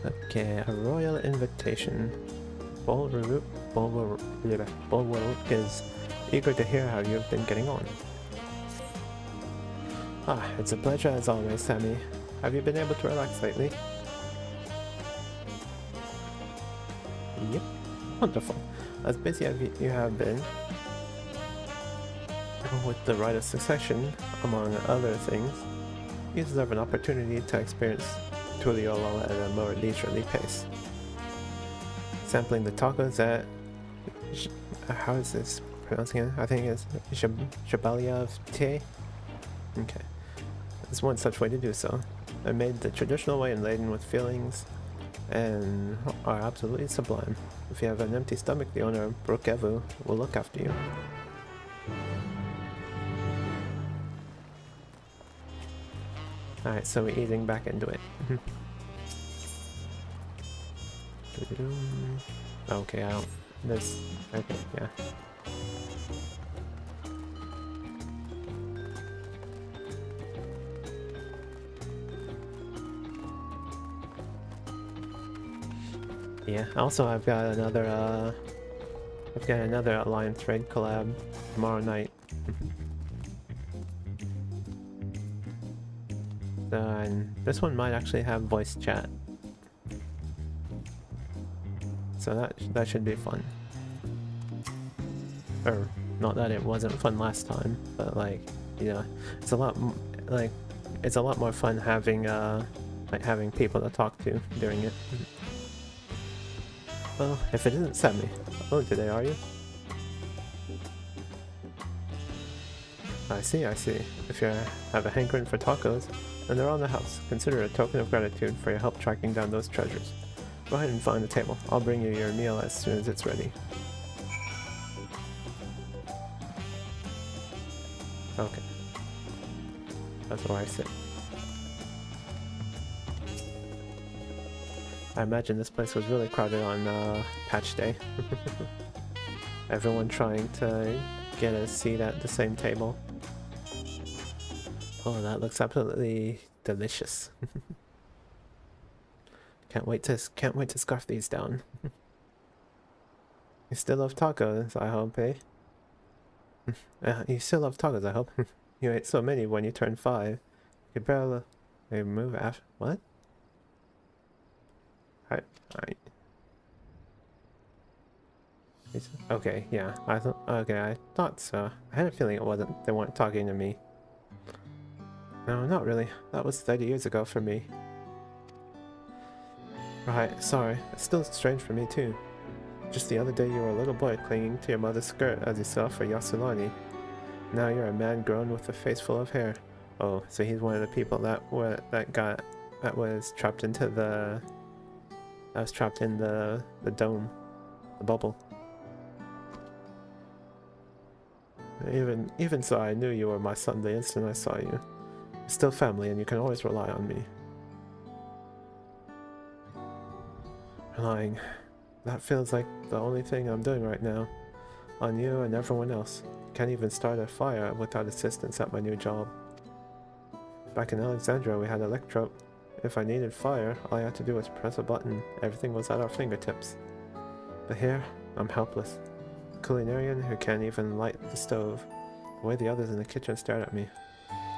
Okay, a royal invitation. Bulwark is eager to hear how you've been getting on. Ah, it's a pleasure as always, Sammy. Have you been able to relax lately? Yep, wonderful. As busy as you have been with the rite of succession, among other things, you deserve an opportunity to experience Tuliolo at a more leisurely pace. Sampling the tacos at... how is this pronouncing it? I think it's Shabalia of Te? Okay. There's one such way to do so. They're made the traditional way and laden with fillings and are absolutely sublime. If you have an empty stomach, the owner of Brokevu will look after you. Alright, so we're eating back into it. Okay, I don't... This... Okay, yeah. Yeah, also I've got another Alliance Raid collab tomorrow night. And this one might actually have voice chat. So that should be fun. Or, not that it wasn't fun last time, but like, you know, it's a lot more fun having having people to talk to during it. Well, if it isn't Sammy. Oh, today are you? I see. If you have a hankering for tacos, then they're on the house. Consider it a token of gratitude for your help tracking down those treasures. Go ahead and find the table. I'll bring you your meal as soon as it's ready. Okay. That's where I sit. I imagine this place was really crowded on patch day. Everyone trying to get a seat at the same table. Oh, that looks absolutely delicious. Can't wait to scarf these down. You still love tacos, I hope, eh? You still love tacos, I hope. You ate so many when you turned 5. You could barely move after. What? Alright. Okay, yeah. I thought so. I had a feeling they weren't talking to me. No, not really. That was 30 years ago for me. Right, sorry. It's still strange for me too. Just the other day you were a little boy clinging to your mother's skirt as you saw for Yasulani. Now you're a man grown with a face full of hair. Oh, so he's one of the people that was trapped into the... I was trapped in the dome. The bubble. Even so, I knew you were my son the instant I saw you. You're still family and you can always rely on me. Relying. That feels like the only thing I'm doing right now. On you and everyone else. Can't even start a fire without assistance at my new job. Back in Alexandria we had electro. If I needed fire, all I had to do was press a button. Everything was at our fingertips. But here, I'm helpless. A culinarian who can't even light the stove. The way the others in the kitchen stared at me.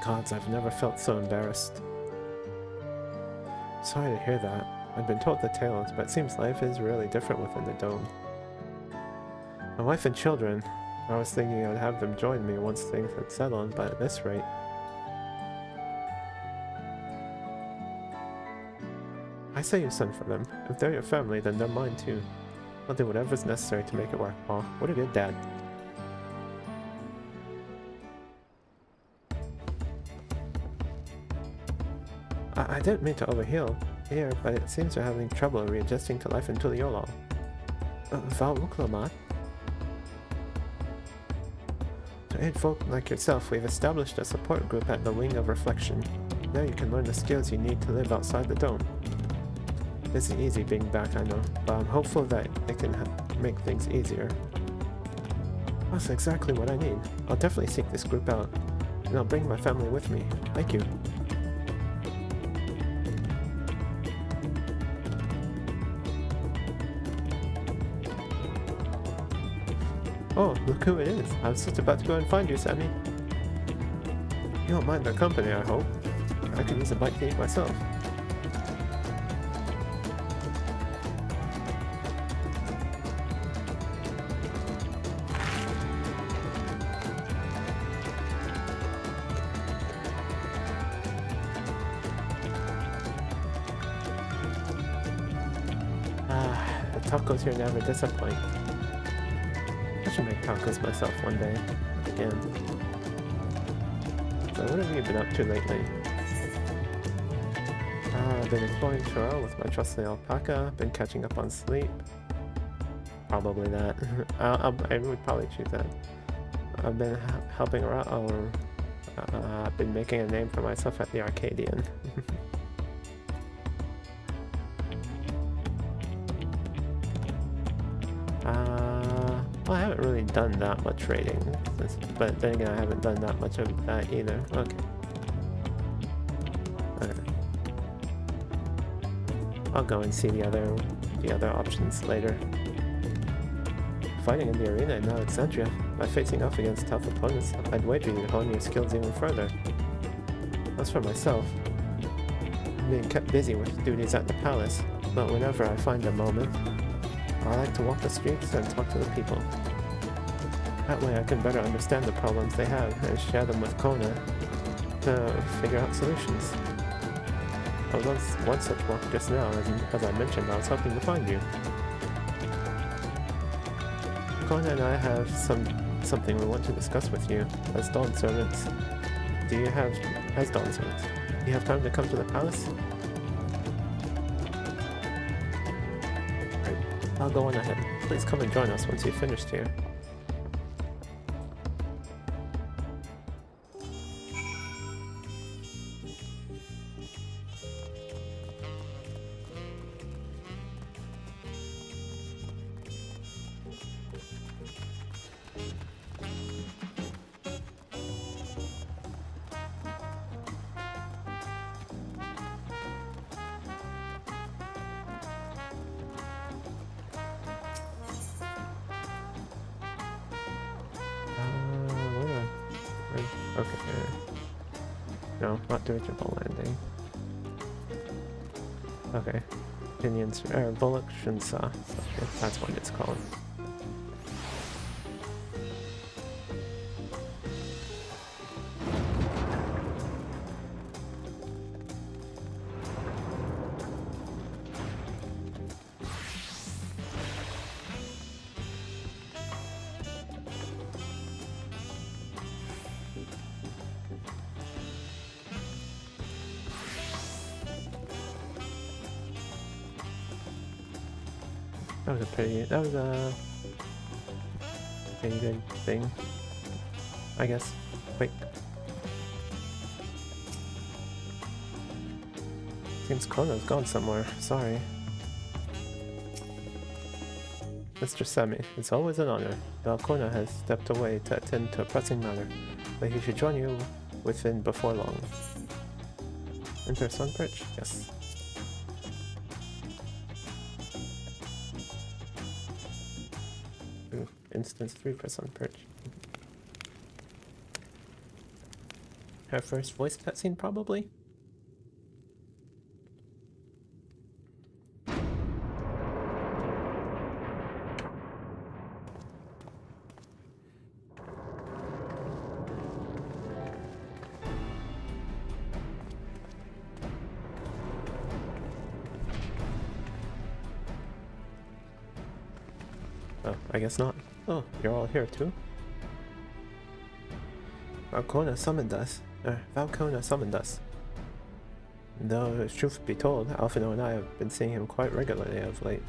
Gods, I've never felt so embarrassed. Sorry to hear that. I've been told the tales, but it seems life is really different within the dome. My wife and children, I was thinking I'd have them join me once things had settled, but at this rate... I say you send for them. If they're your family, then they're mine too. I'll do whatever's necessary to make it work. Aw, what a good dad. I didn't mean to overheal here, but it seems you're having trouble readjusting to life in Tuliolo. Valuklomat? To aid folk like yourself, we've established a support group at the Wing of Reflection. Now you can learn the skills you need to live outside the dome. It isn't easy being back, I know, but I'm hopeful that it can make things easier. That's exactly what I need. I'll definitely seek this group out, and I'll bring my family with me. Thank you. Oh, look who it is. I was just about to go and find you, Sammy. You don't mind the company, I hope. I could use a bite to eat myself. The tacos here never disappoint. I should make tacos myself one day. Again. So what have you been up to lately? I've been exploring Chorrol with my trusty alpaca, been catching up on sleep. Probably that. I would probably choose that. I've been helping her out, or I've been making a name for myself at the Arcadian. Well, I haven't really done that much raiding, but then again I haven't done that much of that either. Okay. I'll go and see the other options later. Fighting in the arena in Alexandria, by facing off against tough opponents, I'd wager you hone your skills even further. As for myself, I'm being kept busy with duties at the palace, but whenever I find a moment, I like to walk the streets and talk to the people. That way I can better understand the problems they have and share them with Kona to figure out solutions. I was on one such walk just now, as I mentioned, I was hoping to find you. Kona and I have something we want to discuss with you, as Dawn servants. As Dawn servants, do you have time to come to the palace? Right, I'll go on ahead. Please come and join us once you've finished here. Okay. No, not dirigible landing. Okay. Pinions, Voluption Saw. That's what it's called. That was a pretty good thing, I guess. Wait. Seems Kona's gone somewhere, sorry. Mr. Sammy, it's always an honor. Now Kona has stepped away to attend to a pressing matter, but he should join you within before long. Enter Sun Perch? Yes. Instance 3% perch. Her first voice cutscene, probably? Oh, I guess not. Oh, you're all here too? Valkona summoned us. Though, truth be told, Alphino and I have been seeing him quite regularly of late.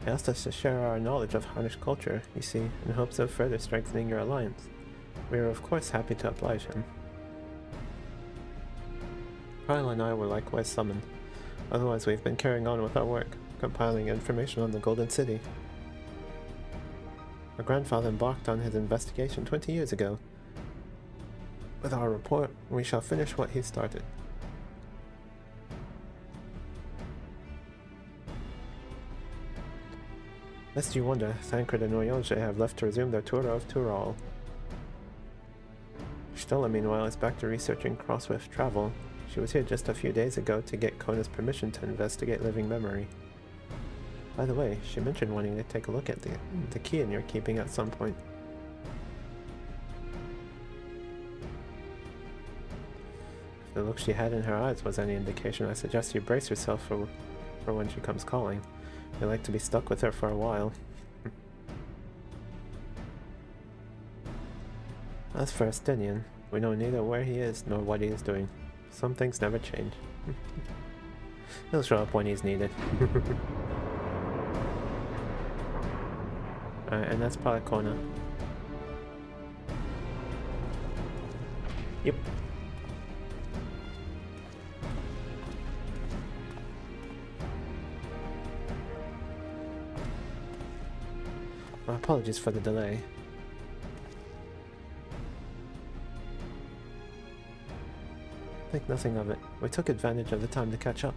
He asked us to share our knowledge of Harnish culture, you see, in hopes of further strengthening your alliance. We are of course happy to oblige him. Kyle and I were likewise summoned. Otherwise we've been carrying on with our work, compiling information on the Golden City. Our grandfather embarked on his investigation 20 years ago. With our report, we shall finish what he started. Lest you wonder, Thancred and Noyonje have left to resume their tour of Tural. Stella, meanwhile, is back to researching Crosswift travel. She was here just a few days ago to get Kona's permission to investigate living memory. By the way, she mentioned wanting to take a look at the key in your keeping at some point. If the look she had in her eyes was any indication, I suggest you brace yourself for when she comes calling. You'd like to be stuck with her for a while. As for Estinian, we know neither where he is nor what he is doing. Some things never change. He'll show up when he's needed. Alright, and that's probably Kona. Yep. My apologies for the delay. Think nothing of it. We took advantage of the time to catch up.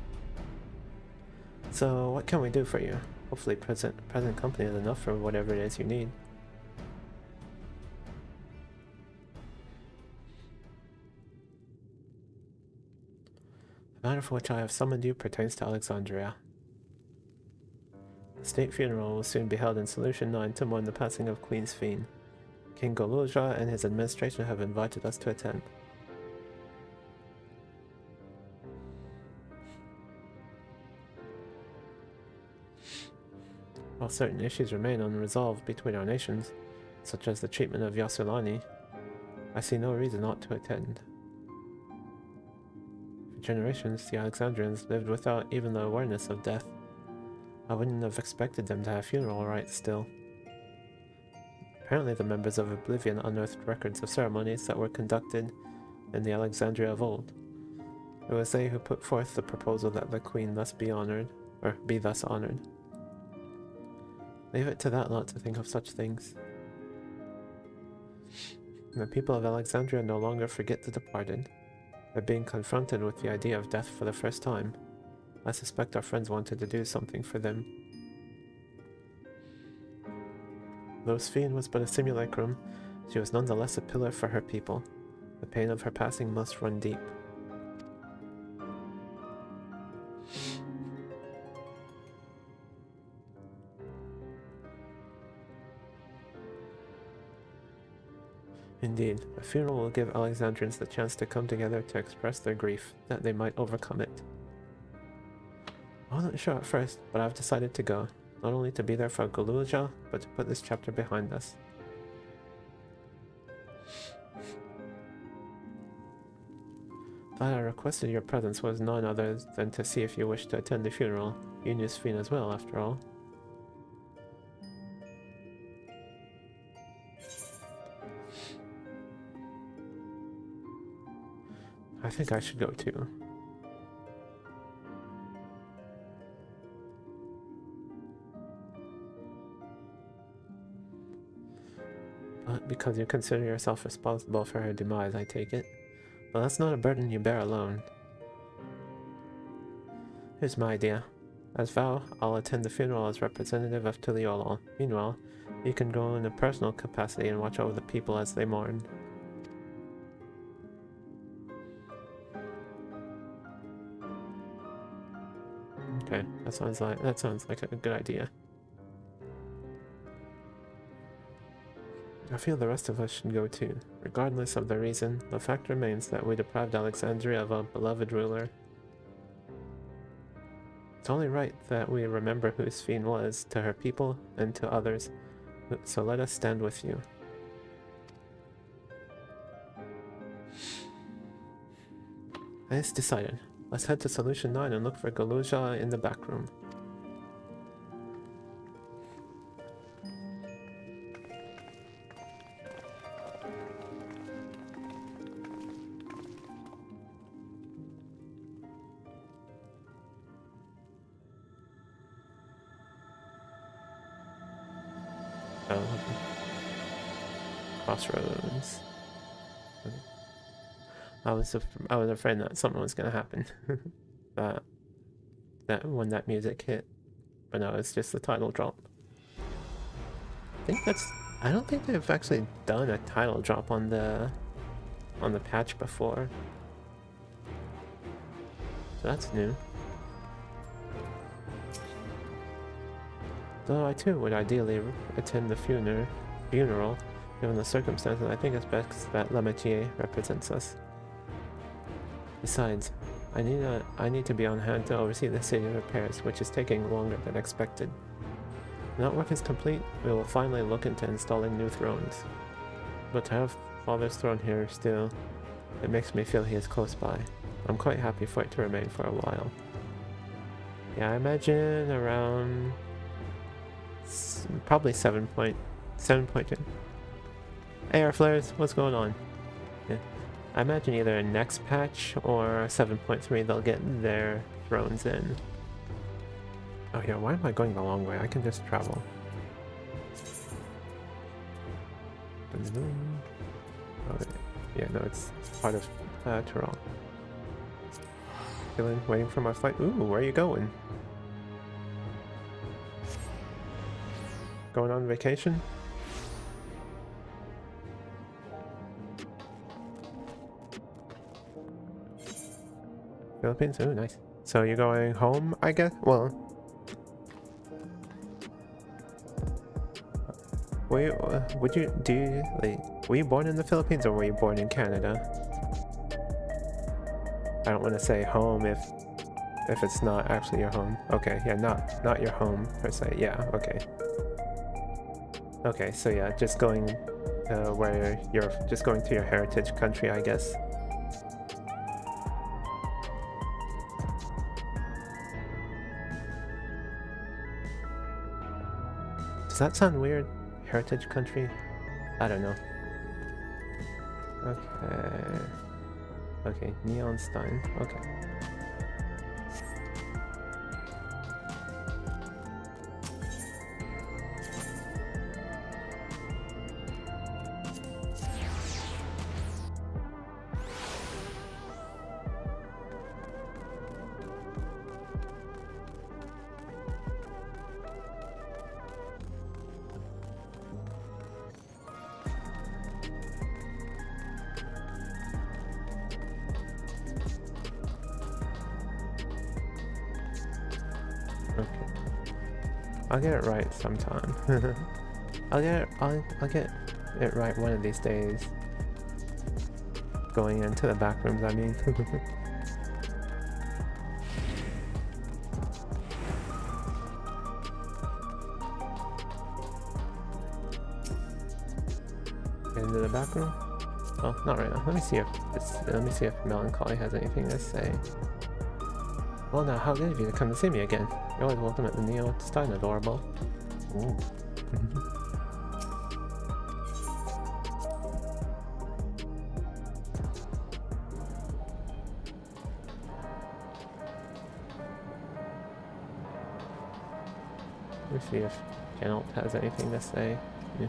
So, what can we do for you? Hopefully present company is enough for whatever it is you need. The matter for which I have summoned you pertains to Alexandria. The state funeral will soon be held in Solution 9 to mourn the passing of Queen Sphene. King Goluzha and his administration have invited us to attend. While certain issues remain unresolved between our nations, such as the treatment of Yasulani, I see no reason not to attend. For generations, the Alexandrians lived without even the awareness of death. I wouldn't have expected them to have funeral rites still. Apparently the members of Oblivion unearthed records of ceremonies that were conducted in the Alexandria of old. It was they who put forth the proposal that the queen thus be honored, or be thus honored. Leave it to that lot to think of such things. The people of Alexandria no longer forget the departed. They're being confronted with the idea of death for the first time. I suspect our friends wanted to do something for them. Though Sphene was but a simulacrum, she was nonetheless a pillar for her people. The pain of her passing must run deep. Indeed, a funeral will give Alexandrians the chance to come together to express their grief, that they might overcome it. I wasn't sure at first, but I've decided to go, not only to be there for Goluzha, but to put this chapter behind us. That I requested your presence was none other than to see if you wished to attend the funeral. You knew Sphene as well, after all. I think I should go too. But because you consider yourself responsible for her demise, I take it. But that's not a burden you bear alone. Here's my idea. As vow, I'll attend the funeral as representative of Tuliolol. Meanwhile, you can go in a personal capacity and watch over the people as they mourn. Okay, that sounds like a good idea. I feel the rest of us should go too. Regardless of the reason, the fact remains that we deprived Alexandria of a beloved ruler. It's only right that we remember who Sphene was to her people and to others, so let us stand with you. It's decided. Let's head to Solution 9 and look for Goluzha in the back room. Crossroads. I was afraid that something was gonna happen. that when that music hit, but no, it's just the title drop. think that's... I don't think they've actually done a title drop on the patch before. So that's new. Though I too would ideally attend the funeral, given the circumstances. I think it's best that La Métier represents us. Besides, I need to be on hand to oversee the city repairs, which is taking longer than expected. When that work is complete, we will finally look into installing new thrones. But to have Father's throne here still, it makes me feel he is close by. I'm quite happy for it to remain for a while. Yeah, I imagine around probably 7.2. Hey, our flares, what's going on? Yeah, I imagine either next patch or 7.3 they'll get their thrones in. Oh yeah, why am I going the long way? I can just travel. Oh, yeah, no, it's part of Tyrol. Chilling, waiting for my flight. Ooh, where are you going? Going on vacation? Philippines? Ooh, nice. So you're going home, I guess? Well... were you born in the Philippines or were you born in Canada? I don't want to say home if it's not actually your home. Okay, yeah, not your home per se. Yeah, okay. Okay, so yeah, just going where you're just going to your heritage country, I guess. Does that sound weird? Heritage country? I don't know. Okay. Okay, Neonstein. Okay. I'll get it right sometime. I'll get it right one of these days. Going into the back rooms, I mean. Get into the back room? Oh, not right now. Let me see if Melancholy has anything to say. Well now, how good of you to come to see me again. You're always welcome at the Neo. It's starting adorable. Ooh. Let me see if Geralt has anything to say. Yeah.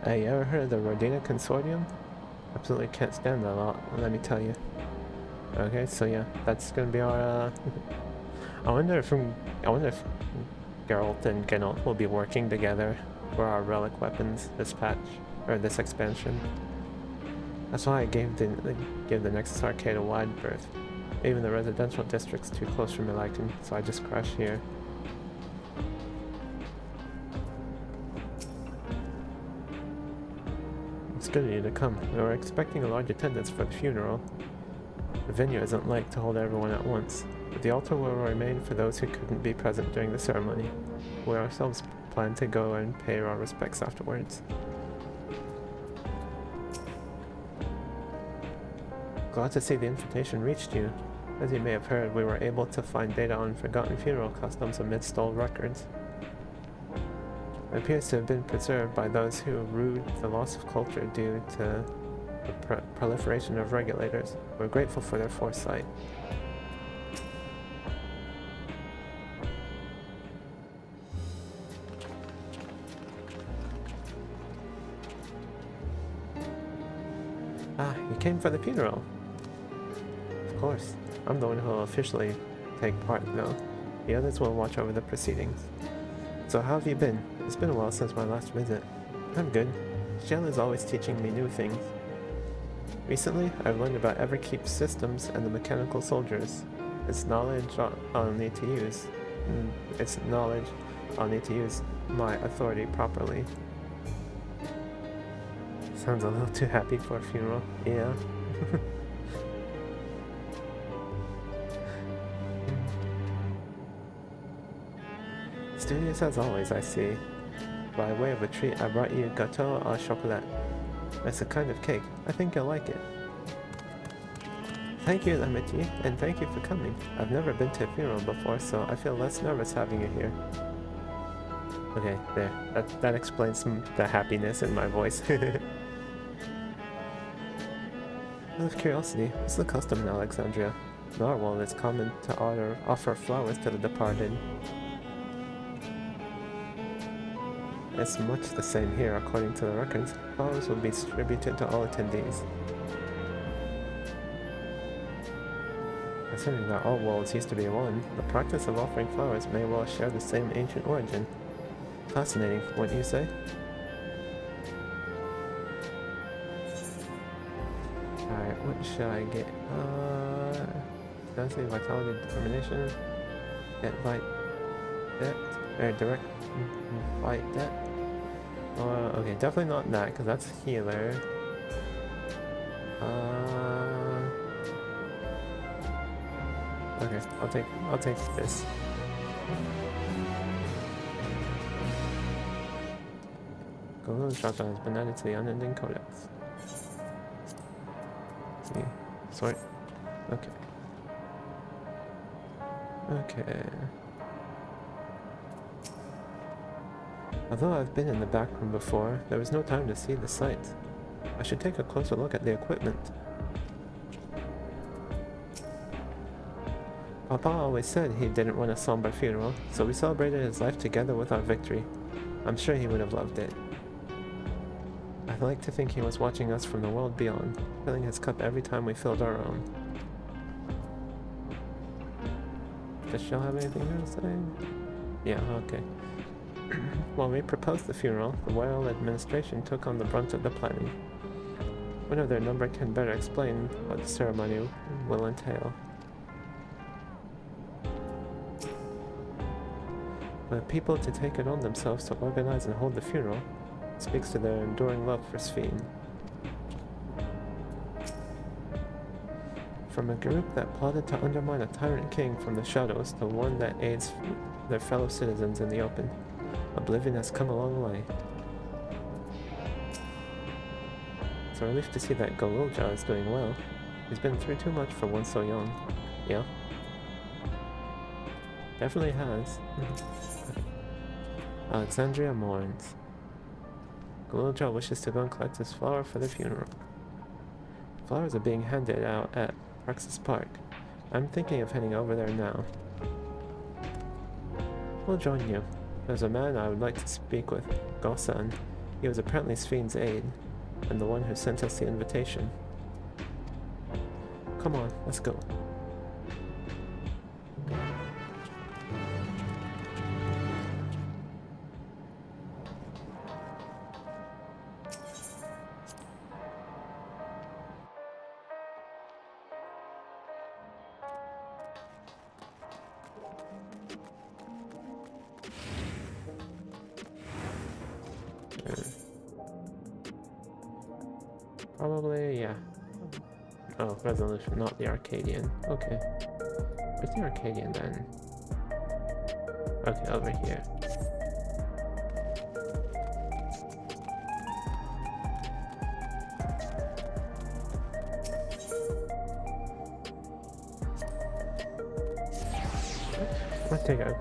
Hey, you ever heard of the Rodina Consortium? Absolutely can't stand that lot, let me tell you. Okay, so yeah, that's gonna be our I wonder if Geralt and Geralt will be working together for our relic weapons this patch, or this expansion. That's why I gave the Nexus Arcade a wide berth. Even the residential district's too close for my liking, so I just crash here. It's good of you to come. We were expecting a large attendance for the funeral. The venue isn't like to hold everyone at once, but the altar will remain for those who couldn't be present during the ceremony. We ourselves plan to go and pay our respects afterwards. Glad to see the invitation reached you. As you may have heard, we were able to find data on forgotten funeral customs amidst old records. It appears to have been preserved by those who rued the loss of culture due to the proliferation of regulators. We're grateful for their foresight. Ah, you came for the funeral. Of course. I'm the one who will officially take part, though. The others will watch over the proceedings. So how have you been? It's been a while since my last visit. I'm good. Shell is always teaching me new things. Recently, I've learned about Everkeep's systems and the mechanical soldiers. It's knowledge I'll need to use. It's knowledge I'll need to use my authority properly. Sounds a little too happy for a funeral. Yeah. Studious as always, I see. By way of a treat, I brought you gâteau au chocolat. It's a kind of cake. I think you'll like it. Thank you, Amity, and thank you for coming. I've never been to a funeral before, so I feel less nervous having you here. Okay, there. That explains the happiness in my voice. Out of curiosity, what's the custom in Alexandria? In our world, it's common to offer flowers to the departed. It's much the same here, according to the records. Flowers will be distributed to all attendees. Considering that all worlds used to be one, the practice of offering flowers may well share the same ancient origin. Fascinating, wouldn't you say? Alright, what should I get? Density, vitality, determination. Get fight debt. Or direct fight debt. Okay, definitely not that, because that's healer. Okay, I'll take this. Golden shotgun has been added to the unending codex. See, sort. Okay. Okay. Although I've been in the back room before, there was no time to see the sights. I should take a closer look at the equipment. Papa always said he didn't want a somber funeral, so we celebrated his life together with our victory. I'm sure he would have loved it. I'd like to think he was watching us from the world beyond, filling his cup every time we filled our own. Does Shell have anything to say? Yeah, okay. While we proposed the funeral, the royal administration took on the brunt of the planning. One of their number can better explain what the ceremony will entail. For the people to take it on themselves to organize and hold the funeral speaks to their enduring love for Sphene. From a group that plotted to undermine a tyrant king from the shadows to one that aids their fellow citizens in the open, Oblivion has come a long way. It's a relief to see that Golulja is doing well. He's been through too much for one so young. Yeah? Definitely has. Alexandria mourns. Golulja wishes to go and collect his flower for the funeral. Flowers are being handed out at Praxis Park. I'm thinking of heading over there now. We'll join you. There's a man I would like to speak with, Gosan. He was apparently Sphene's aide, and the one who sent us the invitation. Come on, let's go. Probably, yeah. Oh, resolution, not the Arcadian. Okay. Where's the Arcadian then? Okay, over here. I'm gonna take a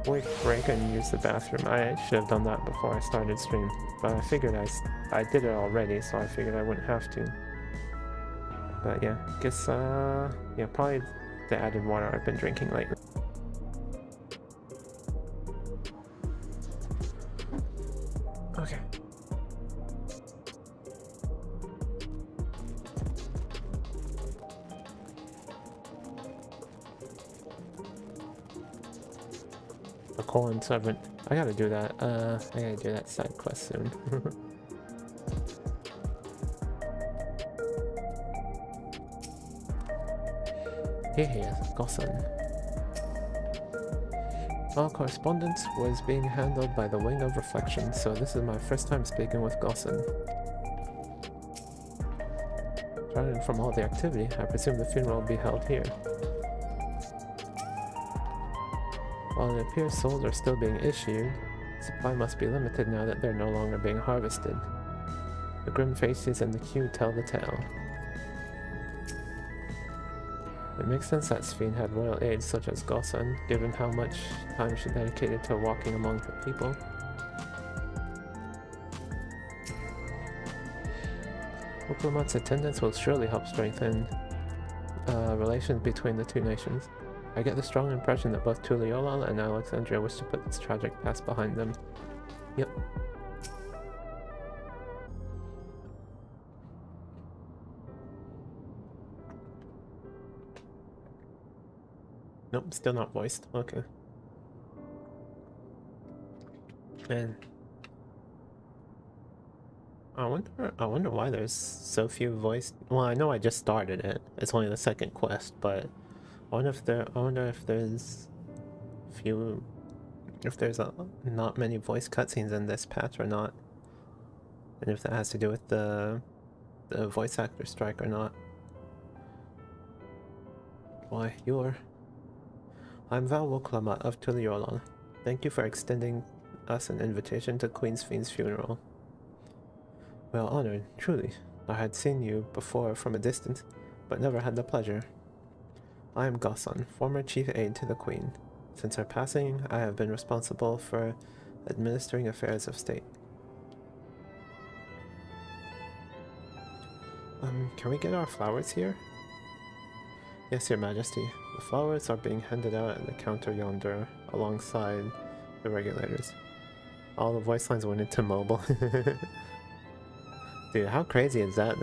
quick break and use the bathroom. I should have done that before I started stream, but I figured I did it already, so I figured I wouldn't have to. But yeah, guess yeah, probably the added water I've been drinking lately. Okay. A Corn servant. I gotta do that. I gotta do that side quest soon. Here, Gossan. All correspondence was being handled by the Wing of Reflection, so this is my first time speaking with Gossan. Judging from all the activity, I presume the funeral will be held here. While it appears souls are still being issued, supply must be limited now that they're no longer being harvested. The grim faces in the queue tell the tale. It makes sense that Sphene had royal aides such as Gossan, given how much time she dedicated to walking among the people. Oklamat's attendance will surely help strengthen relations between the two nations. I get the strong impression that both Tuliolal and Alexandria wish to put this tragic past behind them. Yep. Nope, still not voiced. Okay. Man. I wonder why there's so few voiced. Well, I know I just started it. It's only the second quest, but I wonder if there's not many voice cutscenes in this patch or not. And if that has to do with the voice actor strike or not. Why, I'm Val Woklama of Tuliolal. Thank you for extending us an invitation to Queen Sphene's funeral. Well honored, truly. I had seen you before from a distance, but never had the pleasure. I am Gossan, former chief aide to the Queen. Since her passing, I have been responsible for administering affairs of state. Can we get our flowers here? Yes, Your Majesty. The flowers are being handed out at the counter yonder, alongside the regulators. All the voice lines went into mobile. Dude, how crazy is that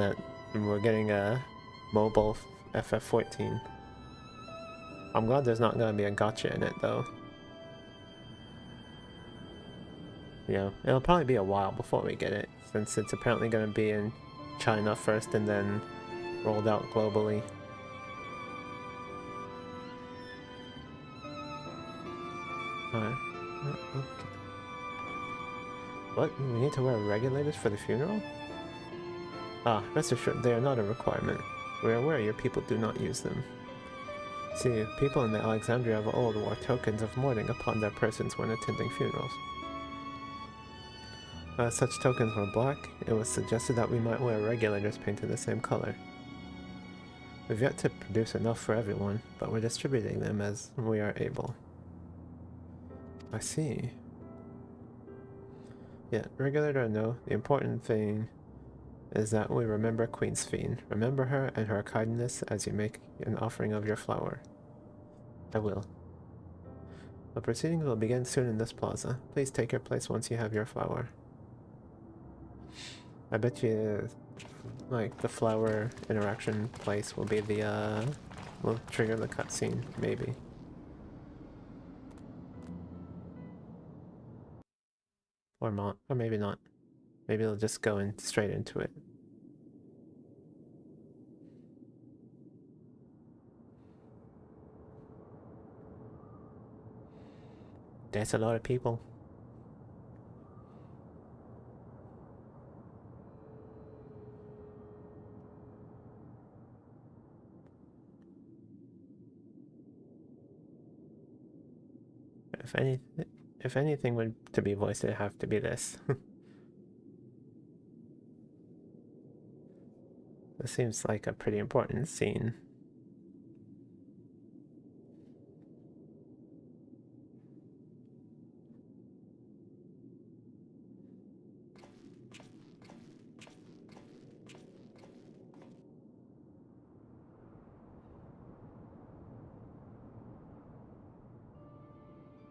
we're getting a mobile FF14? I'm glad there's not gonna be a gotcha in it, though. Yeah, it'll probably be a while before we get it, since it's apparently gonna be in China first and then rolled out globally. What? We need to wear regulators for the funeral? Ah, rest assured, they are not a requirement. We are aware your people do not use them. See, people in the Alexandria of old wore tokens of mourning upon their persons when attending funerals. As such tokens were black, it was suggested that we might wear regulators painted the same color. We've yet to produce enough for everyone, but we're distributing them as we are able. I see. Yeah, regulator or no, the important thing is that we remember Queen Sphene. Remember her and her kindness as you make an offering of your flower. I will. The proceedings will begin soon in this plaza. Please take your place once you have your flower. I bet you, like, the flower interaction place will be the, will trigger the cutscene, maybe. Or not, or maybe not. Maybe it'll just go in straight into it. That's a lot of people. If anything would to be voiced, it'd have to be this. This seems like a pretty important scene.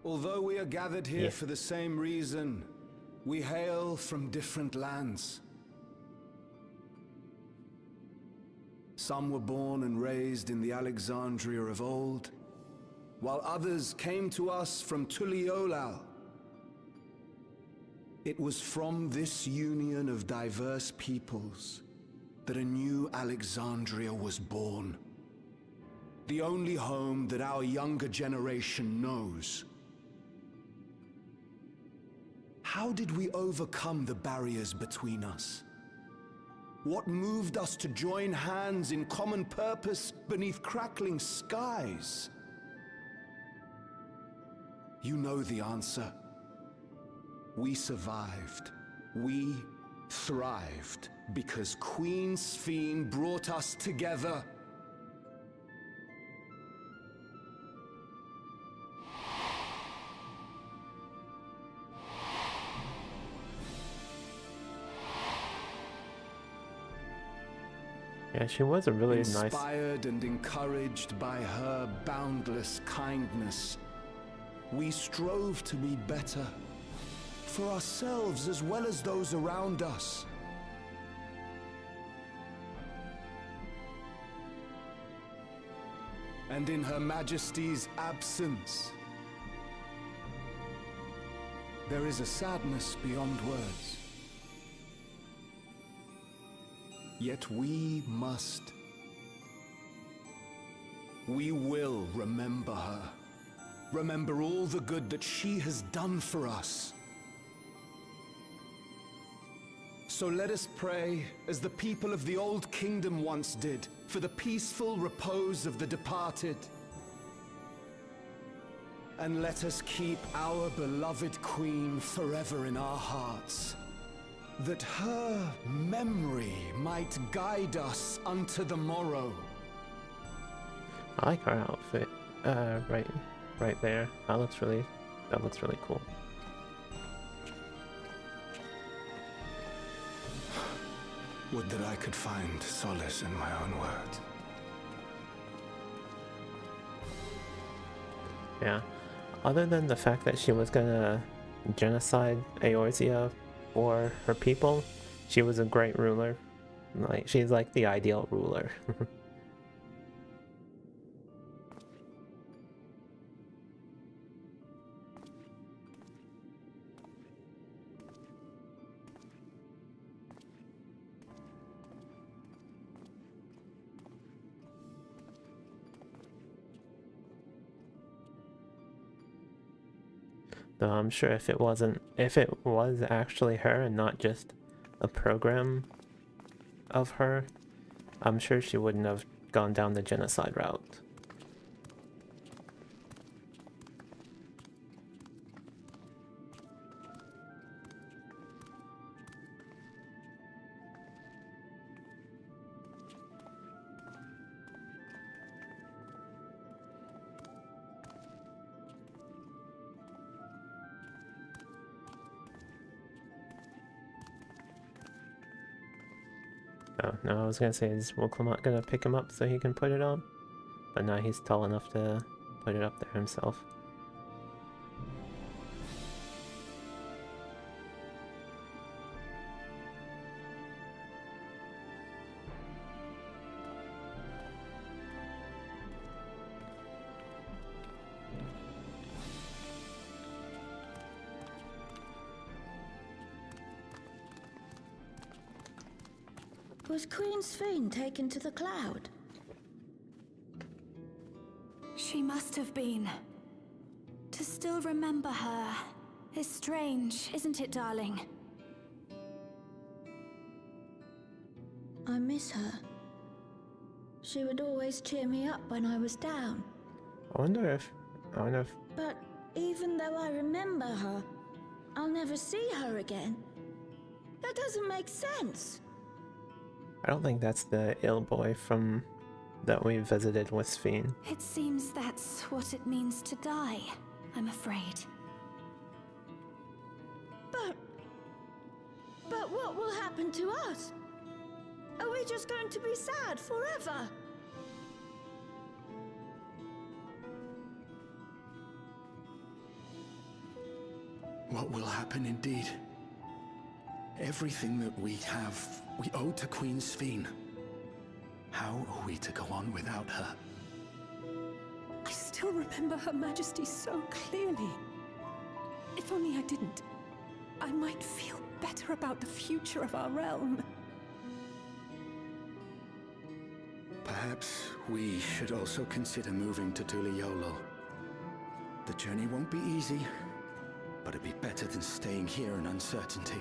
Although we are gathered here for the same reason, we hail from different lands. Some were born and raised in the Alexandria of old. while others came to us from Tuliolal. It was from this union of diverse peoples that a new Alexandria was born. The only home that our younger generation knows. How did we overcome the barriers between us? What moved us to join hands in common purpose beneath crackling skies? You know the answer. We survived. We thrived because Queen Sphene brought us together. Yeah, she was a really nice... Inspired and encouraged by her boundless kindness, we strove to be better, for ourselves as well as those around us. And in Her Majesty's absence, there is a sadness beyond words. Yet we must. We will remember her. Remember all the good that she has done for us. So let us pray, as the people of the Old Kingdom once did, for the peaceful repose of the departed. And let us keep our beloved Queen forever in our hearts, that her memory might guide us unto the morrow. I like her outfit. Right there. That looks really cool. Would that I could find solace in my own words. Yeah. Other than the fact that she was gonna genocide Eorzea for her people, she was a great ruler. Like, she's like the ideal ruler. Though I'm sure if it was actually her and not just a program of her, I'm sure she wouldn't have gone down the genocide route. Oh, no, I was gonna say, is Wilclamot gonna pick him up so he can put it on? But now he's tall enough to put it up there himself. Was Queen Sphene taken to the cloud? She must have been. To still remember her is strange, isn't it, darling? I miss her. She would always cheer me up when I was down. I wonder if... But even though I remember her, I'll never see her again. That doesn't make sense. I don't think that's the ill boy from that we visited with Sphene. It seems that's what it means to die, I'm afraid. But what will happen to us? Are we just going to be sad forever? What will happen indeed? Everything that we have, we owe to Queen Sphene. How are we to go on without her? I still still remember Her Majesty so clearly. If only I didn't, I might feel better about the future of our realm. Perhaps we should also consider moving to Tuliolo. The journey won't be easy, but it'd be better than staying here in uncertainty.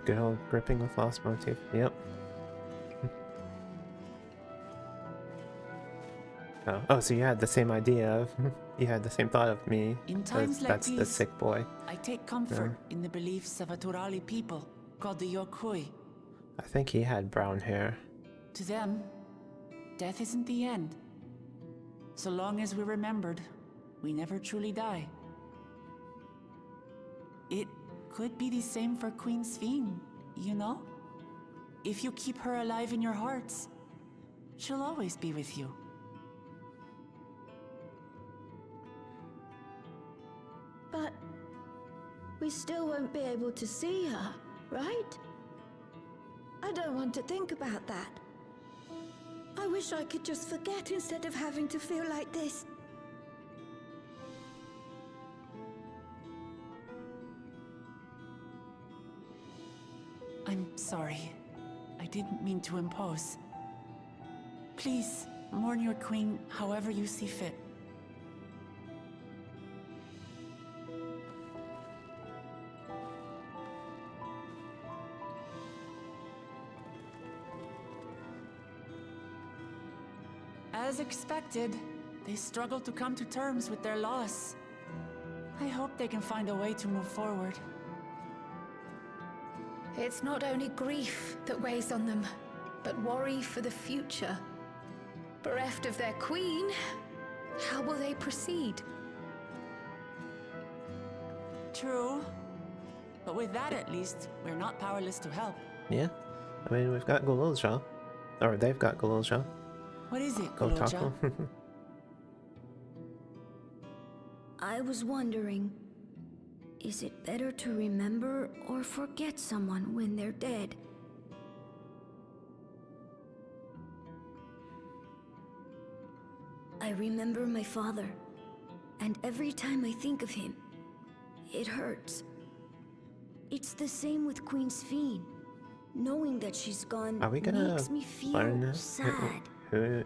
Good old gripping with loss motif. Yep. Oh, so you had the same idea of, you had the same thought of me. In times like That's the these, sick boy. I take comfort in the beliefs of a Turali people called the Yokui. I think he had brown hair. To them, death isn't the end. So long as we're remembered, we never truly die. It could be the same for Queen Sphene, you know? If you keep her alive in your hearts, she'll always be with you. But we still won't be able to see her, right? I don't want to think about that. I wish I could just forget instead of having to feel like this. I'm sorry. I didn't mean to impose. Please, mourn your queen however you see fit. As expected, they struggle to come to terms with their loss. I hope they can find a way to move forward. It's not only grief that weighs on them, but worry for the future. Bereft of their queen, how will they proceed? True. But with that at least, we're not powerless to help. Yeah. I mean, we've got Gululja. Or they've got Gululja. What is it, Go Gululja? Taco. I was wondering, is it better to remember or forget someone when they're dead? I remember my father, and every time I think of him, it hurts. It's the same with Queen Sphene. Knowing that she's gone Are we gonna makes me feel learn sad.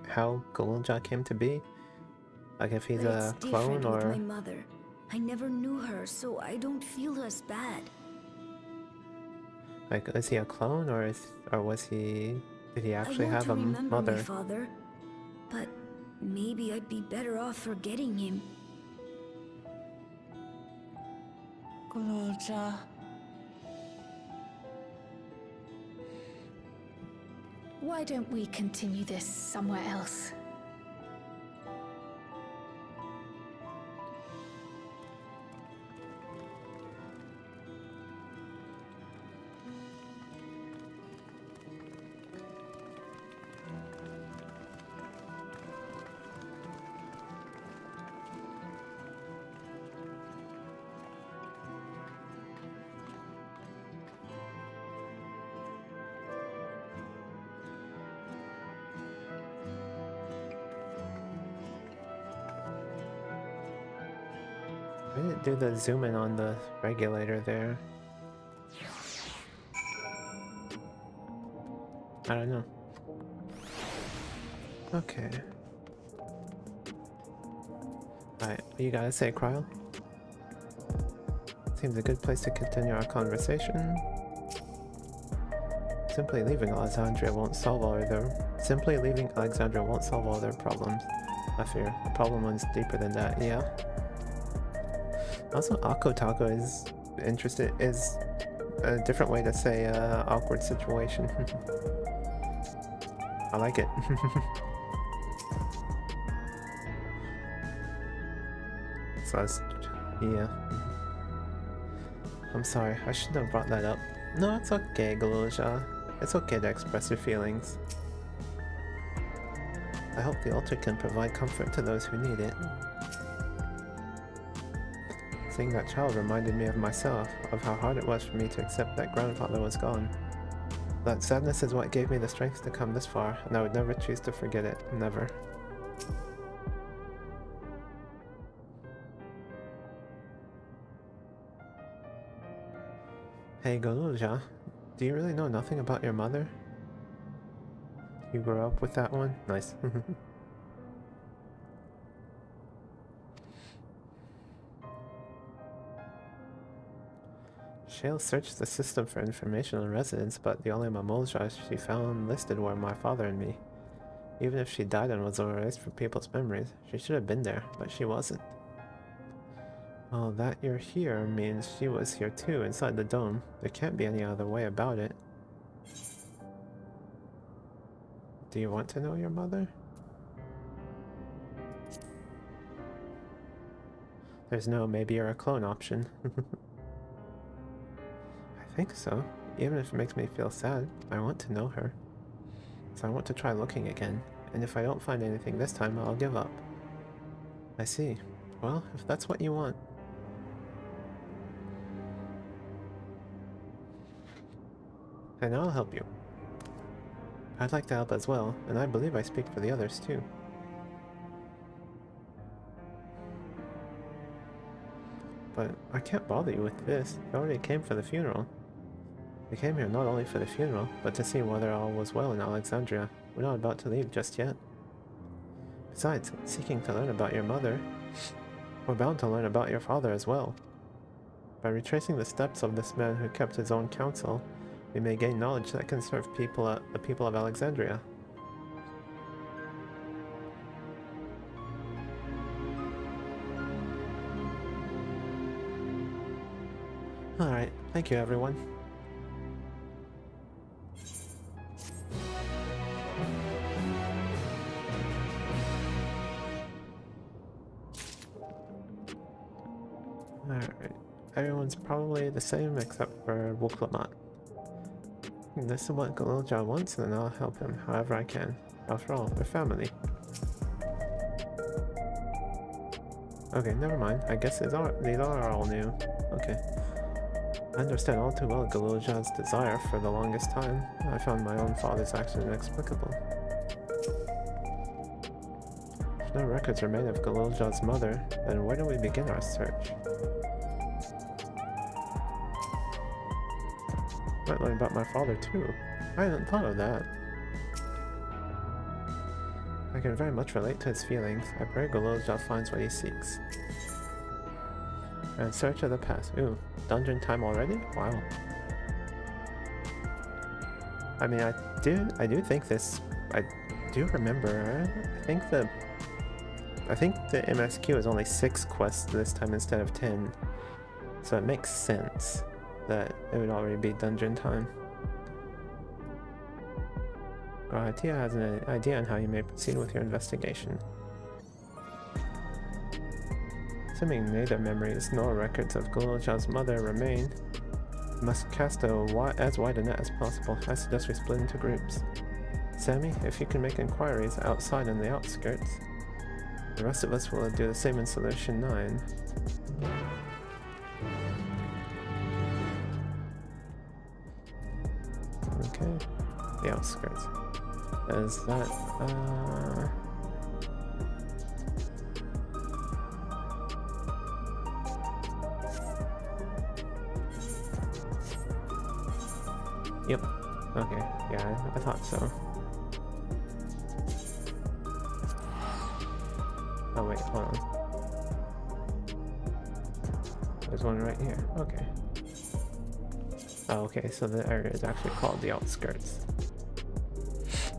how Gululja came to be? Like if he's But a it's clone different with or... my mother. I never knew her, so I don't feel as bad. Like, is he a clone or was he... Did he actually I want have to a remember mother? my father, but maybe I'd be better off forgetting him. Gululja. Why don't we continue this somewhere else? I didn't do the zoom in on the regulator there. I don't know. Okay. Alright, what you gotta say, Cryle? Seems a good place to continue our conversation. Simply leaving Alexandria won't solve all their problems. I fear the problem runs deeper than that. Yeah. Also, Akko Taco is a different way to say awkward situation. I like it. So yeah. I'm sorry, I shouldn't have brought that up. No, it's okay, Gululja. It's okay to express your feelings. I hope the altar can provide comfort to those who need it. Seeing that child reminded me of myself, of how hard it was for me to accept that grandfather was gone. That sadness is what gave me the strength to come this far, and I would never choose to forget it. Never. Hey Goluja, do you really know nothing about your mother? You grew up with that one? Nice. Shale searched the system for information on residents, but the only Mamolja she found listed were my father and me. Even if she died and was erased from people's memories, she should have been there, but she wasn't. Well, that you're here means she was here too, inside the dome. There can't be any other way about it. Do you want to know your mother? There's no maybe you're a clone option. I think so. Even if it makes me feel sad, I want to know her. So I want to try looking again, and if I don't find anything this time, I'll give up. I see. Well, if that's what you want. And I'll help you. I'd like to help as well, and I believe I speak for the others too. But I can't bother you with this. You already came for the funeral. We came here not only for the funeral, but to see whether all was well in Alexandria. We're not about to leave just yet. Besides, seeking to learn about your mother, we're bound to learn about your father as well. By retracing the steps of this man who kept his own counsel, we may gain knowledge that can serve the people of Alexandria. Alright, thank you everyone. Alright, everyone's probably the same except for Wuklamat. This is what Galilja wants, and I'll help him however I can. After all, we're family. Okay, never mind. I guess these are all new. Okay. I understand all too well Galilja's desire for the longest time. I found my own father's action inexplicable. If no records remain of Galilja's mother, then where do we begin our search? Might learn about my father too. I hadn't thought of that. I can very much relate to his feelings. I pray Galilja finds what he seeks. And search of the past. Ooh, dungeon time already? Wow. I mean, I do think this. I do remember. I think the MSQ is only 6 quests this time instead of 10, so it makes sense that it would already be dungeon time. Tia has an idea on how you may proceed with your investigation. Assuming neither memories nor records of Galilja's mother remain, you must cast as wide a net as possible. I suggest we split into groups. Sammy, if you can make inquiries outside and the outskirts, the rest of us will do the same in Solution 9. Okay, the outskirts. Is that, Yep. Okay, yeah, I thought so. Oh wait, hold on. There's one right here. Okay. Oh, okay, so the area is actually called the outskirts.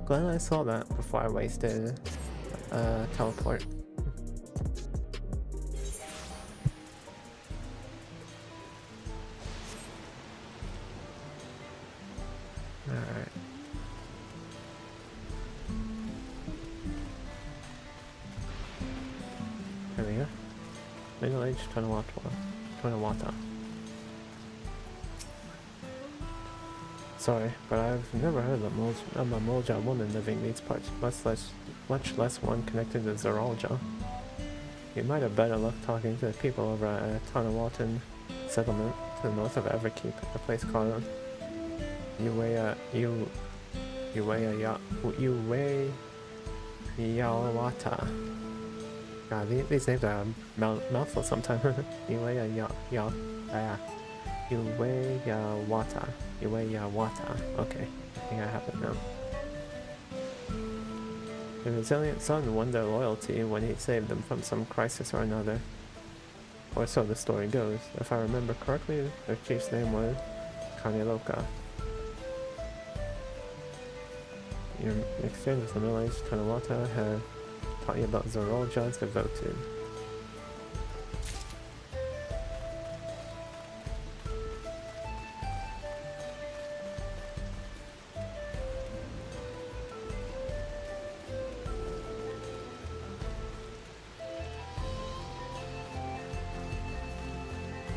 Glad I saw that before I wasted teleport. Alright. There we go. Middle-aged Tonawata. Sorry, but I've never heard of a Mamolja woman living these parts, much less one connected to Zeralja. You might have better luck talking to the people over at Tonawatan settlement to the north of Everkeep, a place called Yawata. God, these names are a mouthful sometimes. Yawata. Okay, I think I have it now. The resilient son won their loyalty when he saved them from some crisis or another. Or so the story goes. If I remember correctly, their chief's name was Kaneloka. Your exchange with the middle-aged Kanawata had taught you about Zorolja's devoted.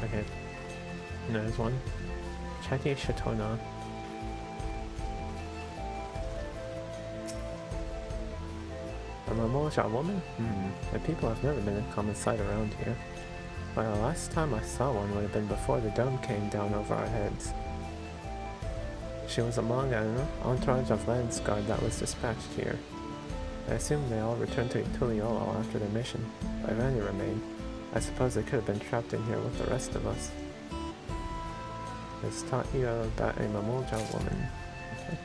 Okay, there's one. Chatty Shatona. A Mamosha woman? The people have never been a common sight around here. But the last time I saw one would have been before the dome came down over our heads. She was among an entourage of Lance Guard that was dispatched here. I assume they all returned to Tuliolo after their mission, but if any remain, I suppose they could have been trapped in here with the rest of us. It's taught you about a Mamolja woman. Okay.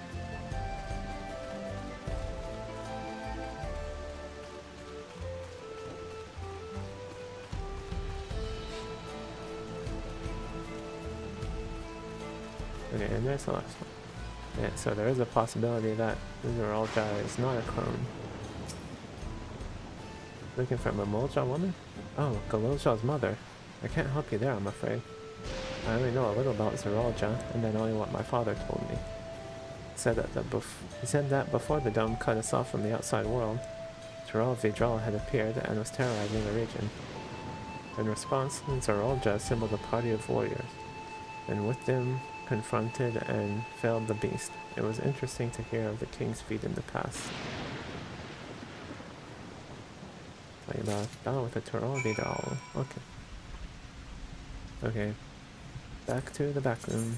Okay, and there's the last one. Yeah, so there is a possibility that Zorolja is not a clone. Looking for a Mamolja woman? Oh, Galolja's mother. I can't help you there, I'm afraid. I only know a little about Zorolja, and then only what my father told me. He said that before the dome cut us off from the outside world, Zorol Vidral had appeared and was terrorizing the region. In response, Zorolja assembled a party of warriors, and with them confronted and felled the beast. It was interesting to hear of the king's feat in the past. Tell you about battle with the Zorol Vidral. Okay. Okay. Back to the back room.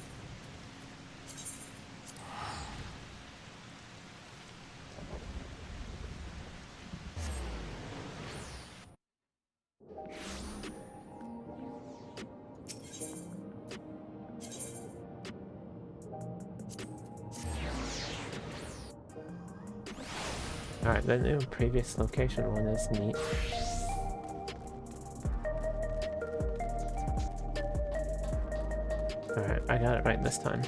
Alright, the new previous location one is neat. Alright, I got it right this time.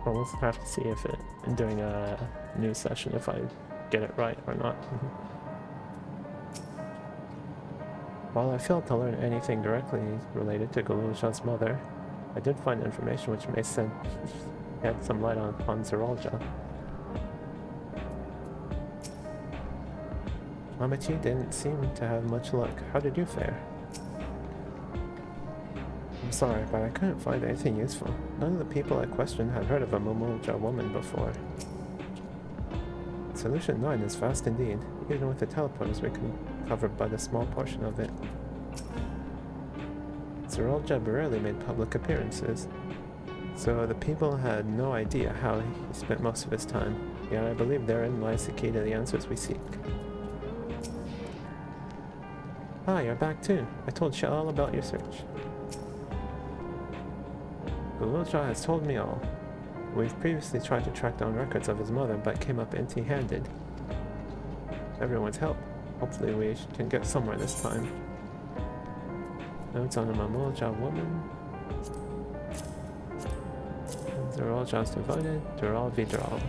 Well, we'll have to see if during a new session if I get it right or not. While I failed to learn anything directly related to Galulja's mother, I did find information which may shed some light on Zorolja. Amachi didn't seem to have much luck. How did you fare? I'm sorry, but I couldn't find anything useful. None of the people I questioned had heard of a Momolja woman before. Solution 9 is vast indeed. Even with the teleporters, we can cover but a small portion of it. Zorolja rarely made public appearances, so the people had no idea how he spent most of his time. Yet I believe therein lies the key to the answers we seek. Ah, you're back too. I told Shell all about your search. Galulja has told me all. We've previously tried to track down records of his mother, but came up empty-handed. Everyone's help. Hopefully we can get somewhere this time. Notes on a Mamolja woman. Zorolja's devoted. Zorol Vidral.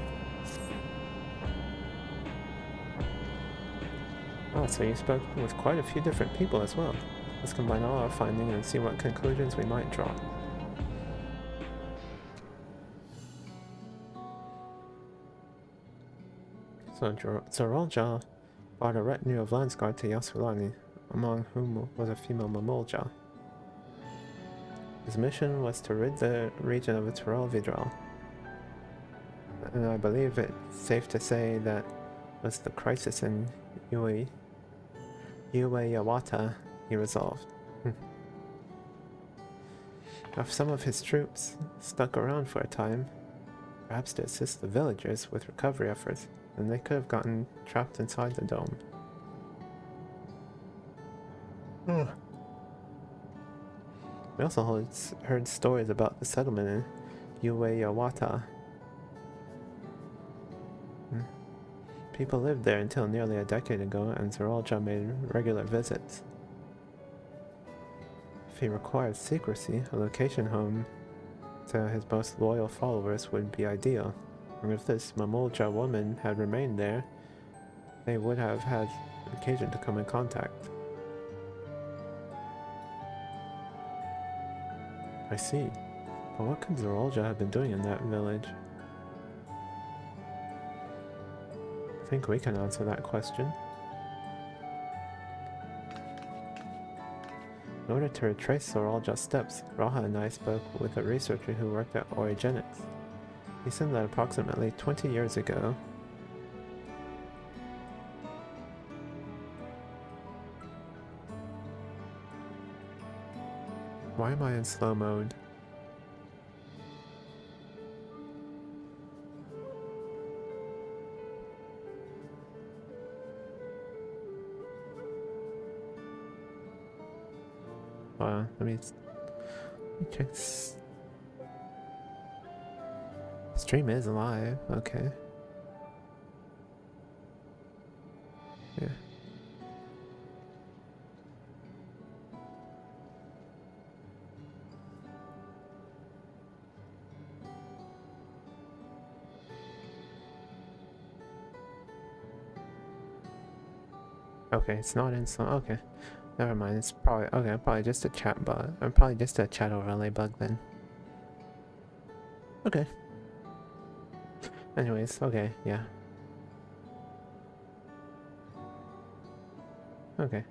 Oh, so you spoke with quite a few different people as well. Let's combine all our findings and see what conclusions we might draw. So Zorolja brought a retinue of Landsguard to Yasulani, among whom was a female Mamolja. His mission was to rid the region of its Zorol Vidral. And I believe it's safe to say that was the crisis in Yawata he resolved. If some of his troops stuck around for a time, perhaps to assist the villagers with recovery efforts, then they could have gotten trapped inside the dome. We also heard stories about the settlement in Yawata. People lived there until nearly a decade ago, and Zerolja made regular visits. If he required secrecy, a location home to his most loyal followers would be ideal. And if this Mamulja woman had remained there, they would have had occasion to come in contact. I see. But what could Zerolja have been doing in that village? I think we can answer that question. In order to retrace Zerolja's steps, Raha and I spoke with a researcher who worked at Origenics. He said that approximately 20 years ago, why am I in slow mode? Let me check. Stream is live, okay. Yeah. Okay, it's not in slow. Okay. Never mind, it's probably, okay, probably just a chat bug. Or probably just a chat overlay bug then. Okay. Anyways, okay, yeah. Okay.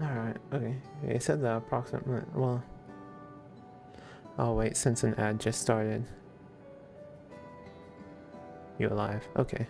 Alright, okay. It said the approximate, well... Oh wait, since an ad just started. You alive? Okay.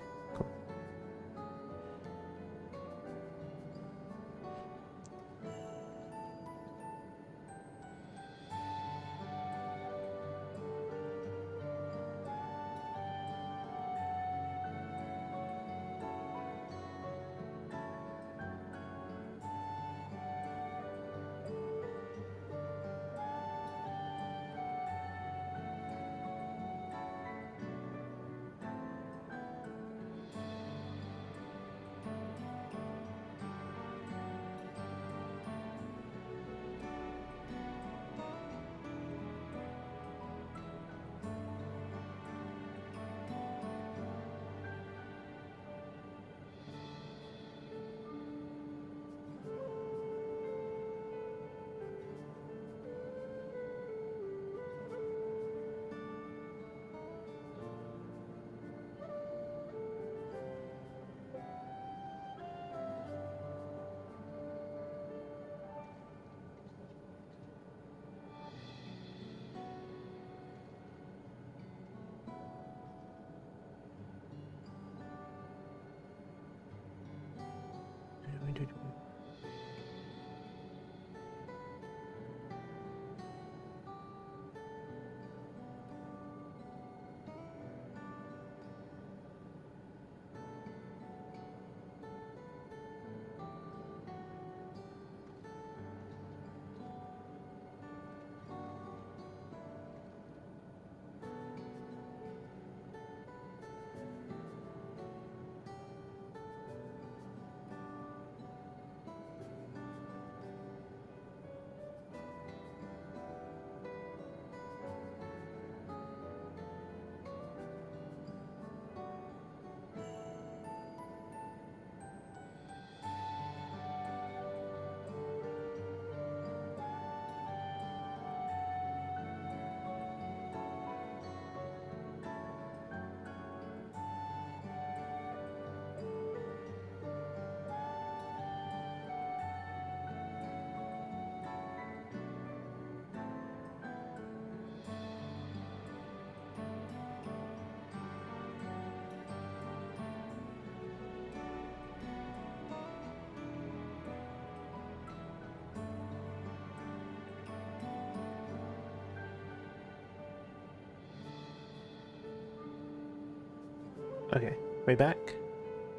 Okay, we back?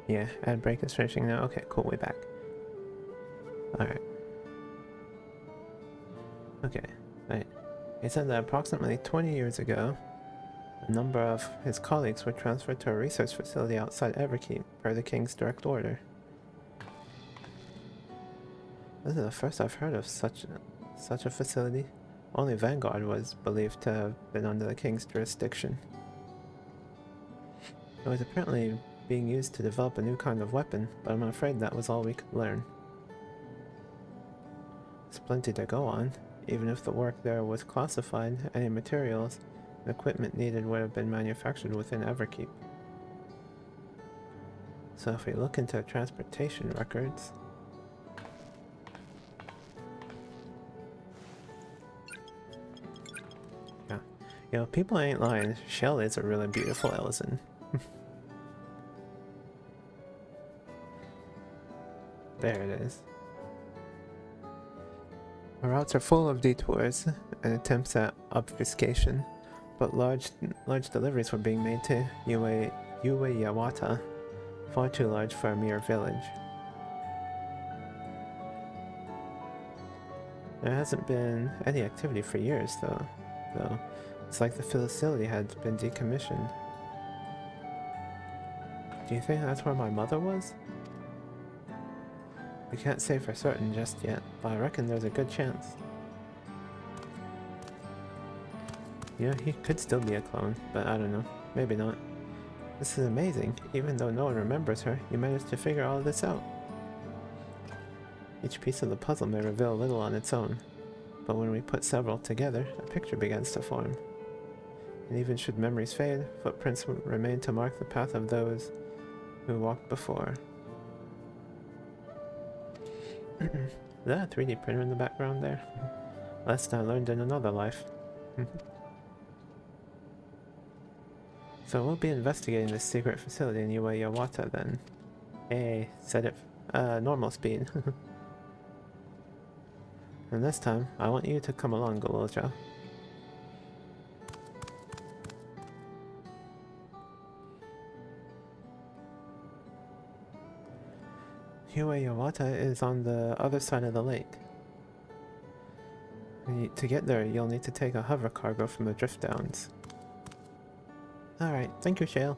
Yeah, ad break is finishing now. Okay, cool, we back. Alright. Okay, right. He said that approximately 20 years ago, a number of his colleagues were transferred to a research facility outside Everkeep, per the King's direct order. This is the first I've heard of such a facility. Only Vanguard was believed to have been under the King's jurisdiction. It was apparently being used to develop a new kind of weapon, but I'm afraid that was all we could learn. There's plenty to go on. Even if the work there was classified, any materials and equipment needed would have been manufactured within Everkeep. So if we look into transportation records... Yeah. You know, people ain't lying. Shell is a really beautiful Ellison. There it is. Our routes are full of detours and attempts at obfuscation, but large deliveries were being made to Yawata, far too large for a mere village. There hasn't been any activity for years, though. It's like the facility had been decommissioned. Do you think that's where my mother was? We can't say for certain just yet, but I reckon there's a good chance. Yeah, he could still be a clone, but I don't know. Maybe not. This is amazing. Even though no one remembers her, you managed to figure all of this out. Each piece of the puzzle may reveal a little on its own, but when we put several together, a picture begins to form. And even should memories fade, footprints remain to mark the path of those who walked before. Is that a 3D printer in the background there? Lesson I learned in another life. So we'll be investigating this secret facility in Yawata then. Hey, set it normal speed. And this time, I want you to come along, Goloja. Yawata is on the other side of the lake. To get there, you'll need to take a hover cargo from the drift downs. Alright, thank you, Shale.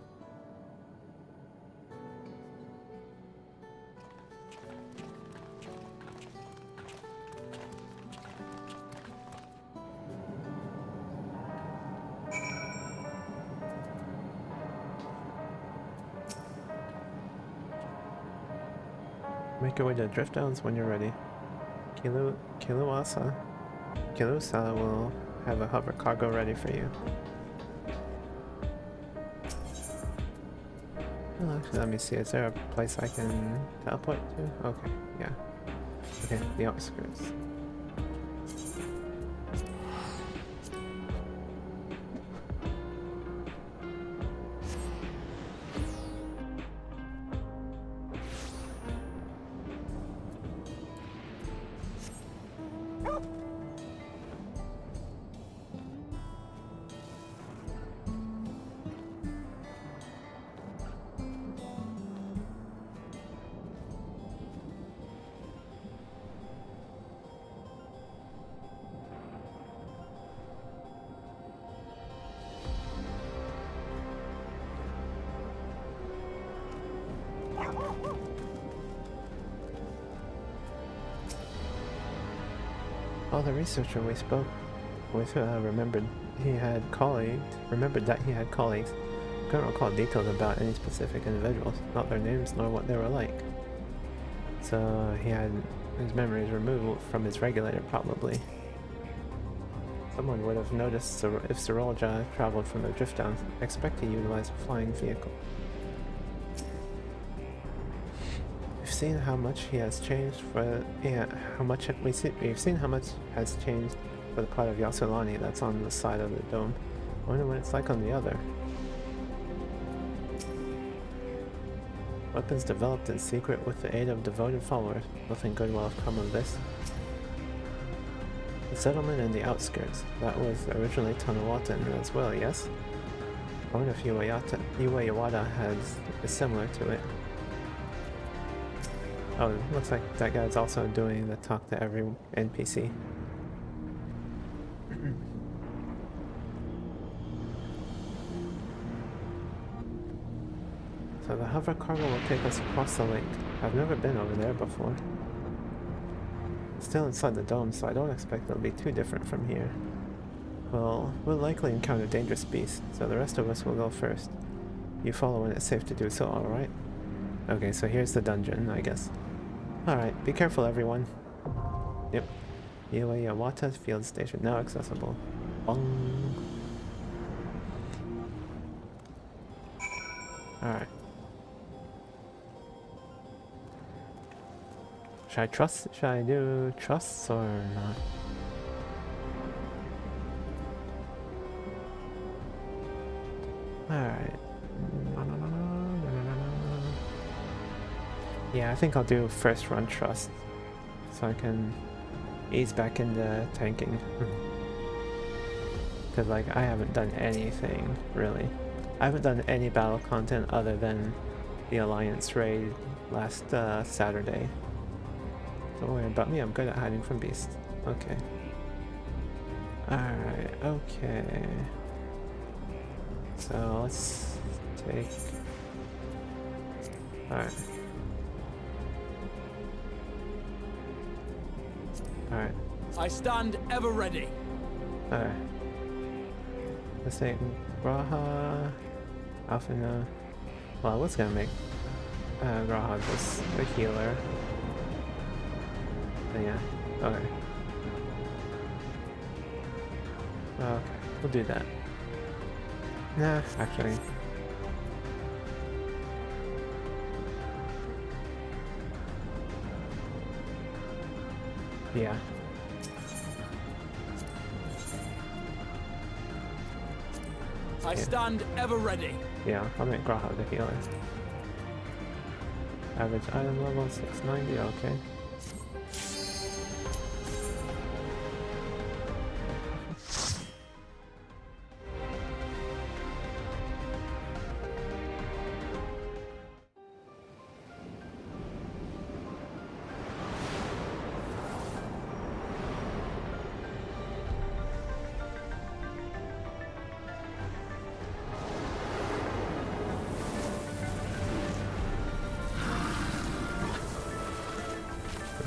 Make your way to the drift downs when you're ready. Kilusa will have a hover cargo ready for you. Well, actually, let me see. Is there a place I can teleport to? Okay, yeah. Okay, the outskirts. Oh, the researcher we spoke with remembered that he had colleagues. Couldn't recall details about any specific individuals, not their names nor what they were like. So he had his memories removed from his regulator, probably. Someone would have noticed if Sorolja traveled from the drift down. Expect to utilize a flying vehicle. We've seen how much he has changed for we've seen how much has changed for the part of Yasulani that's on the side of the dome. I wonder what it's like on the other. Weapons developed in secret with the aid of devoted followers. Nothing good will have come of this. The settlement in the outskirts. That was originally Tanawatan as well, yes? I wonder if Iwayawada is similar to it. Oh, looks like that guy's also doing the talk to every NPC. So the hover cargo will take us across the lake. I've never been over there before. It's still inside the dome, so I don't expect it'll be too different from here. Well, we'll likely encounter dangerous beasts, so the rest of us will go first. You follow when it's safe to do so, alright? Okay, so here's the dungeon, I guess. Alright, be careful everyone. Yep. Iwayawata Field Station now accessible. Bong. Alright. Should I do trusts or not? Alright. Yeah, I think I'll do first run trust. So I can ease back into tanking. Because like, I haven't done anything, really. I haven't done any battle content other than the Alliance raid last Saturday. Don't worry about me, I'm good at hiding from beasts. Okay. Alright, okay. So let's take... Alright. Alright. I stand ever ready. Alright. Let's take Graha, Alphina. Well, I was gonna make Graha just the healer. But yeah, okay. Okay, we'll do that. Nah, actually. Yeah. I stand ever ready. Yeah, I'll make Graha the healer. Average item level 690, okay.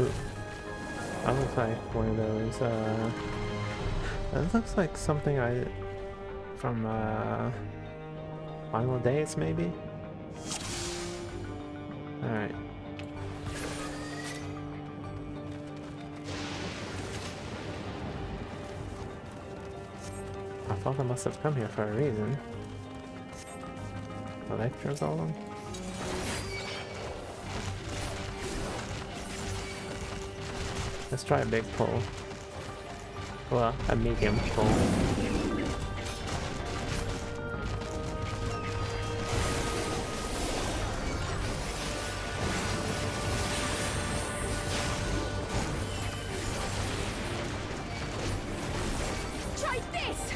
Ooh. That looks like one of those, that looks like something from, Final Days, maybe? Alright. I thought I must have come here for a reason. Electro Golem? Let's try a big pull. Well, a medium pull. Try this!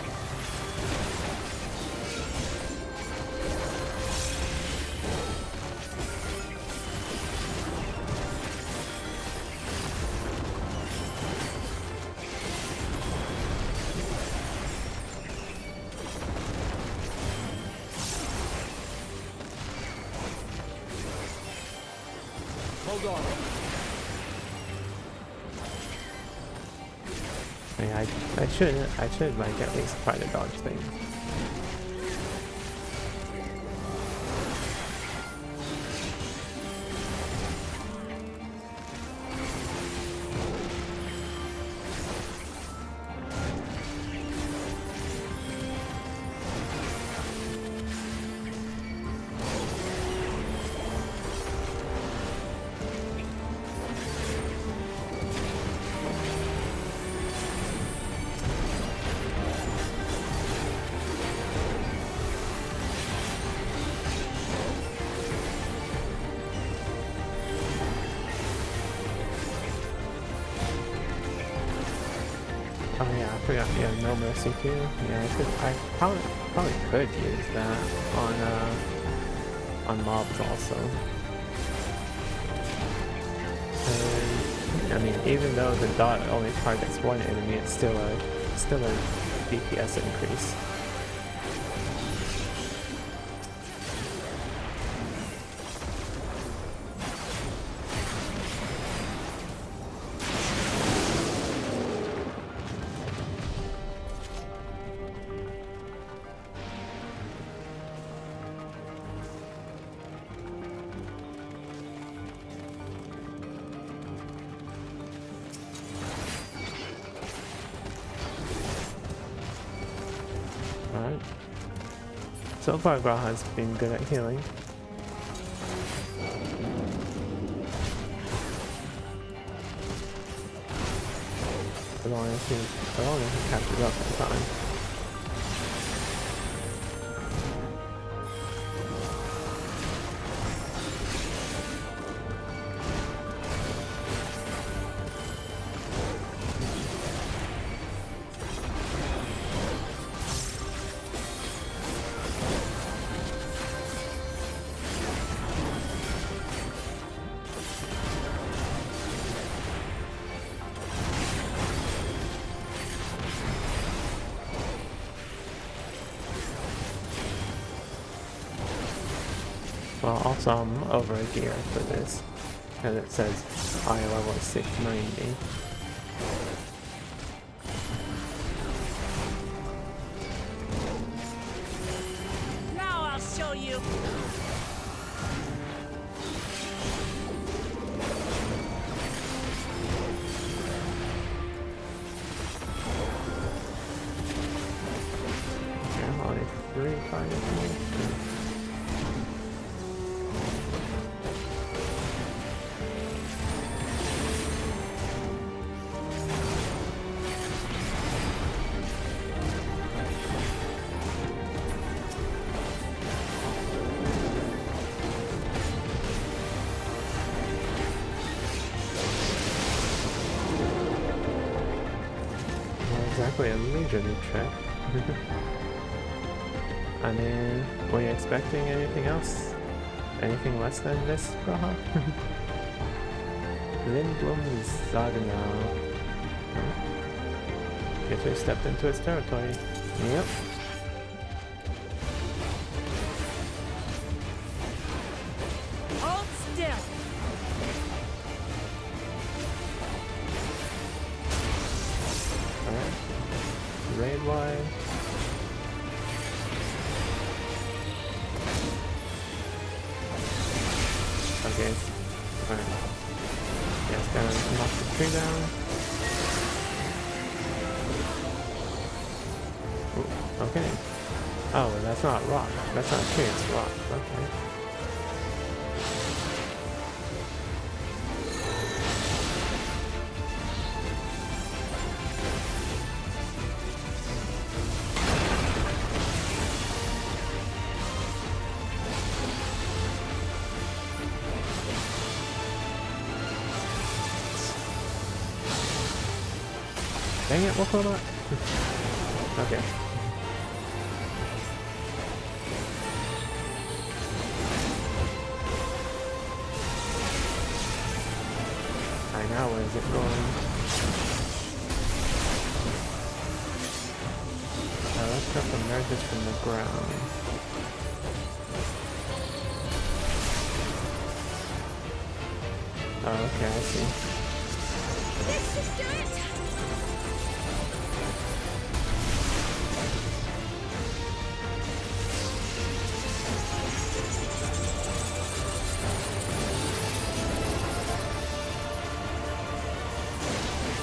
Hold on. Yeah, I should like at least try to dodge things. Oh yeah, I forgot. Yeah, no mercy too. Yeah, I probably could use that on mobs also. And I mean, even though the dot only targets one enemy, it's still a DPS increase. Alright. So far, Graha's been good at healing. As long as he catches up in time. Well, also I'm over a gear for this, and it says high level 690. Now I'll show you. Yeah, only 3 targets. Exactly a leisurely trip. I mean, were you expecting anything else? Anything less than this, Graha? Lindblom Zagnau. Guess we stepped into its territory. Yep. Hold still. Alright. Raid wide. Okay. Alright. Yes, gonna knock the tree down. Ooh, okay. Oh, well, that's not rock. That's not tree, it's rock. Okay. Dang it, what about? Okay. I know, where is it going? Let's go from emerges from the ground. Oh, okay, I see. This should do it!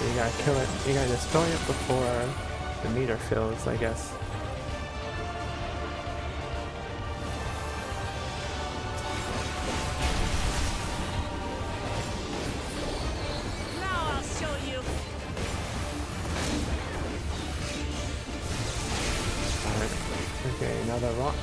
You gotta kill it, you gotta destroy it before the meter fills, I guess. Now I'll show you. Alright, okay, another rock.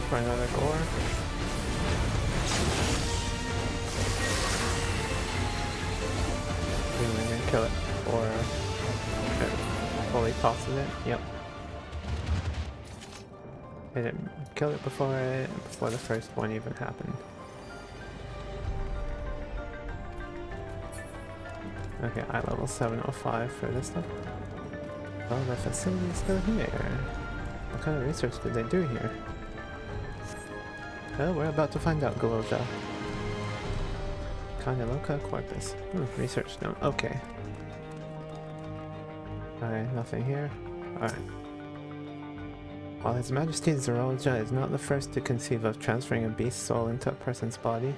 for another gore. We didn't kill it or it fully tosses it. Yep. I didn't kill it before the first one even happened. Okay, eye level 705 for this stuff. Oh, the facility is still here. What kind of research did they do here? Well, we're about to find out, Galoja. Loca corpus. Research note. Okay. Alright, nothing here. Alright. While His Majesty Zerolja is not the first to conceive of transferring a beast's soul into a person's body,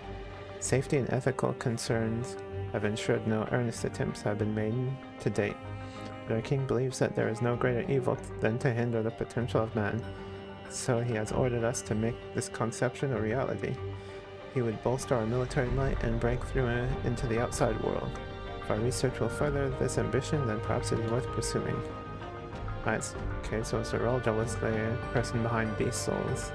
safety and ethical concerns have ensured no earnest attempts have been made to date. But our king believes that there is no greater evil than to hinder the potential of man, so he has ordered us to make this conception a reality. He would bolster our military might and break through into the outside world. If our research will further this ambition, then perhaps it is worth pursuing. Right, okay, so Zerolja was the person behind Beast Souls.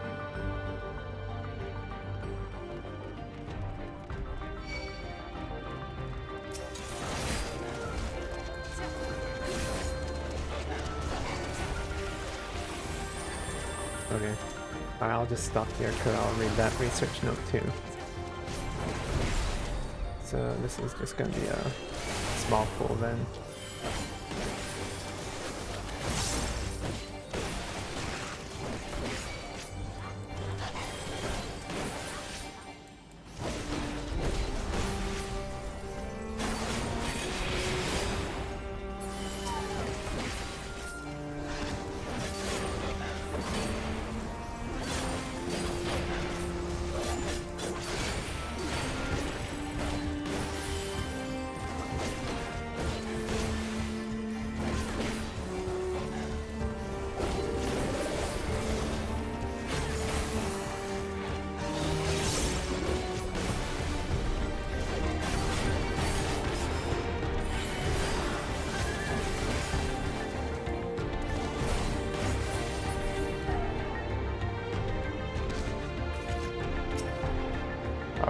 Okay. Alright, I'll just stop here because I'll read that research note too. So this is just gonna be a small pool then.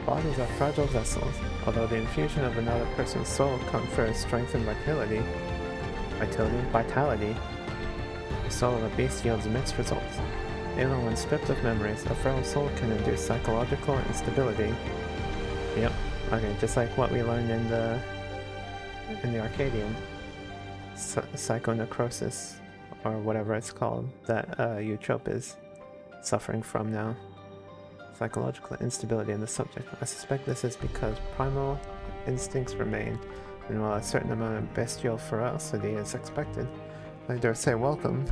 Bodies are fragile vessels. Although the infusion of another person's soul confers strength and vitality, the soul of a beast yields mixed results. Even when stripped of memories, a frail soul can induce psychological instability. Yep. Okay, just like what we learned in the Arcadian. Psychonecrosis, or whatever it's called, that Eutrope is suffering from now. Psychological instability in the subject. I suspect this is because primal instincts remain, and while a certain amount of bestial ferocity is expected, I dare say welcome.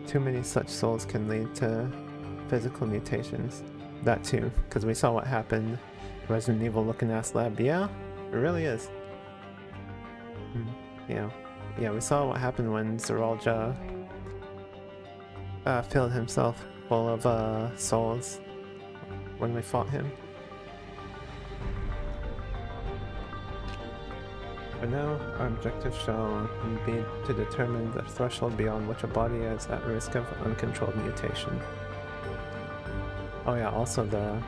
Too many such souls can lead to physical mutations. That too, because we saw what happened. Resident Evil looking ass lab. Yeah, it really is. Yeah, we saw what happened when Zerolja filled himself full of souls when we fought him. For now, our objective shall be to determine the threshold beyond which a body is at risk of uncontrolled mutation. Oh yeah, also the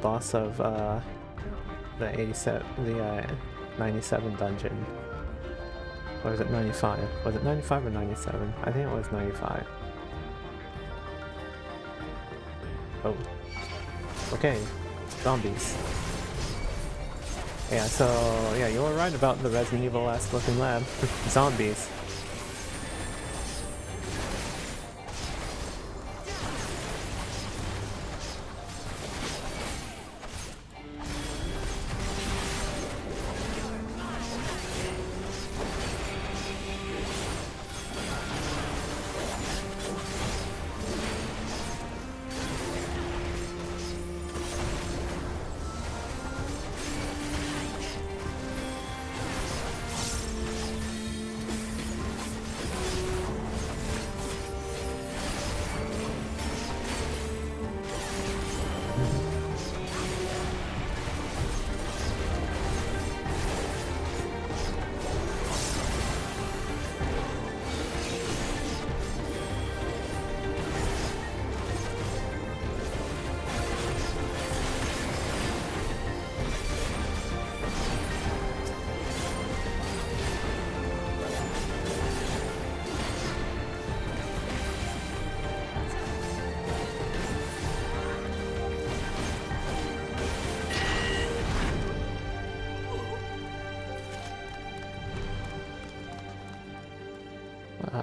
boss of the 97 dungeon. Or was it 95? Was it 95 or 97? I think it was 95. Oh. Okay, zombies. Yeah, so yeah, you were right about the Resident Evil-esque looking lab. Zombies.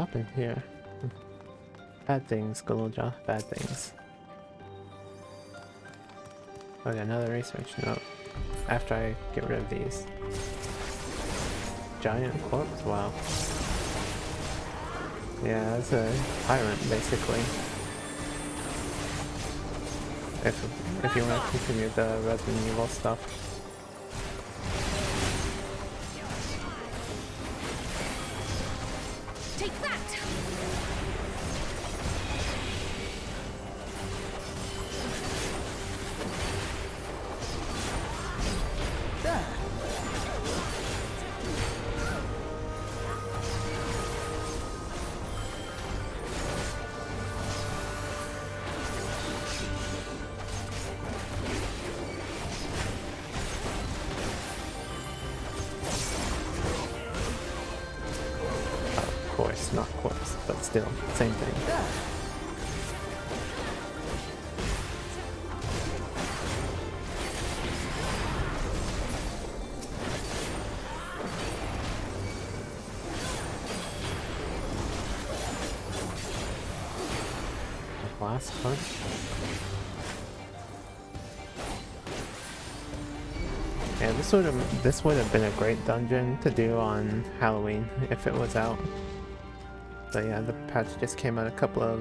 happened here? Bad things, Galoja. Bad things. Okay, another research note. After I get rid of these. Giant corpse? Wow. Yeah, that's a tyrant, basically. If you want to continue the Resident Evil stuff. Take that! Not corpse, but still, same thing. Last punch. Yeah, this would have been a great dungeon to do on Halloween if it was out. But yeah, the patch just came out a couple of,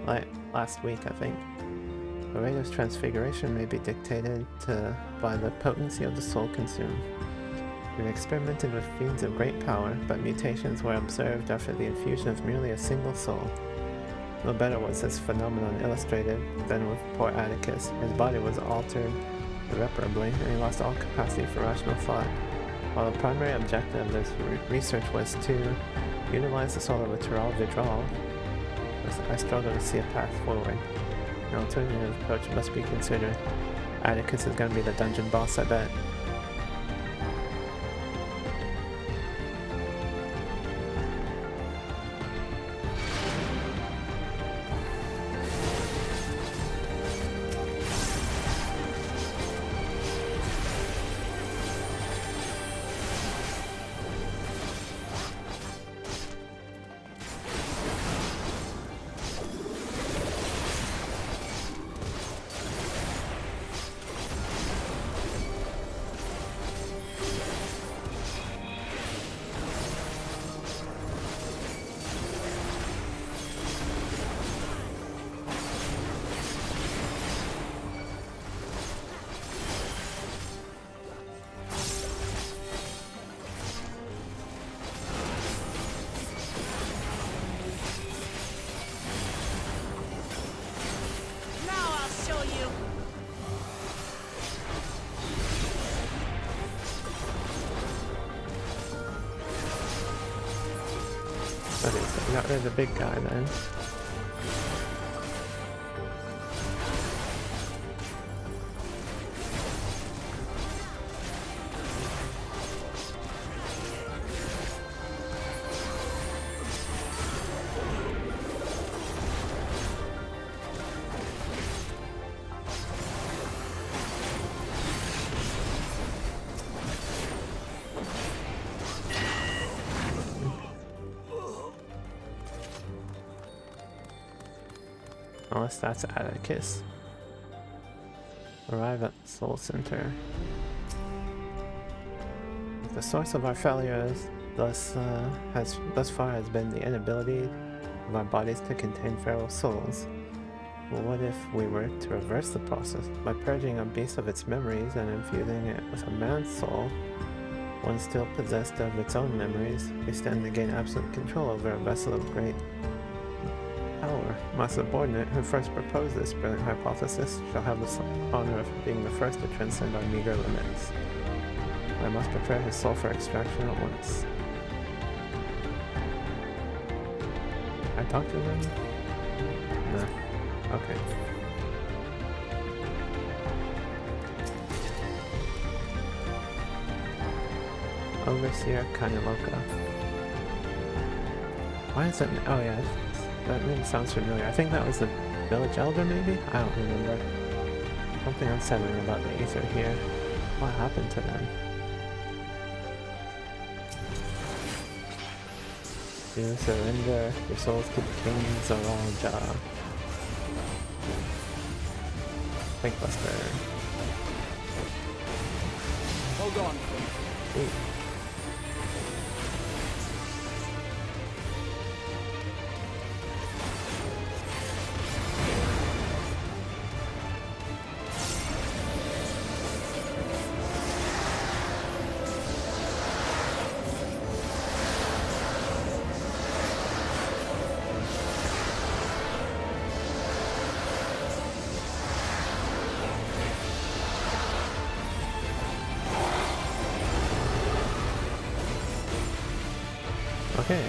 like last week, I think. The rate of transfiguration may be dictated by the potency of the soul consumed. We've experimented with fiends of great power, but mutations were observed after the infusion of merely a single soul. No better was this phenomenon illustrated than with poor Atticus. His body was altered irreparably, and he lost all capacity for rational thought. While the primary objective of this research was to utilize the soul of a Terral withdrawal, I struggle to see a path forward. An alternative approach must be considered. Atticus is going to be the dungeon boss, I bet. Okay, so we got rid of the big guy then. Unless that's Atticus. Arrive at the Soul Center. The source of our failures thus far has been the inability of our bodies to contain feral souls. Well, what if we were to reverse the process? By purging a beast of its memories and infusing it with a man's soul, one still possessed of its own memories, we stand to gain absolute control over a vessel of great power. My subordinate, who first proposed this brilliant hypothesis, shall have the honor of being the first to transcend our meager limits. I must prepare his soul for extraction at once. I talked to them? No. Okay. Overseer Kaniloka. Why is it? Oh yeah, that name sounds familiar. I think that was the village elder, maybe? I don't remember. Something unsettling about the ether here. What happened to them? You surrender your souls to King Zoraja. Thinkbuster. Hold on. Sweet. Okay.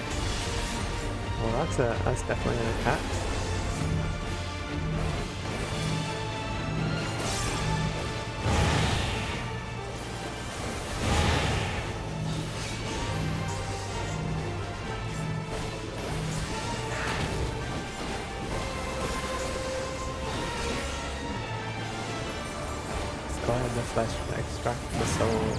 Well, that's definitely an attack. Scar the flesh, extract the soul.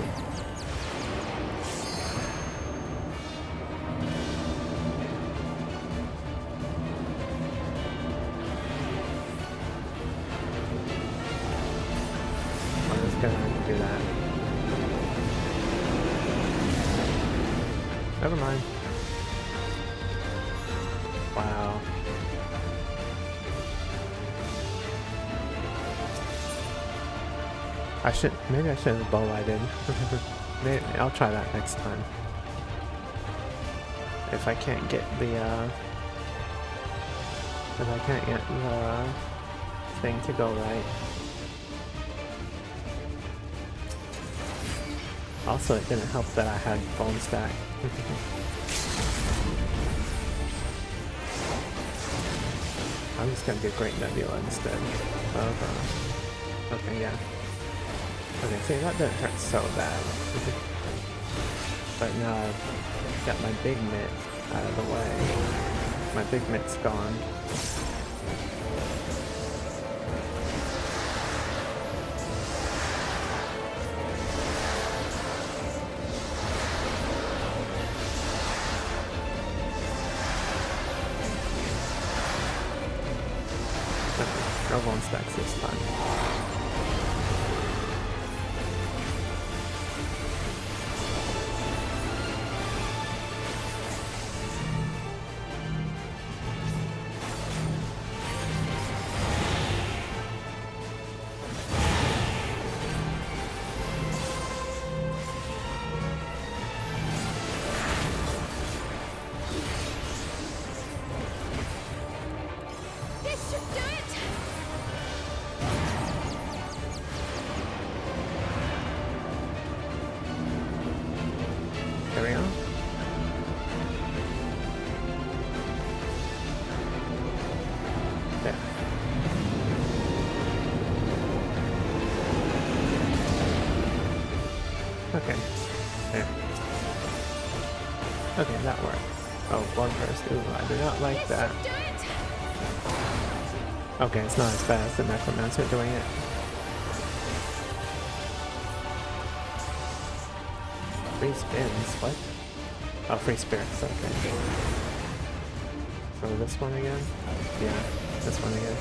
Gonna do that. Never mind. Wow. Maybe I should have bow lighted. Maybe, I'll try that next time. If I can't get the thing to go right. Also, it didn't help that I had bone stack. I'm just gonna do Great Nebula instead of, okay, yeah. Okay, see, that didn't hurt so bad. But now I've got my big mitt out of the way. My big mitt's gone. No bone stacks this time. This should do it! There we go. There. Okay. There. Okay, that worked. Oh, blood burst. Ooh, I do not like that. This should do it! Okay, it's not as bad as the Necromancer doing it. Free spins, what? Oh, free spirits, okay. So this one again? Yeah, this one again.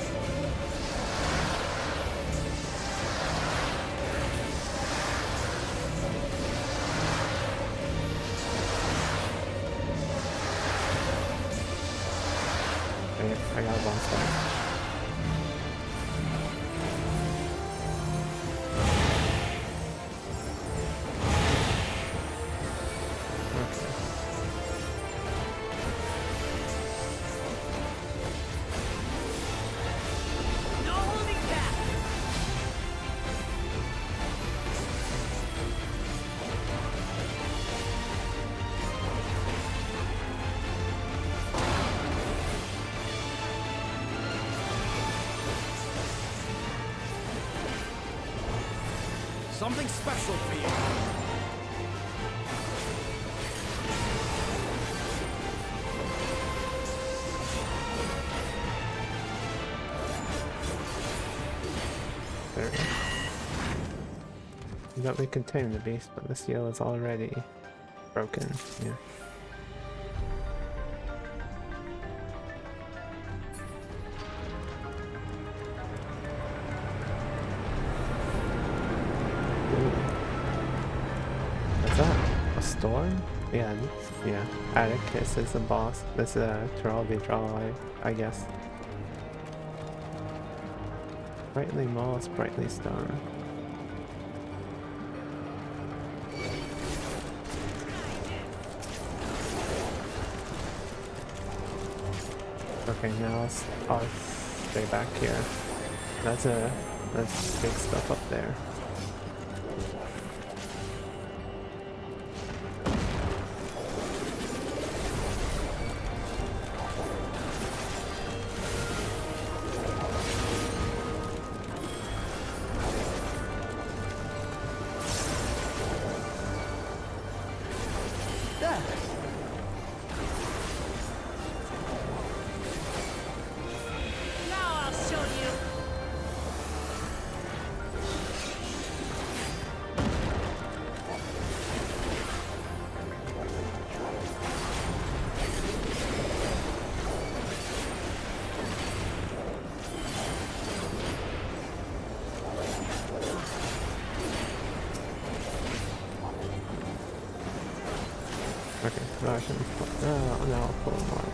Okay, I got a boss back. Something special for you. There. But we contain the beast, but the seal is already broken. Yeah. A storm? Yeah, yeah. Atticus is the boss. This is a Terrell I guess. Brightly moss, brightly star. Okay, now I'll stay back here. That's big stuff up there. Okay, now I can now I'll pull more.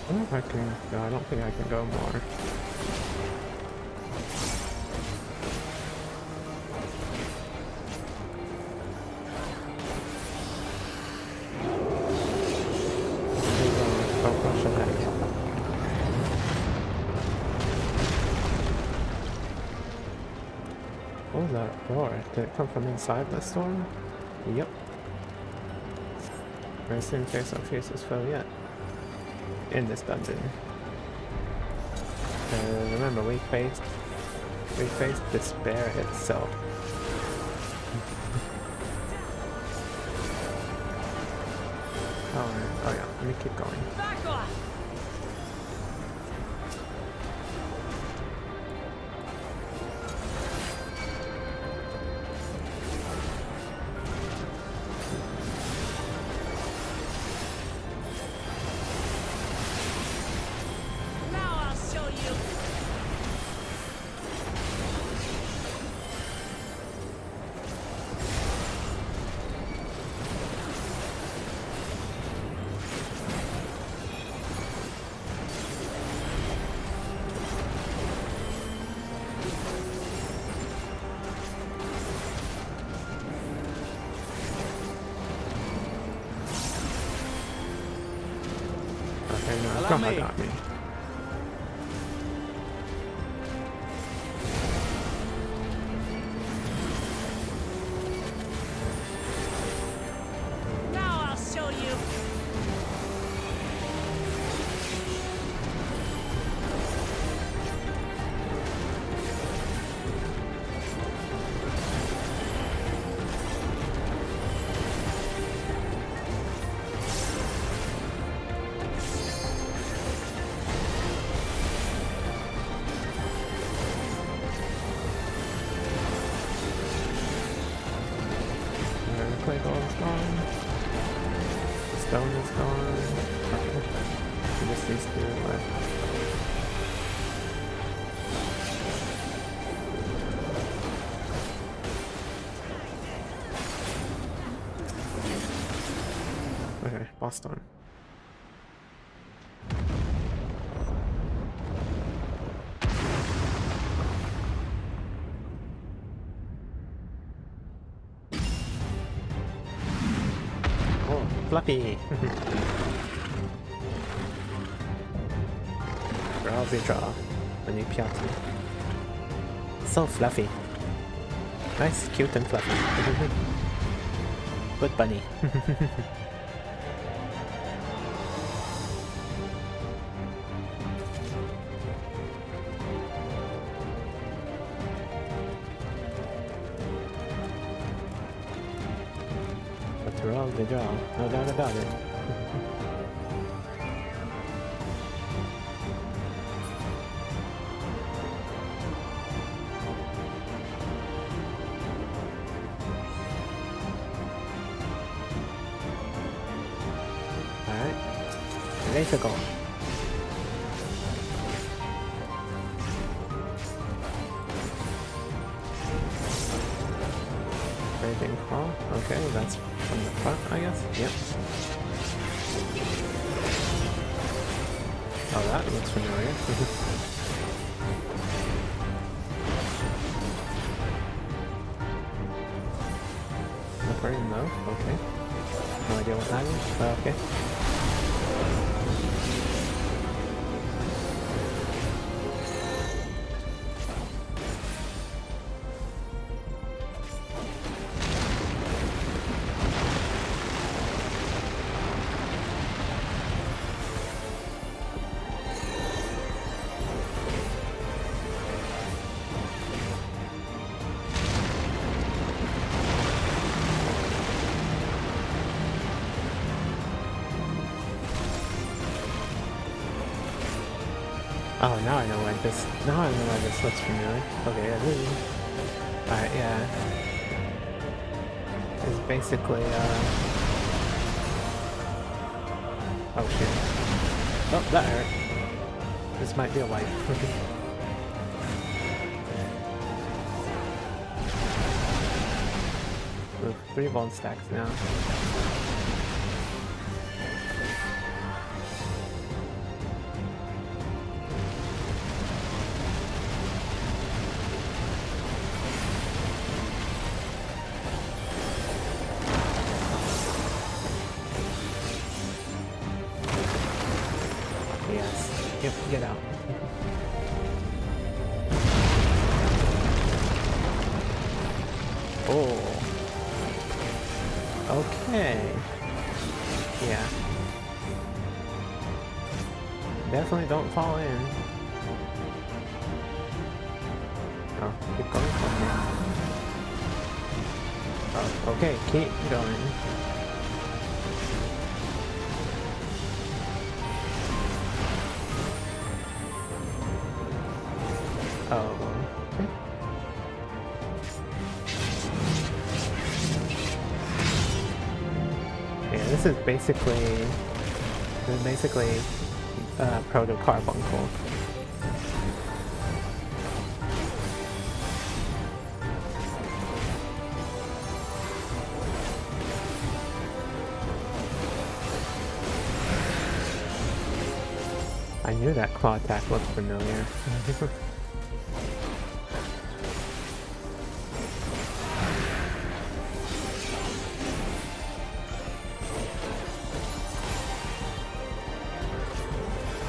I don't know if I can. No, I don't think I can go more. Don't push ahead. What was that roar? Did it come from inside the storm? Yep. I assume face on faces fell yet. In this dungeon. Remember, we faced despair itself. Oh yeah, let me keep going. Back off! God got me. Now I'll show you. Clay ball is gone. The stone is gone. Okay. Just these two left. Okay, boss done. fluffy. Drowsy draw. When you piatti. So fluffy. Nice, cute, and fluffy. Good bunny. Drowsy draw. No doubt about it. Ready to go. Raging Claw. Okay, that's from the front, I guess. Yep. Oh, that looks familiar. Aquarium, no? Okay. No idea what that is. Okay. Oh, now I know why this. Now I know why this looks familiar. Okay, yeah, this is. Alright, yeah. It's basically, oh shit. Oh, that hurt. This might be a wipe. Ooh, 3 bone stacks now. Yep, get out. Oh. Okay. Yeah. Definitely don't fall in. Oh, keep going from there. Oh, okay, keep going. Oh, okay. Yeah, this is basically proto carbuncle. I knew that claw attack looked familiar.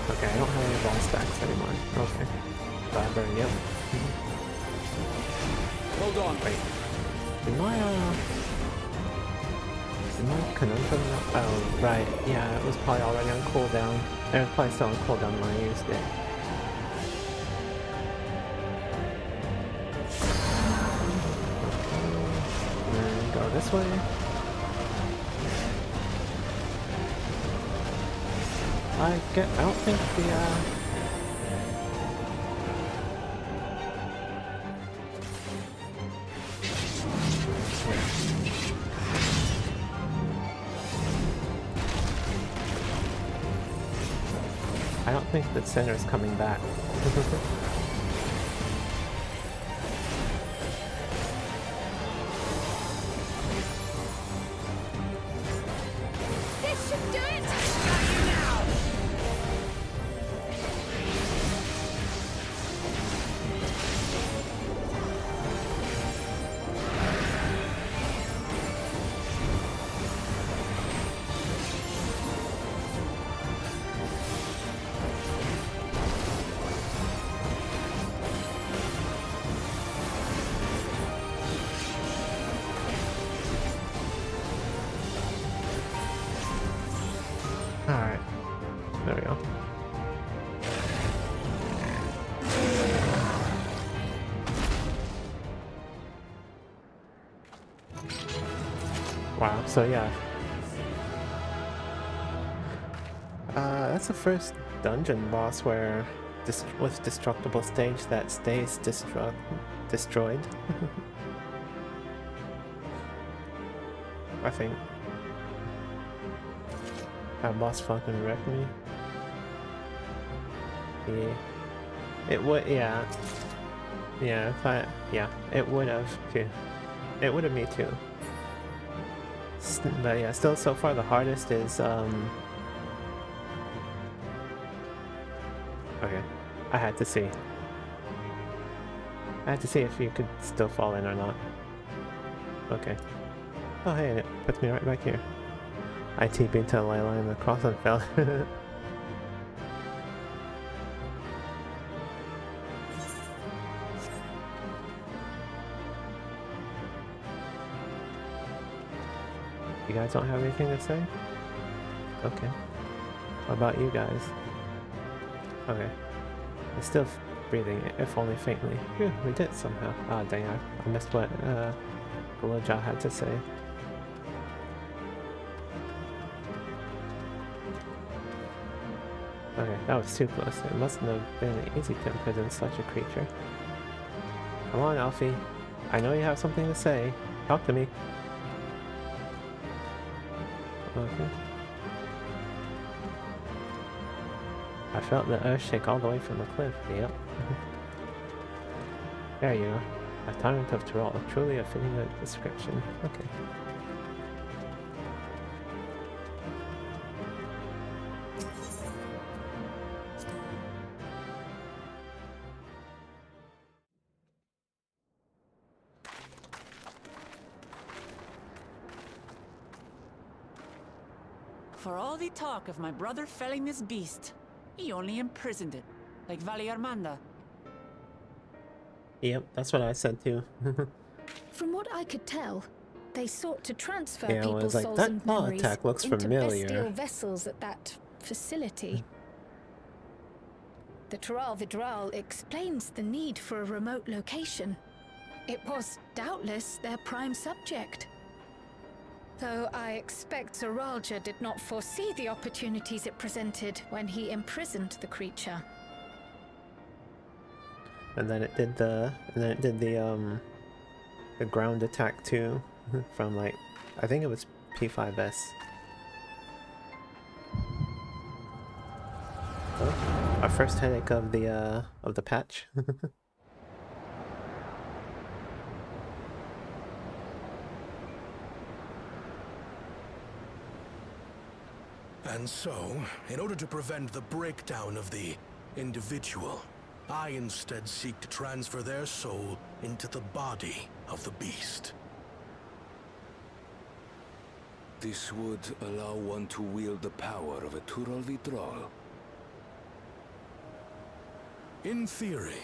Okay, I don't have any ball stacks anymore. Okay. Burn, yep. Hold on. Wait. Am I conundrum now? Oh, right. Yeah, it was probably already on cooldown. It was probably still on cooldown when I used it. And then go this way. I don't think the, I don't think the center is coming back. This should do it! Got you now! There we go. Wow, so yeah. That's the first dungeon boss where with destructible stage that stays destroyed. I think. That boss fucking wrecked me. Yeah. It would, yeah. Yeah, yeah, it would have too. It would have me too. But yeah, still so far the hardest is, okay, I had to see. I had to see if you could still fall in or not. Okay. Oh hey, it puts me right back here. I TP'd to the ley line across and fell. You guys don't have anything to say? Okay. What about you guys? Okay. I'm still breathing, if only faintly. Phew, we did somehow. Ah, dang, I missed what Goloja had to say. Okay, that was too close. It mustn't have been easy to imprison such a creature. Come on, Alfie. I know you have something to say. Talk to me. Okay. I felt the earth shake all the way from the cliff. Yep. There you go. A tyrant of Tyrol. Truly a fitting description. Okay. For all the talk of my brother felling this beast, he only imprisoned it, like Vali Armanda. Yep, that's what I said too. From what I could tell, they sought to transfer Yeah, I people's was like, souls that and claw memories attack looks into familiar. bestial vessels at that facility. The Tyrol Vidral explains the need for a remote location. It was doubtless their prime subject. Though I expect Zaralja did not foresee the opportunities it presented when he imprisoned the creature. And then it did the ground attack too from like I think it was P5S. Oh, our first headache of the patch. And so, in order to prevent the breakdown of the individual, I instead seek to transfer their soul into the body of the beast. This would allow one to wield the power of a Tyrol Vidral. In theory,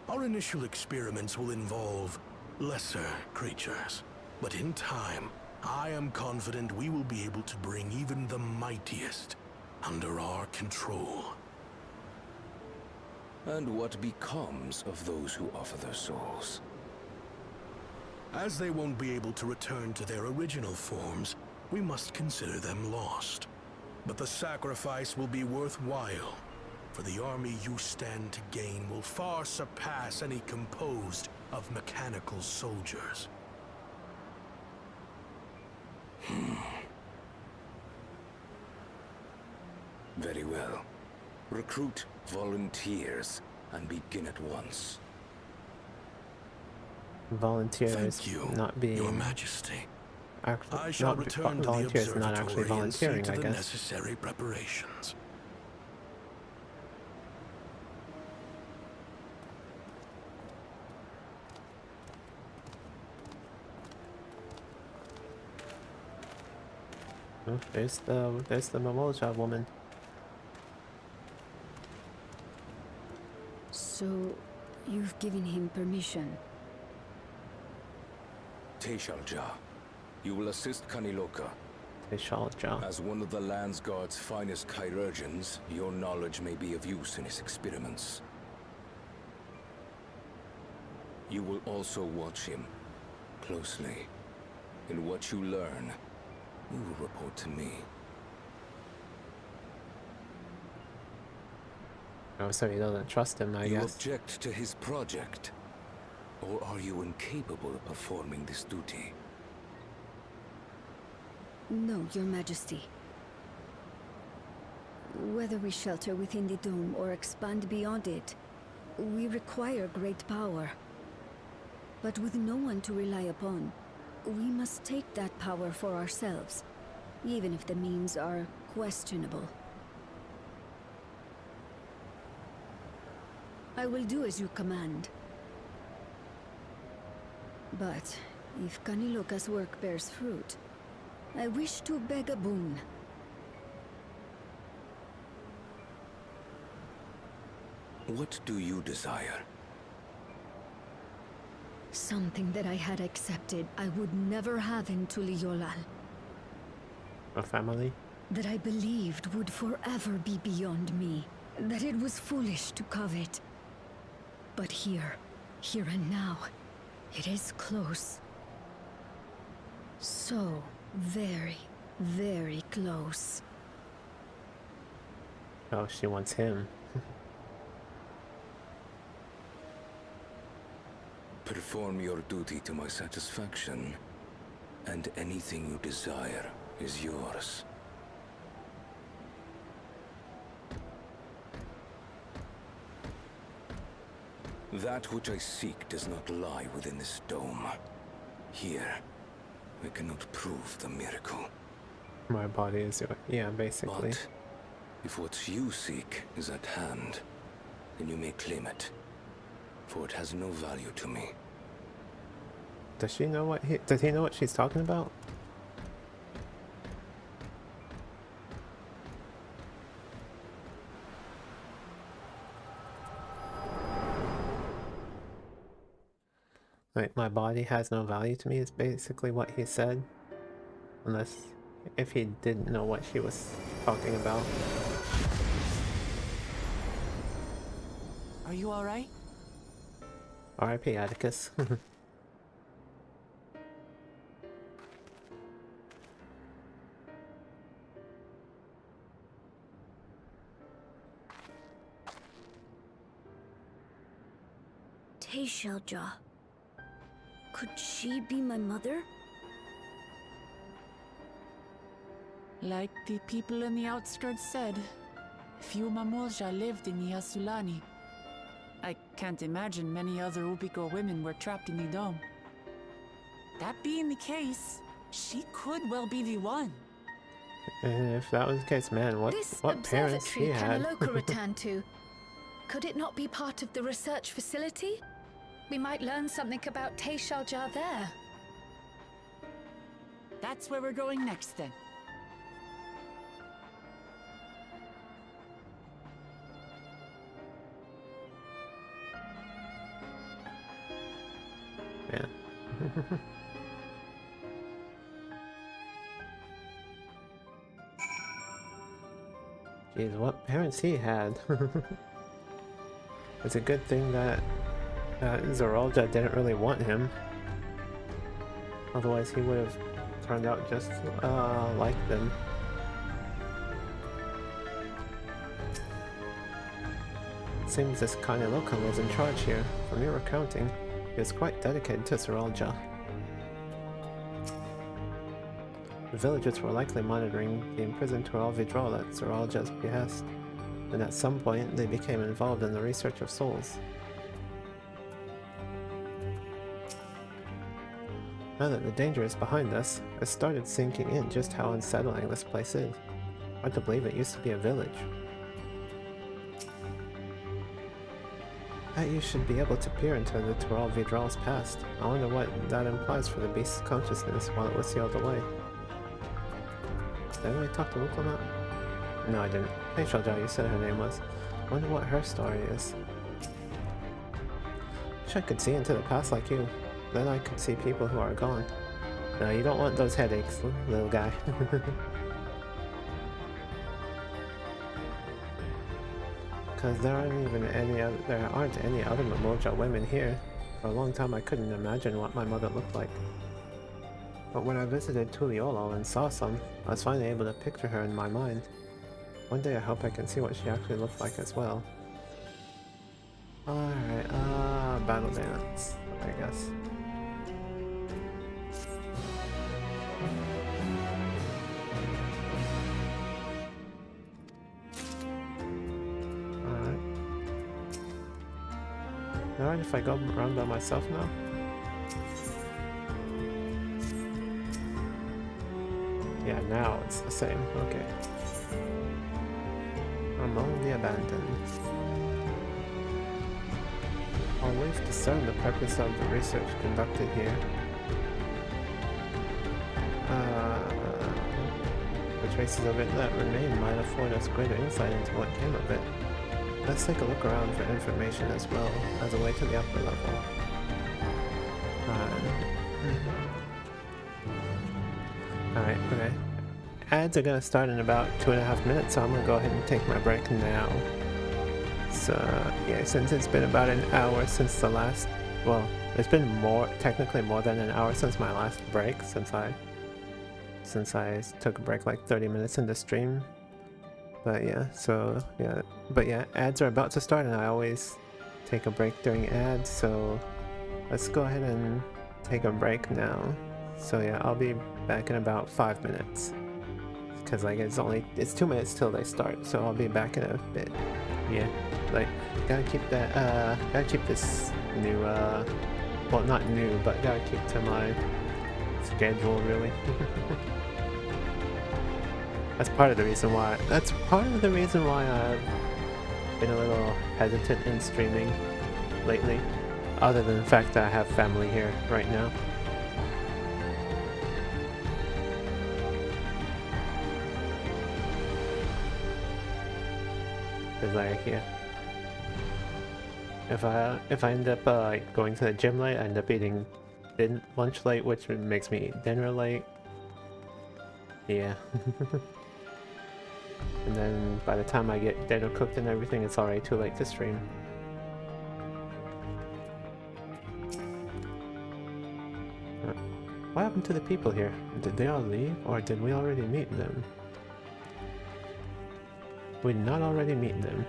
our initial experiments will involve lesser creatures. But in time, I am confident we will be able to bring even the mightiest under our control. And what becomes of those who offer their souls? As they won't be able to return to their original forms, we must consider them lost. But the sacrifice will be worthwhile, for the army you stand to gain will far surpass any composed of mechanical soldiers. Very well. Recruit volunteers and begin at once. Volunteers Thank you, not being Your Majesty. actually I shall return to the volunteers not actually observatory and see volunteering, to I the guess. necessary preparations. Oh, there's the Mimosa woman. So, you've given him permission? Teshalja, you will assist Kaniloka. Vishalja. As one of the Land's Guard's finest chirurgeons, your knowledge may be of use in his experiments. You will also watch him closely. And what you learn, you will report to me. Oh, so he doesn't trust him, I You guess. object to his project? Or are you incapable of performing this duty? No, Your Majesty. Whether we shelter within the dome or expand beyond it, we require great power. But with no one to rely upon, we must take that power for ourselves, even if the means are questionable. I will do as you command. But if Kaniloka's work bears fruit, I wish to beg a boon. What do you desire? Something that I had accepted I would never have in Tuliyollal. A family? That I believed would forever be beyond me. That it was foolish to covet. But here and now, it is close. So very, very close. Oh, she wants him. Perform your duty to my satisfaction, and anything you desire is yours. That which I seek does not lie within this dome. Here, I cannot prove the miracle. My body is your... Yeah, basically. But if what you seek is at hand, then you may claim it, for it has no value to me. Does she know what he... Does he know what she's talking about? Like, my body has no value to me is basically what he said. Unless... if he didn't know what she was talking about. Are you alright? R.I.P. Atticus. Vishalja. Could she be my mother? Like the people in the outskirts said, few Mamolja lived in the Yasulani. I can't imagine many other Ubiko women were trapped in the dome. That being the case, she could well be the one. And if that was the case, man, what parents he observatory had. Kaniloka returned to, could it not be part of the research facility? We might learn something about Vishalja there. That's where we're going next then. Yeah. Jeez, what parents he had. It's a good thing that Zoralja didn't really want him. Otherwise he would have turned out just like them. Seems this Kaniloka was in charge here. From your recounting, he was quite dedicated to Zoralja. The villagers were likely monitoring the imprisoned Tural Vidral at Zoralja's behest, and at some point they became involved in the research of souls. Now that the danger is behind us, it started sinking in just how unsettling this place is. Hard to believe it used to be a village. Bet you should be able to peer into the Tural Vidral's past. I wonder what that implies for the beast's consciousness while it was sealed away. Did anyone talk to Wuklamat? No, I didn't. Hey Shalja, you said her name was. Wonder what her story is. Wish I could see into the past like you. Then I could see people who are gone. No, you don't want those headaches, little guy. Because there aren't any other Mamoja women here. For a long time I couldn't imagine what my mother looked like. But when I visited Tuliolo and saw some, I was finally able to picture her in my mind. One day I hope I can see what she actually looked like as well. Alright, battle dance, I guess. Alright. Alright, if I go around by myself now? Yeah, now it's the same, okay. Among the abandoned. While we've discerned the purpose of the research conducted here, the traces of it that remain might afford us greater insight into what came of it. Let's take a look around for information as well as a way to the upper level. Alright, okay. Ads are gonna start in about 2.5 minutes, so I'm gonna go ahead and take my break now. So, yeah, since it's been about an hour since the last... Well, it's been technically more than an hour since my last break, since I took a break like 30 minutes into stream. But yeah, so, yeah. But yeah, ads are about to start and I always take a break during ads, so let's go ahead and take a break now. So yeah, I'll be back in about 5 minutes. Because like it's 2 minutes till they start, so I'll be back in a bit. Yeah, like gotta keep this new well, not new, but gotta keep to my schedule really. That's part of the reason why I've been a little hesitant in streaming lately, other than the fact that I have family here right now. Cause like, yeah, if I end up like going to the gym late, I end up eating lunch late, which makes me eat dinner late. Yeah. And then by the time I get dinner cooked and everything, it's already too late to stream. What happened to the people here? Did they all leave, or did we already meet them? We did not already meet them.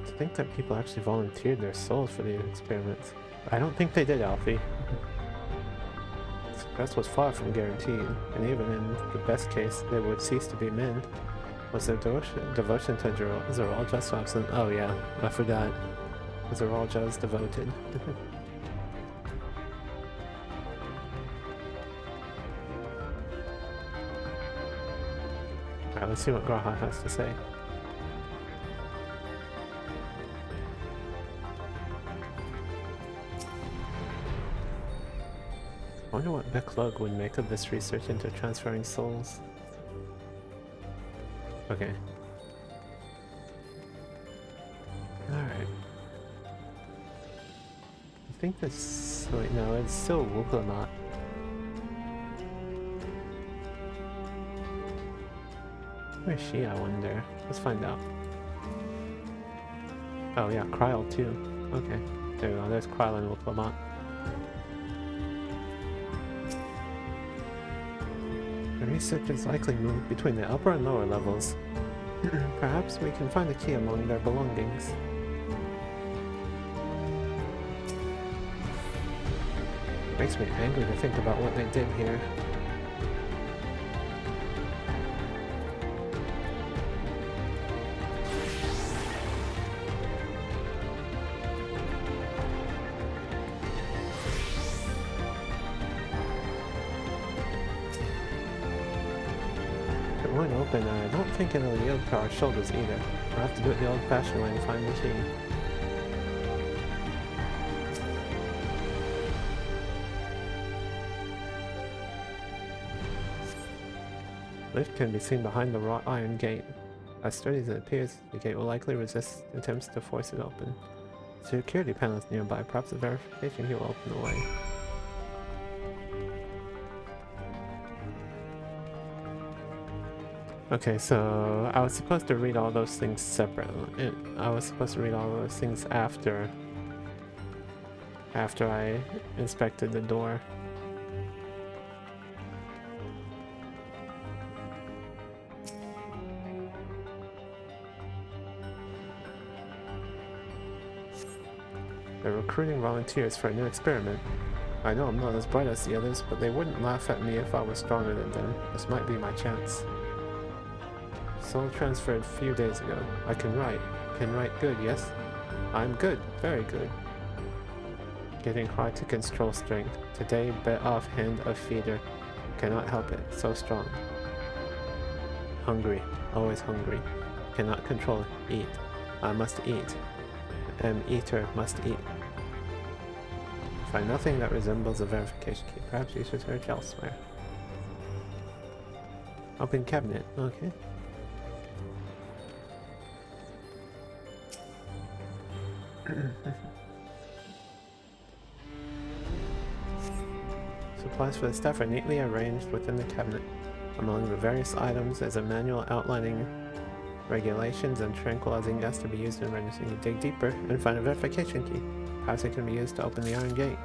To think that people actually volunteered their souls for the experiments. I don't think they did, Alfie. Success was far from guaranteed, and even in the best case, they would cease to be men. Was their devotion to Zeralja so absent? Oh yeah, I forgot. Zeralja is devoted. Alright, let's see what Graha has to say. I wonder what Beklug would make of this research into transferring souls. Okay. Alright. I think this... wait, no, it's still Wuklamat. Where is she, I wonder? Let's find out. Oh yeah, Kryl too. Okay. There we go, there's Kryl and Wuklamat. The researchers likely moved between the upper and lower levels. Perhaps we can find the key among their belongings. It makes me angry to think about what they did here. Open, I don't think it'll yield to our shoulders either. We'll have to do it the old-fashioned way and find the key. Lift can be seen behind the wrought iron gate. As sturdy as it appears, the gate will likely resist attempts to force it open. Security panels nearby, perhaps the verification key will open the way. Okay, so I was supposed to read all those things separately. I was supposed to read all those things after I inspected the door. They're recruiting volunteers for a new experiment. I know I'm not as bright as the others, but they wouldn't laugh at me if I was stronger than them. This might be my chance. Soul transferred a few days ago. I can write. Can write good, yes? I'm good. Very good. Getting hard to control strength. Today, bit off hand of feeder. Cannot help it. So strong. Hungry. Always hungry. Cannot control it. Eat. I must eat. Eater must eat. Find nothing that resembles a verification key. Perhaps you should search elsewhere. Open cabinet. Okay. Supplies for the staff are neatly arranged within the cabinet. Among the various items is a manual outlining regulations and tranquilizing gas to be used in emergency. You dig deeper and find a verification key. Perhaps it can be used to open the iron gate.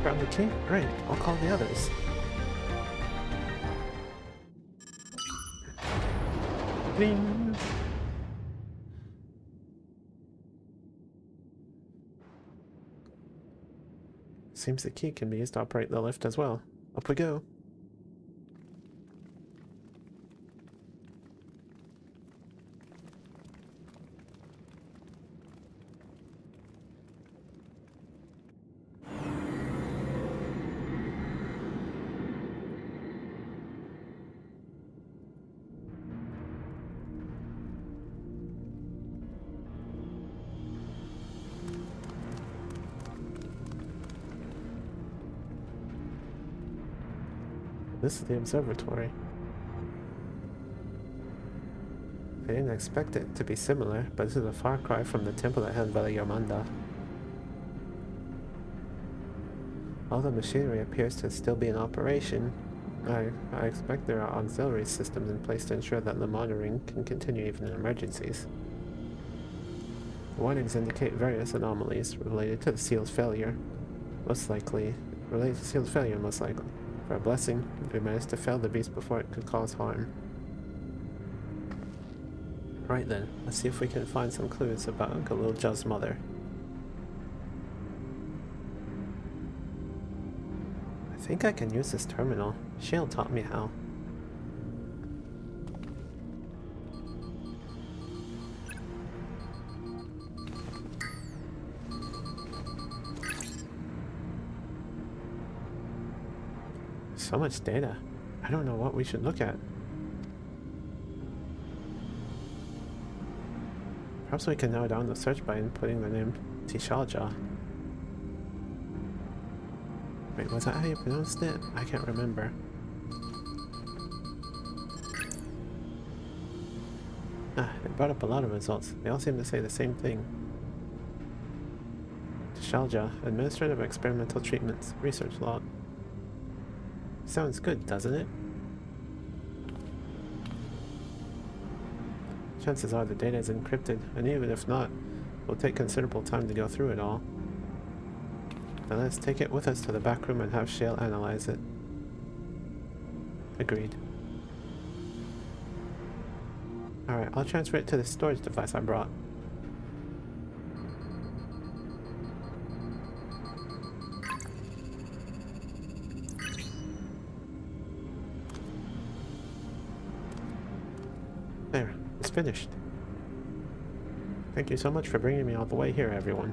Found the key? Great, I'll call the others. Ding! Seems the key can be used to operate the lift as well. Up we go. This is the observatory. I didn't expect it to be similar, but this is a far cry from the temple at Helvela Yomanda. All the machinery appears to still be in operation. I expect there are auxiliary systems in place to ensure that the monitoring can continue even in emergencies. Warnings indicate various anomalies related to the seal's failure. Most likely. For a blessing, we managed to fell the beast before it could cause harm. Right then, let's see if we can find some clues about Galilja's mother. I think I can use this terminal. Shale taught me how. So much data. I don't know what we should look at. Perhaps we can narrow down the search by inputting the name Tishalja. Wait, was that how you pronounced it? I can't remember. It brought up a lot of results. They all seem to say the same thing. Tishalja, Administrative Experimental Treatments, Research Log. Sounds good, doesn't it? Chances are the data is encrypted, and even if not, it will take considerable time to go through it all. Now let's take it with us to the back room and have Shale analyze it. Agreed. Alright, I'll transfer it to the storage device I brought. There, it's finished. Thank you so much for bringing me all the way here, everyone.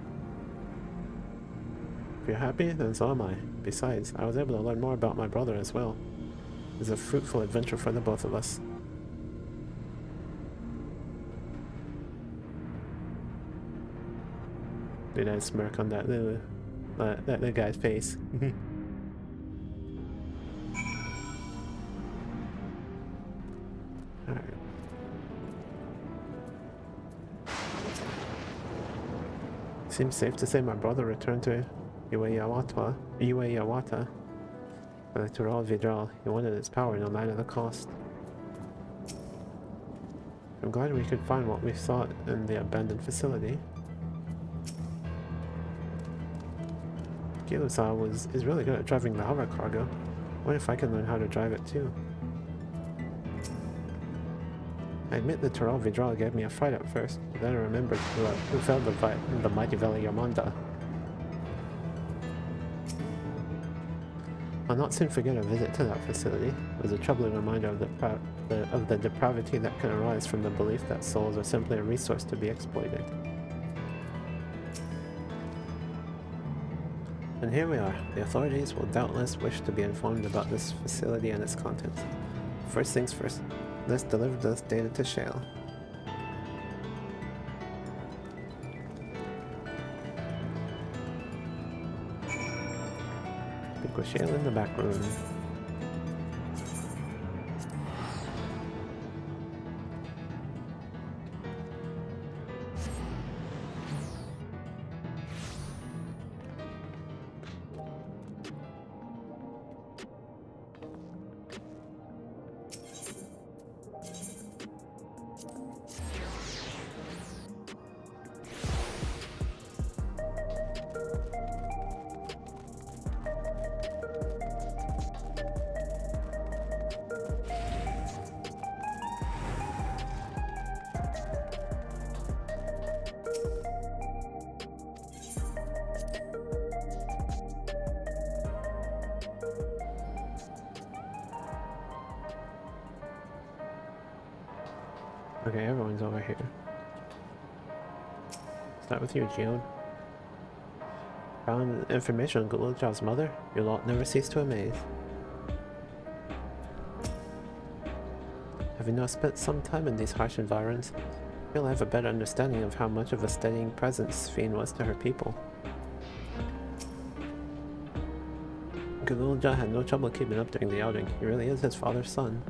If you're happy, then so am I. Besides, I was able to learn more about my brother as well. It was a fruitful adventure for the both of us. Did I smirk on that little guy's face? Alright. Seems safe to say my brother returned to Iwayawata for the Tural Vidral. He wanted its power no matter the cost. I'm glad we could find what we sought in the abandoned facility. Kilusa is really good at driving the hover cargo. What if I can learn how to drive it too? I admit the Tural Vidral gave me a fright at first, but then I remembered who fell the mighty Valley Yamanda. I'll not soon forget a visit to that facility. It was a troubling reminder of the depravity that can arise from the belief that souls are simply a resource to be exploited. And here we are. The authorities will doubtless wish to be informed about this facility and its contents. First things first, let's deliver this data to Shale. Speak with Shale in the back room. Okay, everyone's over here. Start with you, Geode. Found information on Gulujaw's mother? Your lot never cease to amaze. Having now spent some time in these harsh environs, I feel I have a better understanding of how much of a steadying presence Sphene was to her people. Guluja had no trouble keeping up during the outing. He really is his father's son.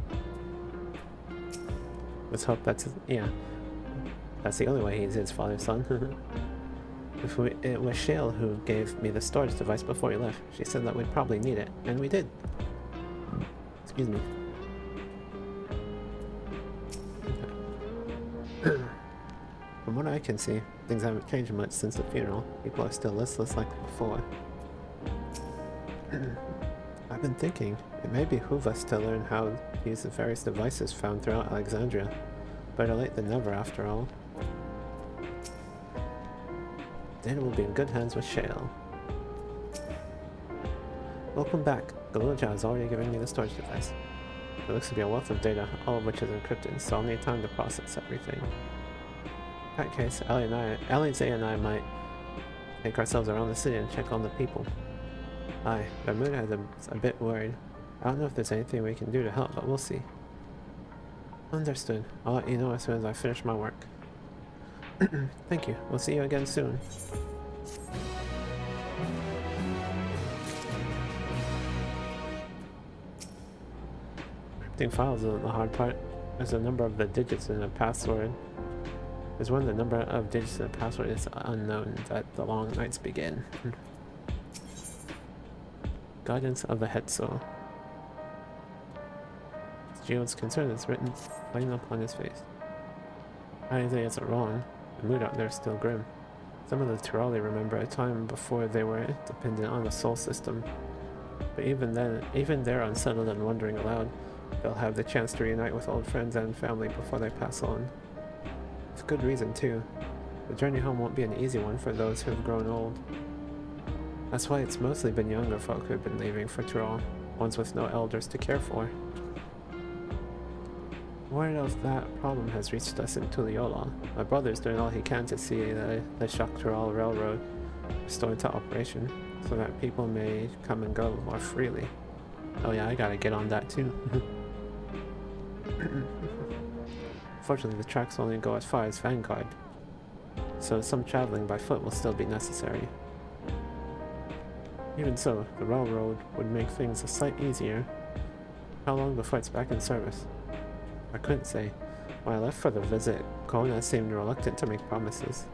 Let's hope that's that's the only way he's his father's son. It was Shale who gave me the storage device before he left. She said that we'd probably need it, and we did. Excuse me. From what I can see, things haven't changed much since the funeral. People are still listless like before. I've been thinking, it may behoove us to learn how to use the various devices found throughout Alexandria. Better late than never, after all. Data will be in good hands with Shale. Welcome back. Guluja has already given me the storage device. It looks to be a wealth of data, all of which is encrypted, so I'll need time to process everything. In that case, Zay and I might take ourselves around the city and check on the people. Aye, Bermuda is a bit worried. I don't know if there's anything we can do to help, but we'll see. Understood. I'll let you know as soon as I finish my work. Thank you. We'll see you again soon. Encrypting files isn't the hard part. There's a number of the digits in a password. There's one the number of digits in a password is unknown that the long nights begin. Guidance of the Hetzo. Geode's concern is written plain upon his face. I don't think it's wrong. The mood out there is still grim. Some of the Turali remember a time before they were dependent on the soul system. But even then, even they're unsettled and wondering aloud. They'll have the chance to reunite with old friends and family before they pass on. With good reason too. The journey home won't be an easy one for those who have grown old. That's why it's mostly been younger folk who've been leaving for Tural, ones with no elders to care for. Word of that problem has reached us in Tuliyola. My brother's doing all he can to see the Shaktural Railroad restored to operation, so that people may come and go more freely. Oh yeah, I gotta get on that too. Fortunately, the tracks only go as far as Vanguard, so some traveling by foot will still be necessary. Even so, the railroad would make things a sight easier. How long before it's back in service? I couldn't say. When I left for the visit, Kona seemed reluctant to make promises.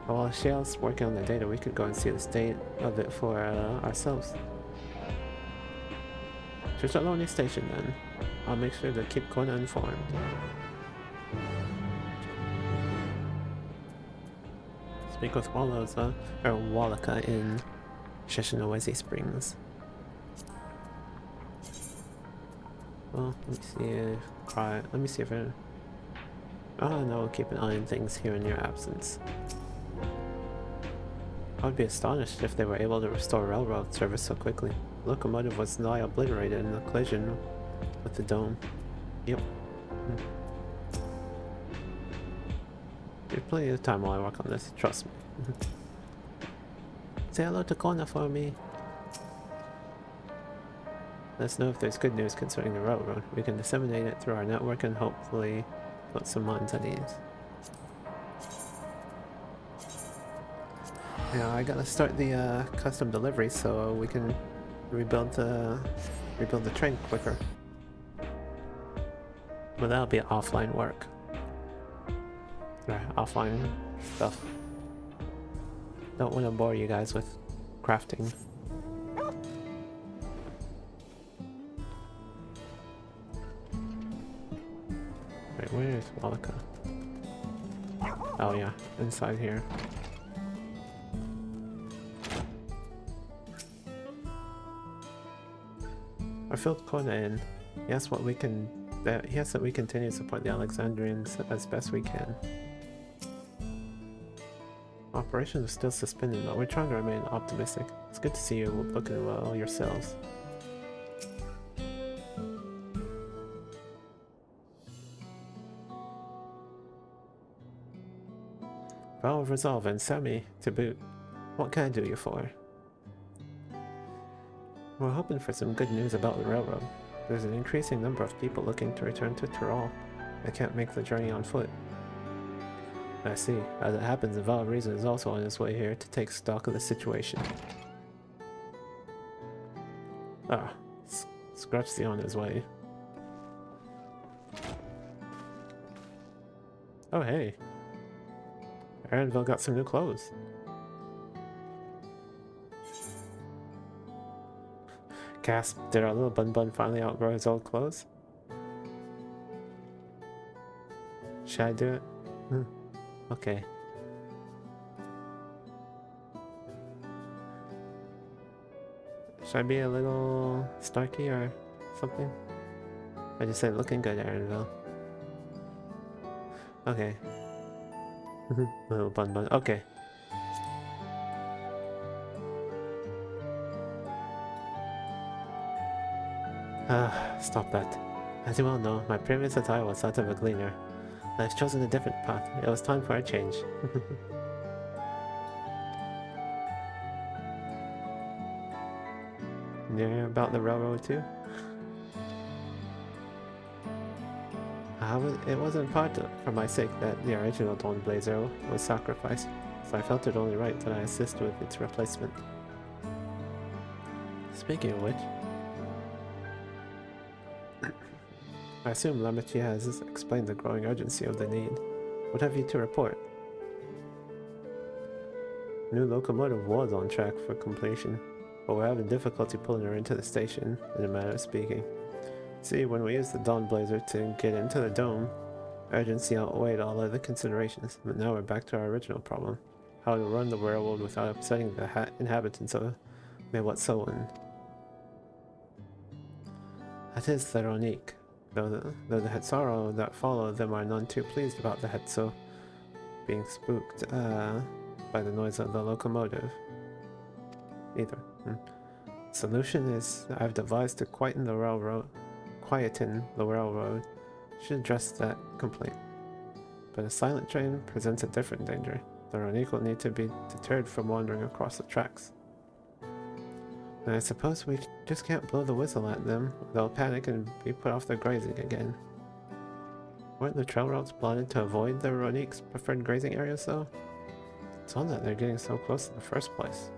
But while Shale's working on the data, we could go and see the state of it for ourselves. To Chaloni Station then. I'll make sure to keep Kona informed. Speak with Wallaka in Shishinawezi Springs. Well, let me see if I... Oh no, we'll keep an eye on things here in your absence. I would be astonished if they were able to restore railroad service so quickly. The locomotive was nigh obliterated in the collision with the dome. Yep. There's plenty of time while I work on this, trust me. Say hello to Kona for me. Let us know if there's good news concerning the railroad. We can disseminate it through our network and hopefully put some minds at ease. Yeah, I gotta start the custom delivery so we can rebuild the train quicker. But that'll be offline work. Or offline stuff. Don't want to bore you guys with crafting. Wait, where is Wallaka? Oh yeah, inside here. I filled Kona in. He asked that we continue to support the Alexandrians as best we can. Operations are still suspended, but we're trying to remain optimistic. It's good to see you looking well yourselves. Vow of Resolve and Sami to boot. What can I do you for? We're hoping for some good news about the railroad. There's an increasing number of people looking to return to Tyrol. They can't make the journey on foot. I see. As it happens, the Vow of Reason is also on his way here to take stock of the situation. Ah, Scratchy on his way. Oh hey. Aaronville got some new clothes. Gasp, did our little Bun finally outgrow his old clothes? Should I do it? Okay. Should I be a little snarky or something? I just said looking good, Aaronville. Okay. Little Bun. Okay. Stop that. As you well know, my previous attire was that of a gleaner. I've chosen a different path. It was time for a change. You hear about the railroad too? It wasn't for my sake that the original Dawn Blazer was sacrificed, so I felt it only right that I assist with its replacement. Speaking of which, I assume Lamechia has explained the growing urgency of the need. What have you to report? New locomotive was on track for completion, but we're having difficulty pulling her into the station, in a manner of speaking. See, when we used the Dawn Blazer to get into the dome, urgency outweighed all other considerations, but now we're back to our original problem. How to run the railroad without upsetting the inhabitants of Mewatsoan. That is ironic. Though the Hetsaro that follow them are none too pleased about the Hetso being spooked by the noise of the locomotive. Either. Solution is I've devised to quieten the railroad, should address that complaint. But a silent train presents a different danger. The Ronique will need to be deterred from wandering across the tracks. And I suppose we just can't blow the whistle at them. They'll panic and be put off their grazing again. Weren't the trail routes plotted to avoid the Ronique's preferred grazing areas though? It's odd that they're getting so close in the first place.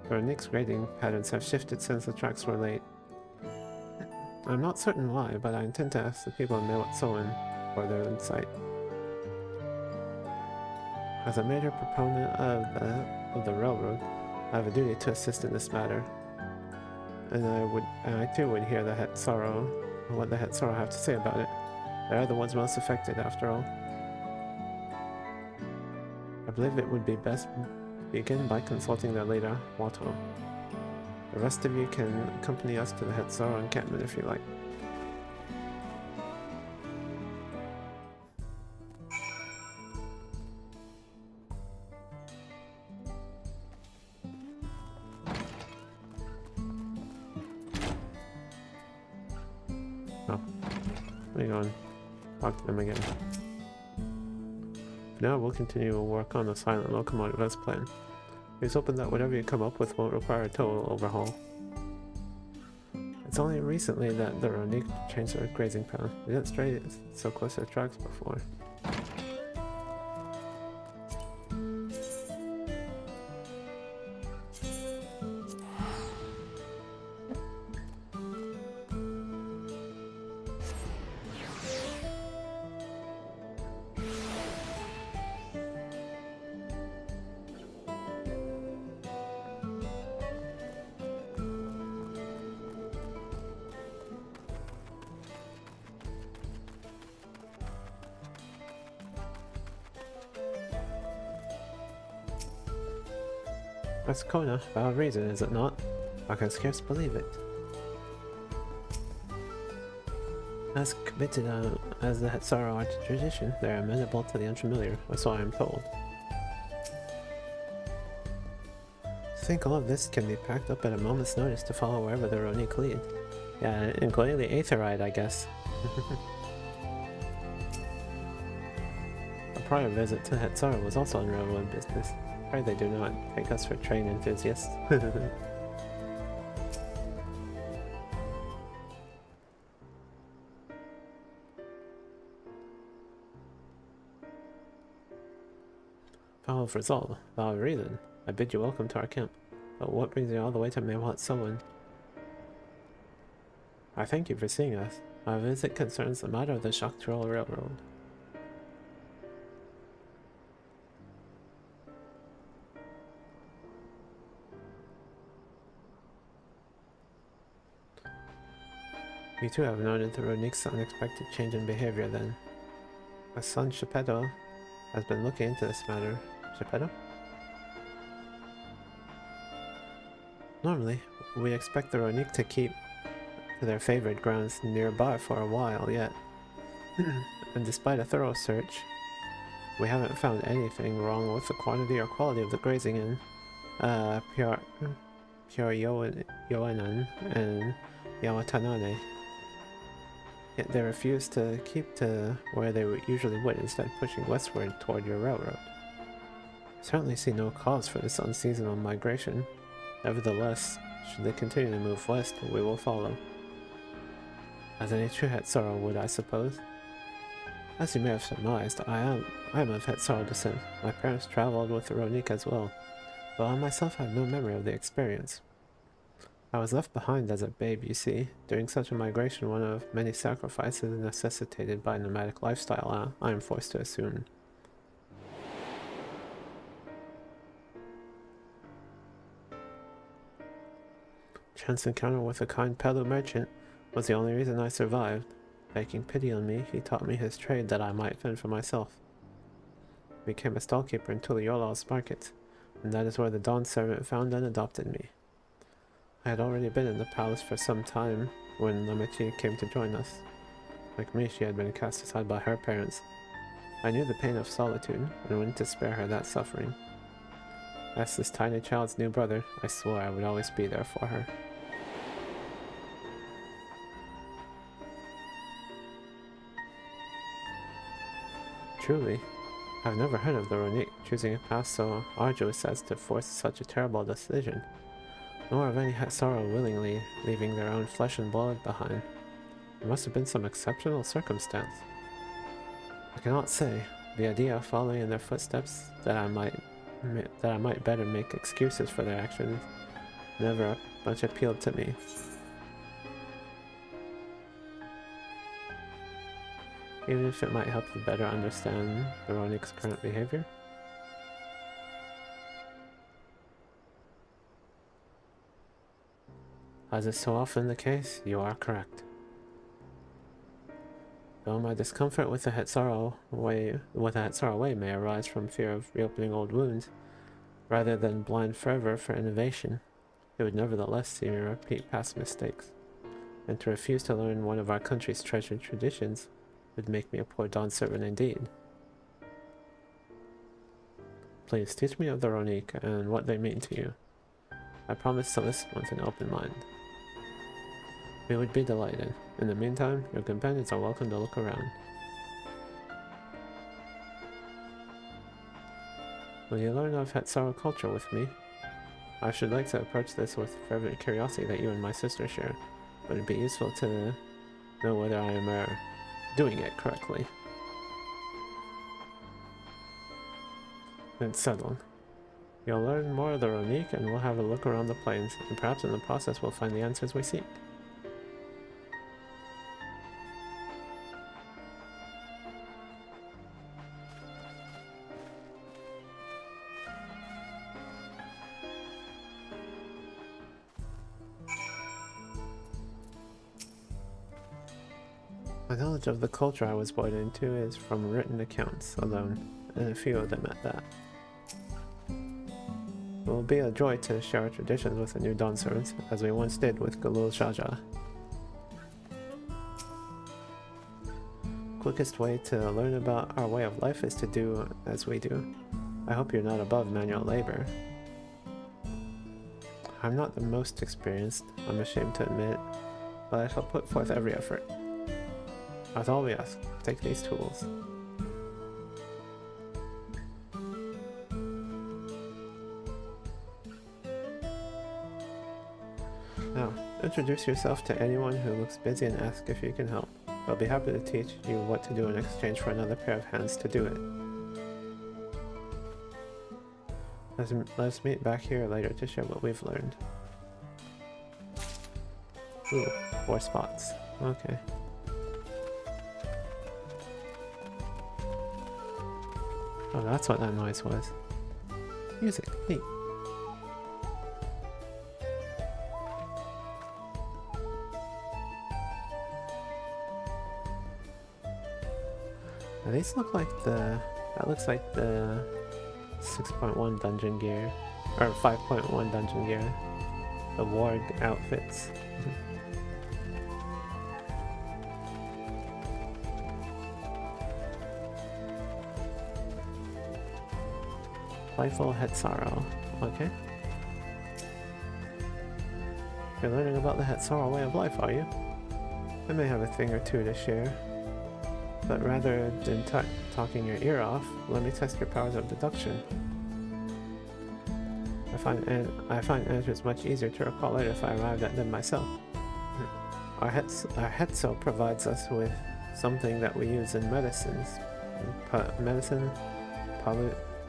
The Ronique's grazing patterns have shifted since the tracks were late. I'm not certain why, but I intend to ask the people in Meso for their insight. As a major proponent of the railroad, I have a duty to assist in this matter. And I too would hear the what the Hetsaro have to say about it. They are the ones most affected, after all. I believe it would be best begin by consulting their leader, Watto. The rest of you can accompany us to the Hetsaro encampment if you like. Oh, let me go and talk to them again. For now, we'll continue to work on the silent locomotive as planned. Please hoping that whatever you come up with won't require a total overhaul. It's only recently that the Ronique changed their grazing pattern. They didn't stray so close to the tracks before. That's Kona, for a reason, is it not? I can scarce believe it. As committed as the Hetsaro are to tradition, they are amenable to the unfamiliar, or so I am told. To think all of this can be packed up at a moment's notice to follow wherever the Ronique lead. Yeah, including the Aetherite, I guess. A prior visit to Hetsaro was also on railroad business. They do not take us for train enthusiasts. Foul of resolve, valid reason. I bid you welcome to our camp. But what brings you all the way to Meso? I thank you for seeing us. My visit concerns the matter of the Dawntrail Railroad. You too have noted the Ronique's unexpected change in behavior then. My son Geppetto has been looking into this matter. Geppetto? Normally, we expect the Ronique to keep to their favorite grounds nearby for a while yet. And despite a thorough search, we haven't found anything wrong with the quantity or quality of the grazing in Pure Yoenan and Yawatanane. Yet they refuse to keep to where they usually would, instead pushing westward toward your railroad. I certainly see no cause for this unseasonal migration. Nevertheless, should they continue to move west, we will follow. As any true Hetsaro would, I suppose. As you may have surmised, I am of Hetsaro descent. My parents traveled with the Ronique as well, though I myself have no memory of the experience. I was left behind as a babe, you see. During such a migration, one of many sacrifices necessitated by a nomadic lifestyle I am forced to assume. Chance encounter with a kind Pelu merchant was the only reason I survived. Taking pity on me, he taught me his trade that I might fend for myself. I became a stallkeeper in Tuliola's market, and that is where the Dawn servant found and adopted me. I had already been in the palace for some time when Lameti came to join us. Like me, she had been cast aside by her parents. I knew the pain of solitude and wanted to spare her that suffering. As this tiny child's new brother, I swore I would always be there for her. Truly, I've never heard of the Ronique choosing a path so arduous as to force such a terrible decision, nor of any Hetsara willingly leaving their own flesh and blood behind. It must have been some exceptional circumstance. I cannot say. The idea of following in their footsteps, that I might better make excuses for their actions, never much appealed to me. Even if it might help to better understand the Ronique's current behavior. As is so often the case, you are correct. Though my discomfort with the Hetsara way may arise from fear of reopening old wounds, rather than blind fervor for innovation, it would nevertheless see me repeat past mistakes, and to refuse to learn one of our country's treasured traditions would make me a poor Dawn servant indeed. Please teach me of the Ronique and what they mean to you. I promise to listen with an open mind. We would be delighted. In the meantime, your companions are welcome to look around. Will you learn of Hetsara culture with me? I should like to approach this with fervent curiosity that you and my sister share, but it'd be useful to know whether I am doing it correctly. It's settled. You'll learn more of the Ronique and we'll have a look around the plains, and perhaps in the process we'll find the answers we seek. My knowledge of the culture I was born into is from written accounts alone, and a few of them at that. It will be a joy to share our traditions with the new Dawn servants, as we once did with Galul Shaja. Quickest way to learn about our way of life is to do as we do. I hope you're not above manual labor. I'm not the most experienced, I'm ashamed to admit, but I shall put forth every effort. That's all we ask. Take these tools. Now, introduce yourself to anyone who looks busy and ask if you can help. I'll be happy to teach you what to do in exchange for another pair of hands to do it. Let's meet back here later to share what we've learned. Ooh, 4 spots. Okay. Oh, that's what that noise was. Music, neat. Now these look like that looks like the 6.1 dungeon gear, or 5.1 dungeon gear. The warg outfits. Playful Hetsara. Okay. You're learning about the Hetsara way of life, are you? I may have a thing or two to share, but rather than talking your ear off, let me test your powers of deduction. I find answers much easier to recall later if I arrived at them myself. Our Hetso provides us with something that we use in medicines.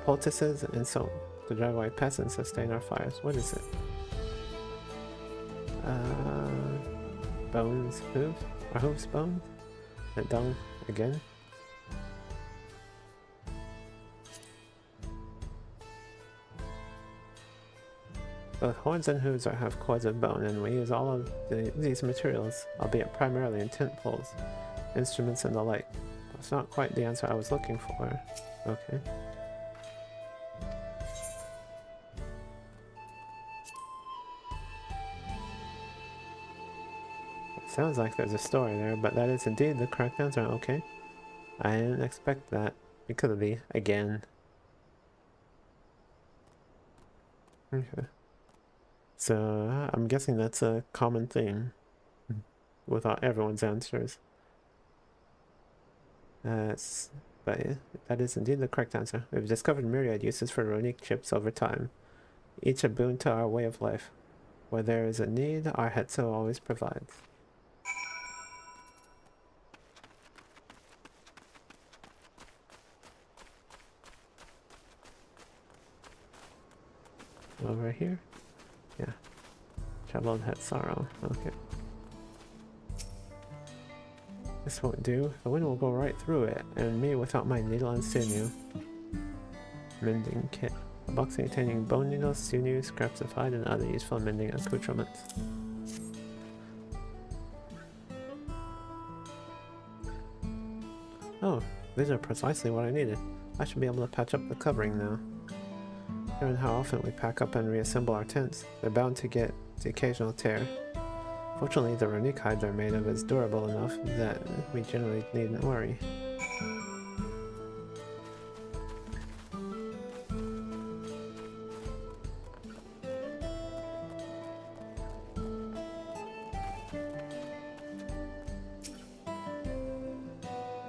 Poultices and soap to drive away pests and sustain our fires. What is it? Bones, hooves? Are hooves bones? And dung again? Both horns and hooves have cords of bone, and we use all of these materials, albeit primarily in tent poles, instruments and the like. That's not quite the answer I was looking for. Okay. Sounds like there's a story there, but that is indeed the correct answer. Okay. I didn't expect that. It could be again. Okay. So, I'm guessing that's a common theme with everyone's answers. But that is indeed the correct answer. We've discovered myriad uses for runic chips over time, each a boon to our way of life. Where there is a need, our Hetzo always provides. Over here? Yeah. Traveled Hetzaro. Okay. This won't do. The wind will go right through it, and me without my needle and sinew. Mending kit. A box containing bone needles, sinew, scraps of hide, and other useful mending accoutrements. Oh, these are precisely what I needed. I should be able to patch up the covering now. Given how often we pack up and reassemble our tents, they're bound to get the occasional tear. Fortunately, the runic hide they're made of is durable enough that we generally needn't worry.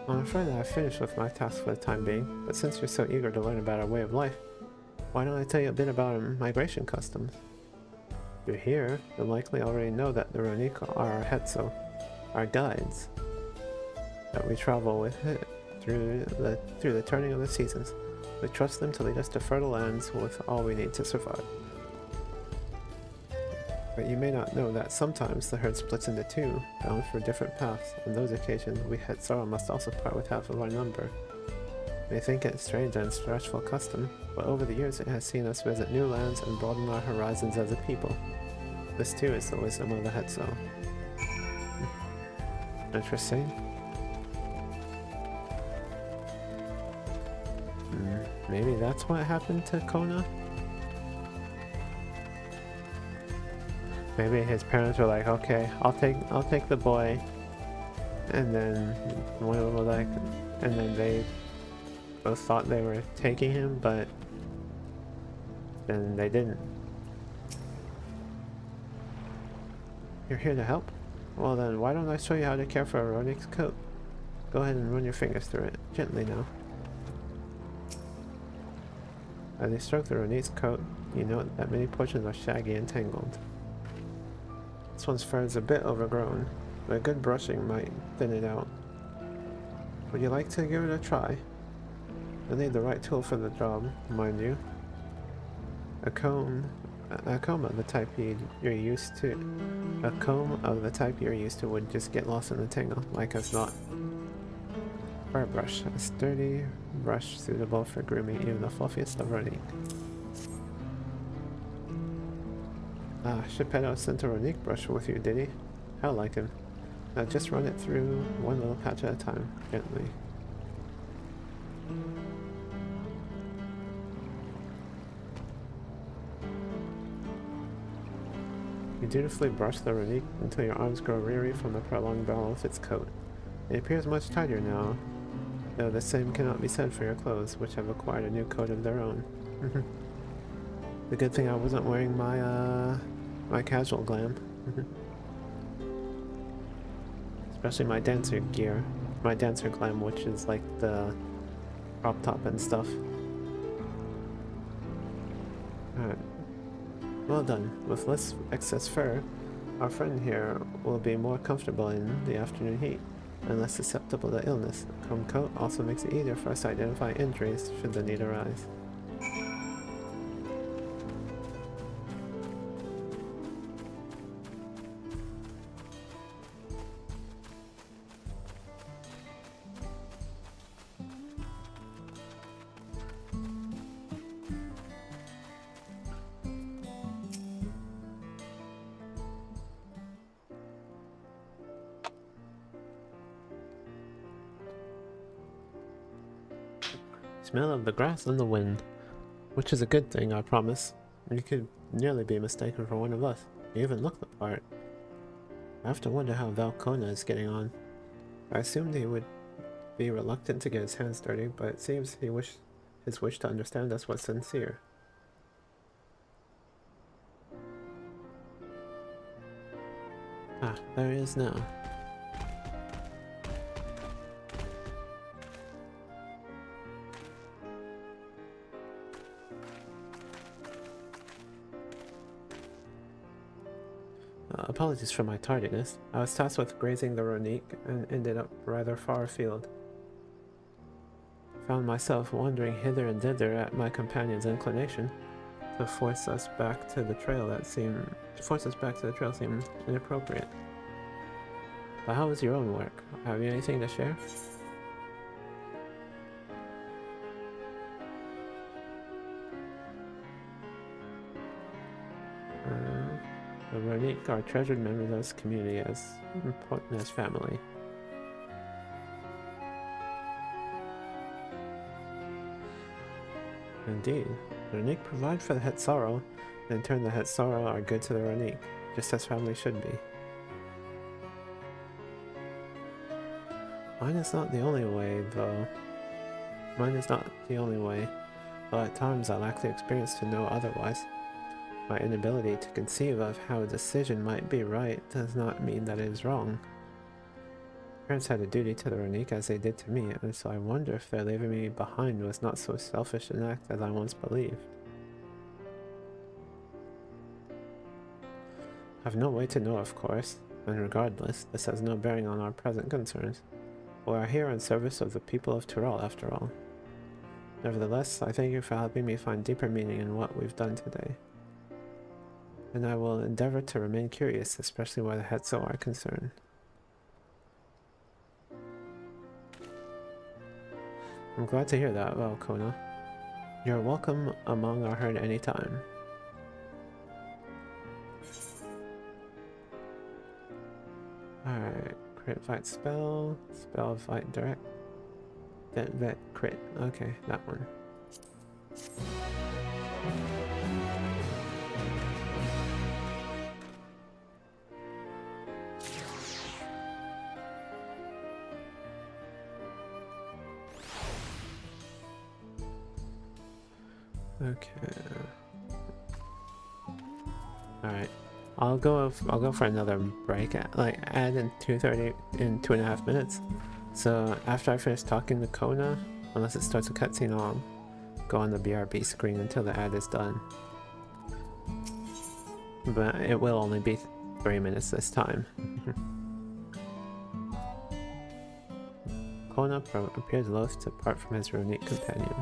I'm afraid that I've finished with my task for the time being, but since you're so eager to learn about our way of life, why don't I tell you a bit about our migration customs? If you're here, you'll likely already know that the Ronick are our Hetzo, our guides, that we travel with through the turning of the seasons. We trust them to lead us to fertile lands with all we need to survive. But you may not know that sometimes the herd splits into two, bound for different paths. On those occasions, we Hetzara must also part with half of our number. You may think it strange and stressful custom, but over the years it has seen us visit new lands and broaden our horizons as a people. This too is the wisdom of the Hetzo. Interesting. Maybe that's what happened to Kona? Maybe his parents were like, okay, I'll take the boy, and then one of them was like, and then they both thought they were taking him, but then they didn't. You're here to help? Well then, why don't I show you how to care for a Ronick's coat? Go ahead and run your fingers through it, gently now. As you stroke the Ronick's coat, you note that many portions are shaggy and tangled. This one's fur is a bit overgrown, but a good brushing might thin it out. Would you like to give it a try? You'll need the right tool for the job, mind you. A comb of the type you're used to. A comb of the type you're used to would just get lost in the tangle, like as not. Fur brush, a sturdy brush suitable for grooming even the fluffiest of Ronick. Ah, Geppetto sent a Ronick brush with you, did he? How like him. Now just run it through one little patch at a time, gently. You dutifully brush the Ronick until your arms grow weary from the prolonged battle with its coat. It appears much tighter now, though the same cannot be said for your clothes, which have acquired a new coat of their own. The good thing I wasn't wearing my casual glam. Especially my dancer gear. My dancer glam, which is like the crop top and stuff. Alright. Well done. With less excess fur, our friend here will be more comfortable in the afternoon heat and less susceptible to illness. A comb coat also makes it easier for us to identify injuries should the need arise. Smell of the grass and the wind. Which is a good thing, I promise. You could nearly be mistaken for one of us. You even look the part. I have to wonder how Valkona is getting on. I assumed he would be reluctant to get his hands dirty, but it seems his wish to understand us was sincere. Ah, there he is now. Apologies for my tardiness. I was tasked with grazing the Ronique and ended up rather far afield. Found myself wandering hither and thither at my companion's inclination to force us back to the trail seemed inappropriate. But how was your own work? Have you anything to share? The Ronique are treasured members of this community as important as family. Indeed, the Ronique provide for the Hetsaro, and in turn the Hetsaro are good to the Ronique, just as family should be. Mine is not the only way, though. Though at times I lack the experience to know otherwise. My inability to conceive of how a decision might be right does not mean that it is wrong. Parents had a duty to the Ronique as they did to me, and so I wonder if their leaving me behind was not so selfish an act as I once believed. I have no way to know, of course, and regardless, this has no bearing on our present concerns. We are here in service of the people of Tyrell, after all. Nevertheless, I thank you for helping me find deeper meaning in what we've done today. And I will endeavor to remain curious, especially where the Hetzo are concerned. I'm glad to hear that, well, Kona. You're welcome among our herd anytime. Alright, crit fight spell fight direct, vet crit, okay, that one. Okay. Alright. I'll go for another break add in 2.5 minutes. So after I finish talking to Kona, unless it starts a cutscene, I'll go on the BRB screen until the ad is done. But it will only be 3 minutes this time. Kona appears loath to part from his Ronique companion.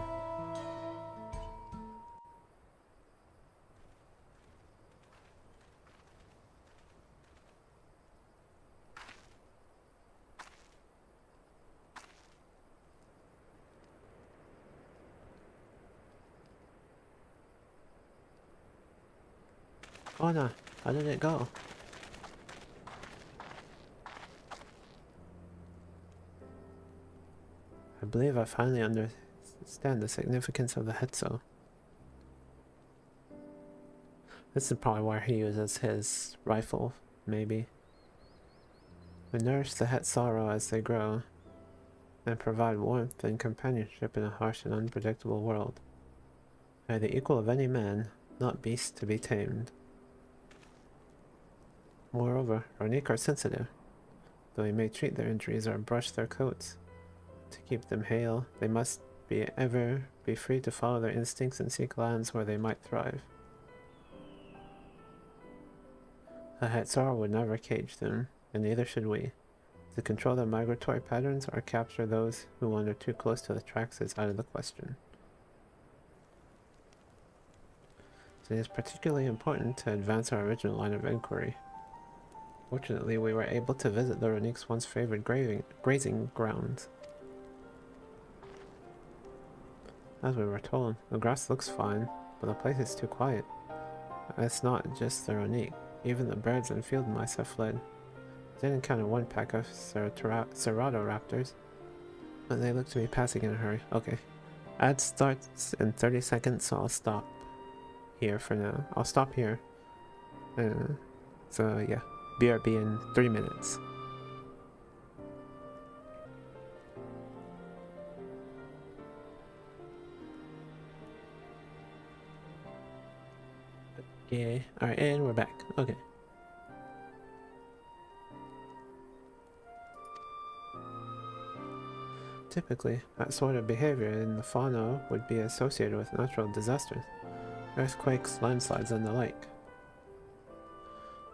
Kona, how did it go? I believe I finally understand the significance of the Hetzo. This is probably where he uses his rifle, maybe. We nourish the Hetsaro as they grow, and provide warmth and companionship in a harsh and unpredictable world. They are the equal of any man, not beasts to be tamed. Moreover, Ronique are sensitive. Though we may treat their injuries or brush their coats, to keep them hale, they must ever be free to follow their instincts and seek lands where they might thrive. A Hetsar would never cage them, and neither should we. To control their migratory patterns or capture those who wander too close to the tracks is out of the question. So it is particularly important to advance our original line of inquiry. Fortunately, we were able to visit the Ronique's once favored grazing grounds. As we were told, the grass looks fine, but the place is too quiet. It's not just the Ronique. Even the birds and field mice have fled. I did encounter one pack of Ceratoraptors, but they look to be passing in a hurry. Okay. Ad starts in 30 seconds, so I'll stop here for now. I'll stop here. So yeah, BRB in 3 minutes. Okay, alright, and we're back. Okay. Typically, that sort of behavior in the fauna would be associated with natural disasters, earthquakes, landslides, and the like.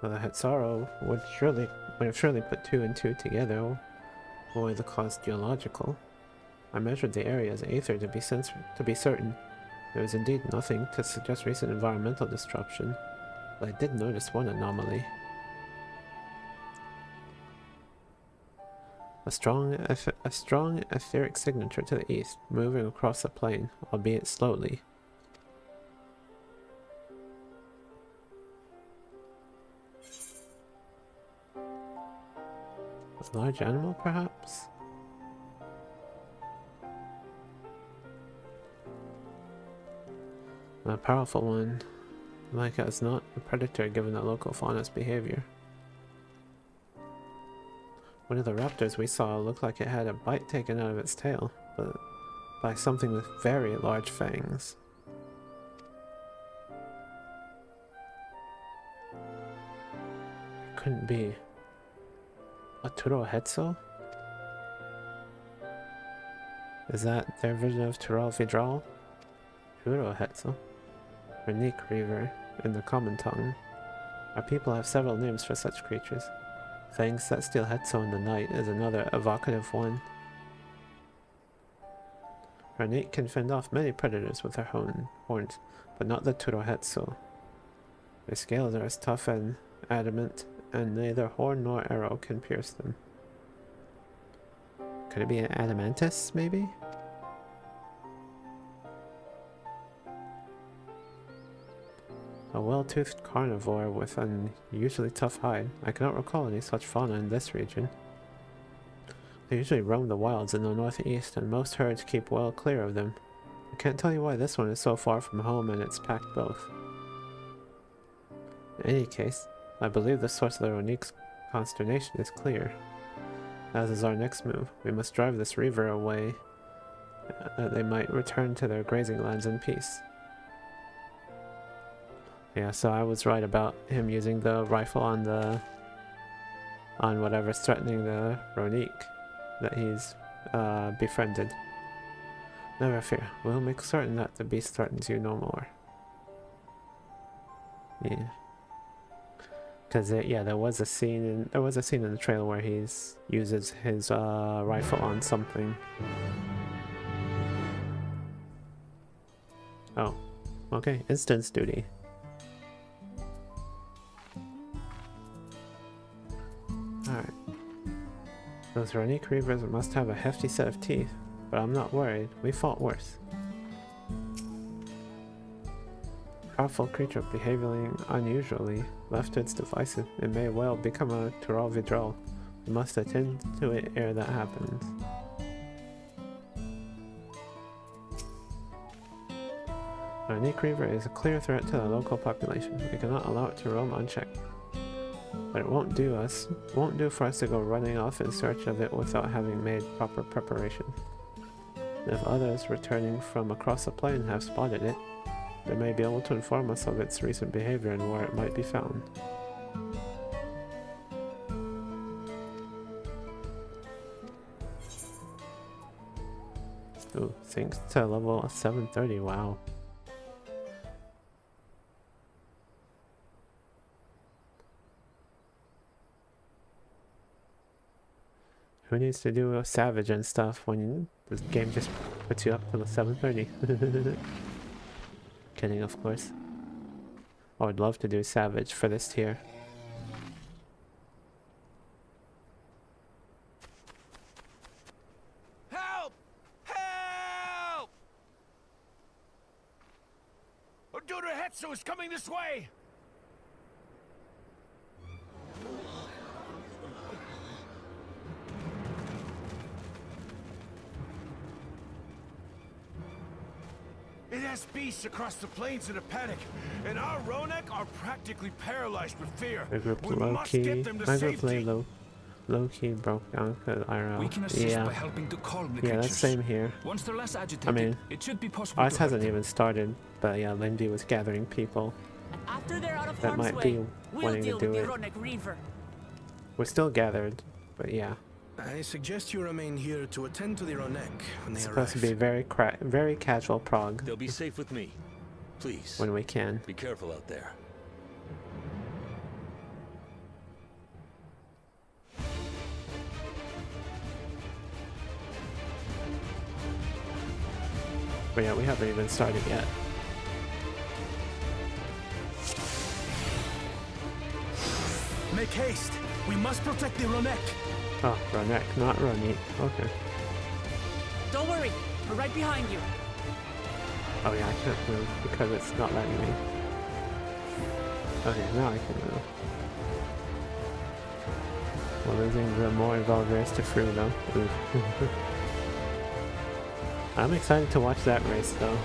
Well, the Hetsaro would have surely put 2 and 2 together, or the cause geological. I measured the area as aether to be certain. There was indeed nothing to suggest recent environmental disruption, but I did notice one anomaly. A strong etheric signature to the east, moving across the plain, albeit slowly. A large animal, perhaps? A powerful one, like as not a predator given the local fauna's behavior. One of the raptors we saw looked like it had a bite taken out of its tail, but by something with very large fangs. It couldn't be. A Turohetsu? Is that their version of Tural Vidral? Turohetsu? Renique Reaver, in the common tongue. Our people have several names for such creatures. Fangs that steal Hetso in the night is another evocative one. Renique can fend off many predators with her horns, but not the Turohetsu. Their scales are as tough and adamant, and neither horn nor arrow can pierce them. Could it be an adamantus, maybe? A well-toothed carnivore with an unusually tough hide. I cannot recall any such fauna in this region. They usually roam the wilds in the northeast, and most herds keep well clear of them. I can't tell you why this one is so far from home and it's packed both. In any case, I believe the source of the Renique's consternation is clear. As is our next move. We must drive this reaver away, that they might return to their grazing lands in peace. Yeah, so I was right about him using the rifle on whatever's threatening the Ronique that he's befriended. Never fear, we'll make certain that the beast threatens you no more. Yeah. Because there was a scene in the trail where he uses his rifle on something. Oh, okay, instance duty. Alright. Those Renique Reavers must have a hefty set of teeth, but I'm not worried. We fought worse. Powerful creature behaving unusually. Left to its devices, it may well become a Tural Vidral. We must attend to it ere that happens. Renique Reaver is a clear threat to the local population. We cannot allow it to roam unchecked. But it won't do for us to go running off in search of it without having made proper preparation. If others returning from across the plain have spotted it, they may be able to inform us of its recent behavior and where it might be found. Ooh, sinks to level 730, wow. Who needs to do a savage and stuff when this game just puts you up to the 730? Kidding, of course. I would love to do savage for this tier. Help! Help! Odurohetsu is coming this way! It has beasts across the plains in a panic, and our Ronek are practically paralyzed with fear. My group We must get them to safety. low-key broke down because We can assist by yeah. helping to calm the Yeah, creatures. that's same here. Once they're less agitated, I mean, it should be possible ours to help hasn't them. even started, but yeah, Lindy was gathering people After they're out of that harm's might way, be we'll wanting deal to do with it. the Ronique Reaver. We're still gathered, but yeah. I suggest you remain here to attend to the Ronek when they It's arrive. supposed to be very casual prog They'll be safe with me. Please, when we can. be careful out there. But yeah, we haven't even started yet. Make haste. We must protect the Ronek. Oh, Ronek, not Ronik. Okay. Don't worry, we're right behind you. Oh yeah, I can't move because it's not letting me. Okay, now I can move. We're losing the more involved race to Free though. I'm excited to watch that race though.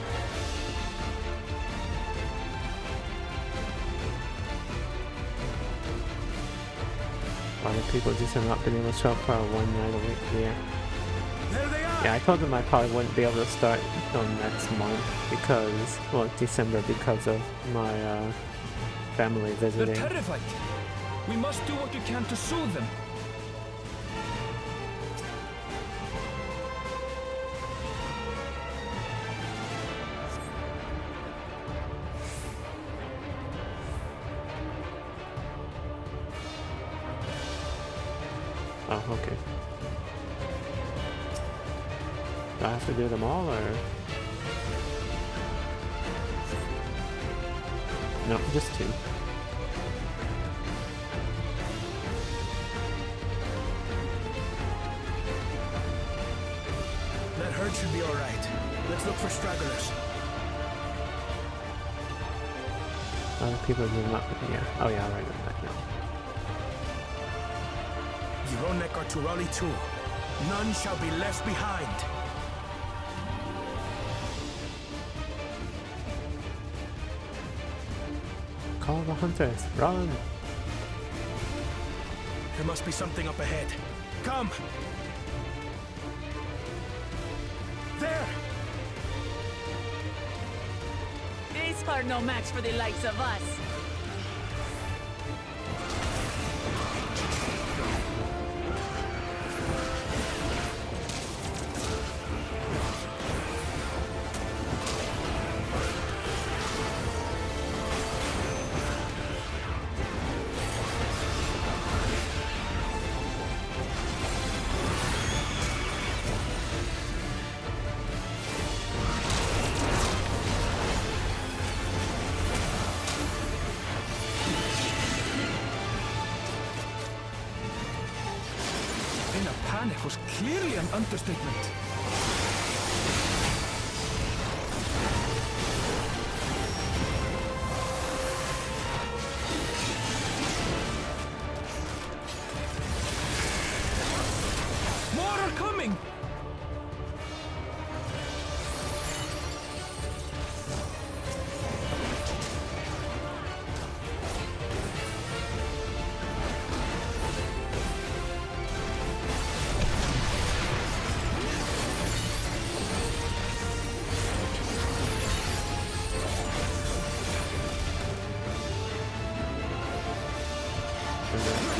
A lot of people just have not been able to show up for one night a week. Yeah. There they are. Yeah, I told them I probably wouldn't be able to start until next month because, well, December because of my family They're visiting. terrified. We must do what we can to soothe them. Oh, okay. Do I have to do them all, or? No, just two. That herd should be all right. Let's look for stragglers. Other people do not. Yeah. Oh yeah, right on that. Yeah. The Ronek are to rally too. None shall be left behind. Call the hunters! Run! There must be something up ahead. Come! There! These are no match for the likes of us. In a panic was clearly an understatement. More are coming!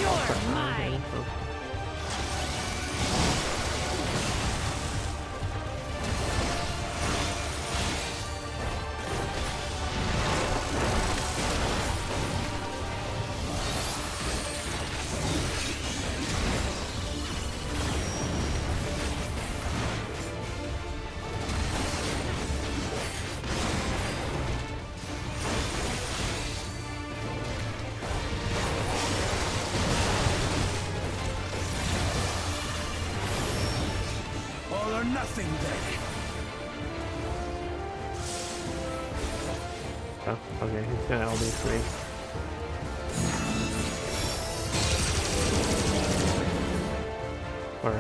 You're mine! All or nothing then. Oh, okay, he's gonna LB free. Or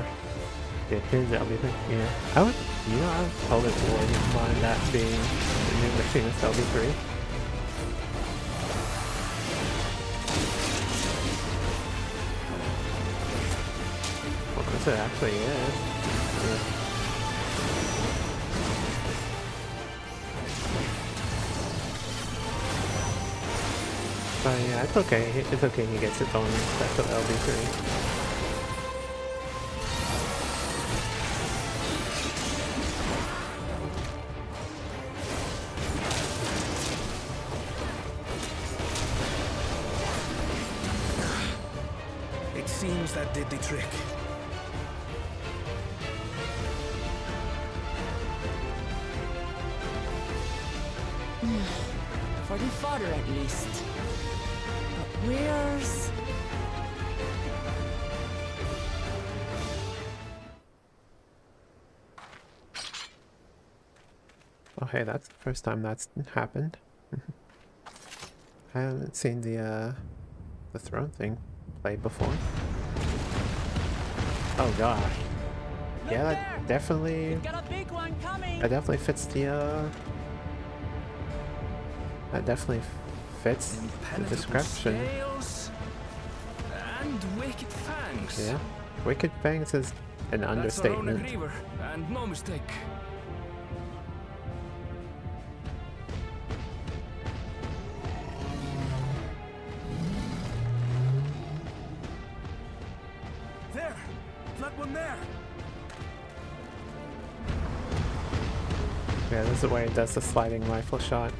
did his LB free? Yeah. I would, you know, I totally wouldn't mind that being the new machinist LB free. Well, because it actually is. Yeah. But yeah, it's okay. It's okay. He gets its own special LB3. It seems that did the trick. for the fodder at least. But where's... Oh hey, that's the first time that's happened. I haven't seen the throne thing played before. Oh gosh. Yeah, that definitely... Got a big one coming. That definitely fits the that definitely fits the description. Scales and wicked fangs. Yeah. Wicked Fangs is an That's understatement. a River, and no mistake. There! Flat one there! Yeah, this is the way it does the sliding rifle shot.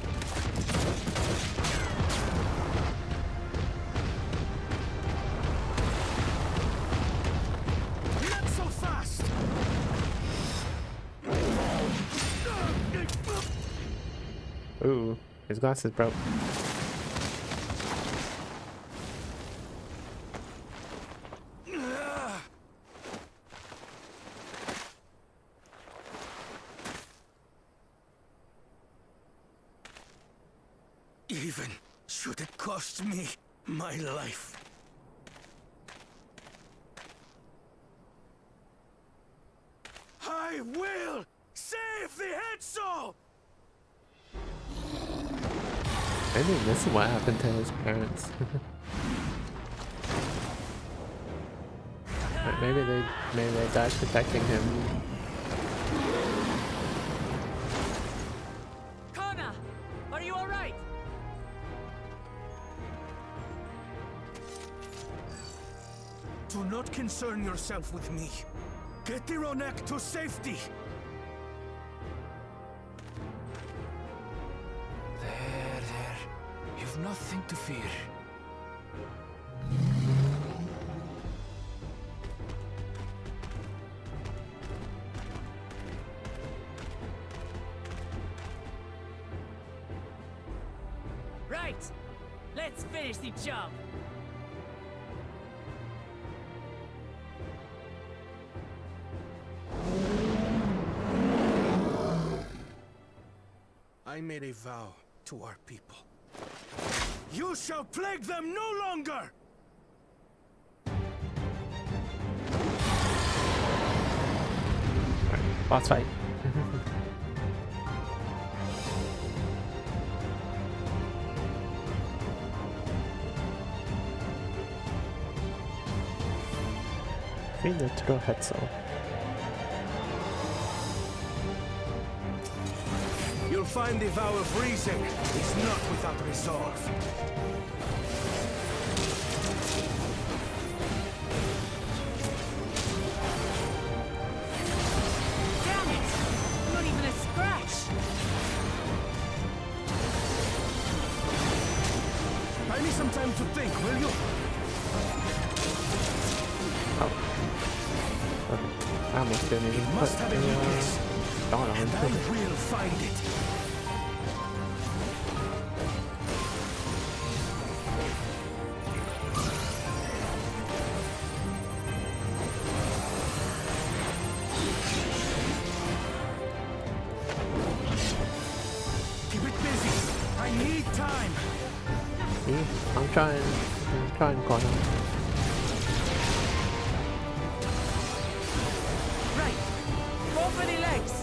Not so fast! Ooh, his glasses broke. Even should it cost me my life. I will save the Hetzel! I think this is what happened to his parents. But maybe they died protecting him. Kona, are you all right? Do not concern yourself with me. Get the Ronek to safety! There. You've nothing to fear. Right. Let's finish the job. I made a vow to our people. You shall plague them no longer! Boss fight. Feed the true Hetzel. You'll find the vow of reason is not without resolve. Damn it! Not even a scratch. Buy me some time to think, will you? I almost didn't even put Must have a weakness. Dawn on. And I will find it. Keep it busy. I need time. See? I'm trying, Connor. Right. Go for the legs.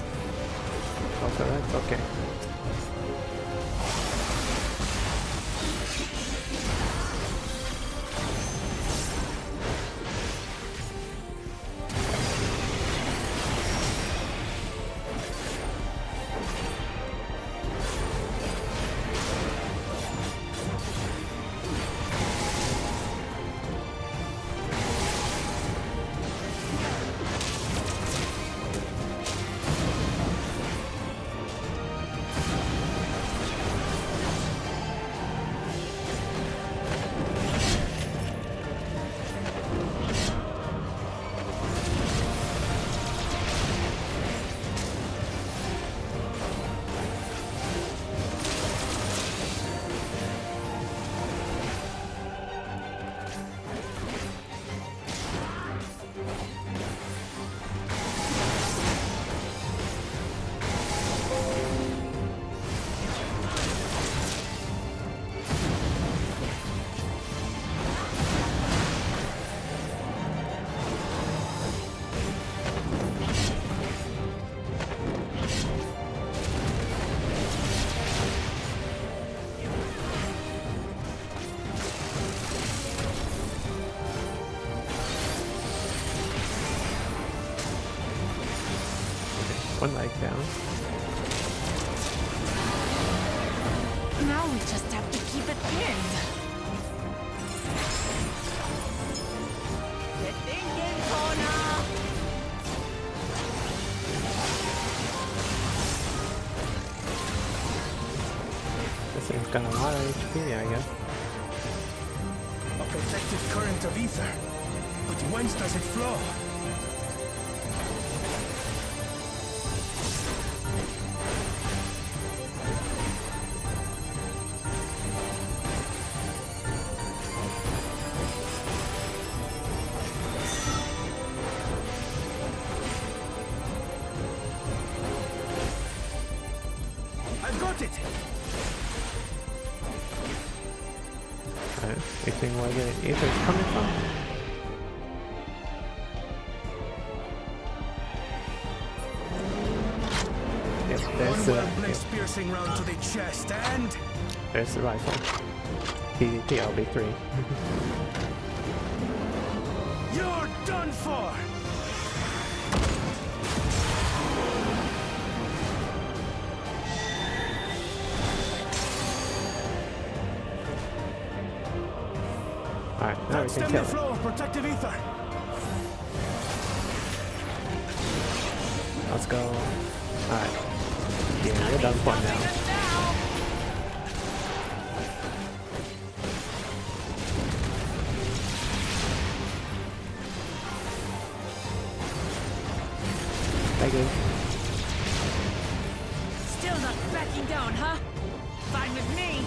Also, that's okay. One leg down. Now we just have to keep it pinned. You're thinking, Connor! This thing's got a lot of HP, I guess. A protective current of ether. But whence does it flow? I've got it! Anything where the ether's coming from? Yep, there's One piercing round to the chest and there's the rifle. PLB3. you're done for! Alright, now we That's can stem kill the it. flow of protective ether. Let's go. Alright. Yeah, we're done for now. Thank you. Still not backing down, huh? Fine with me.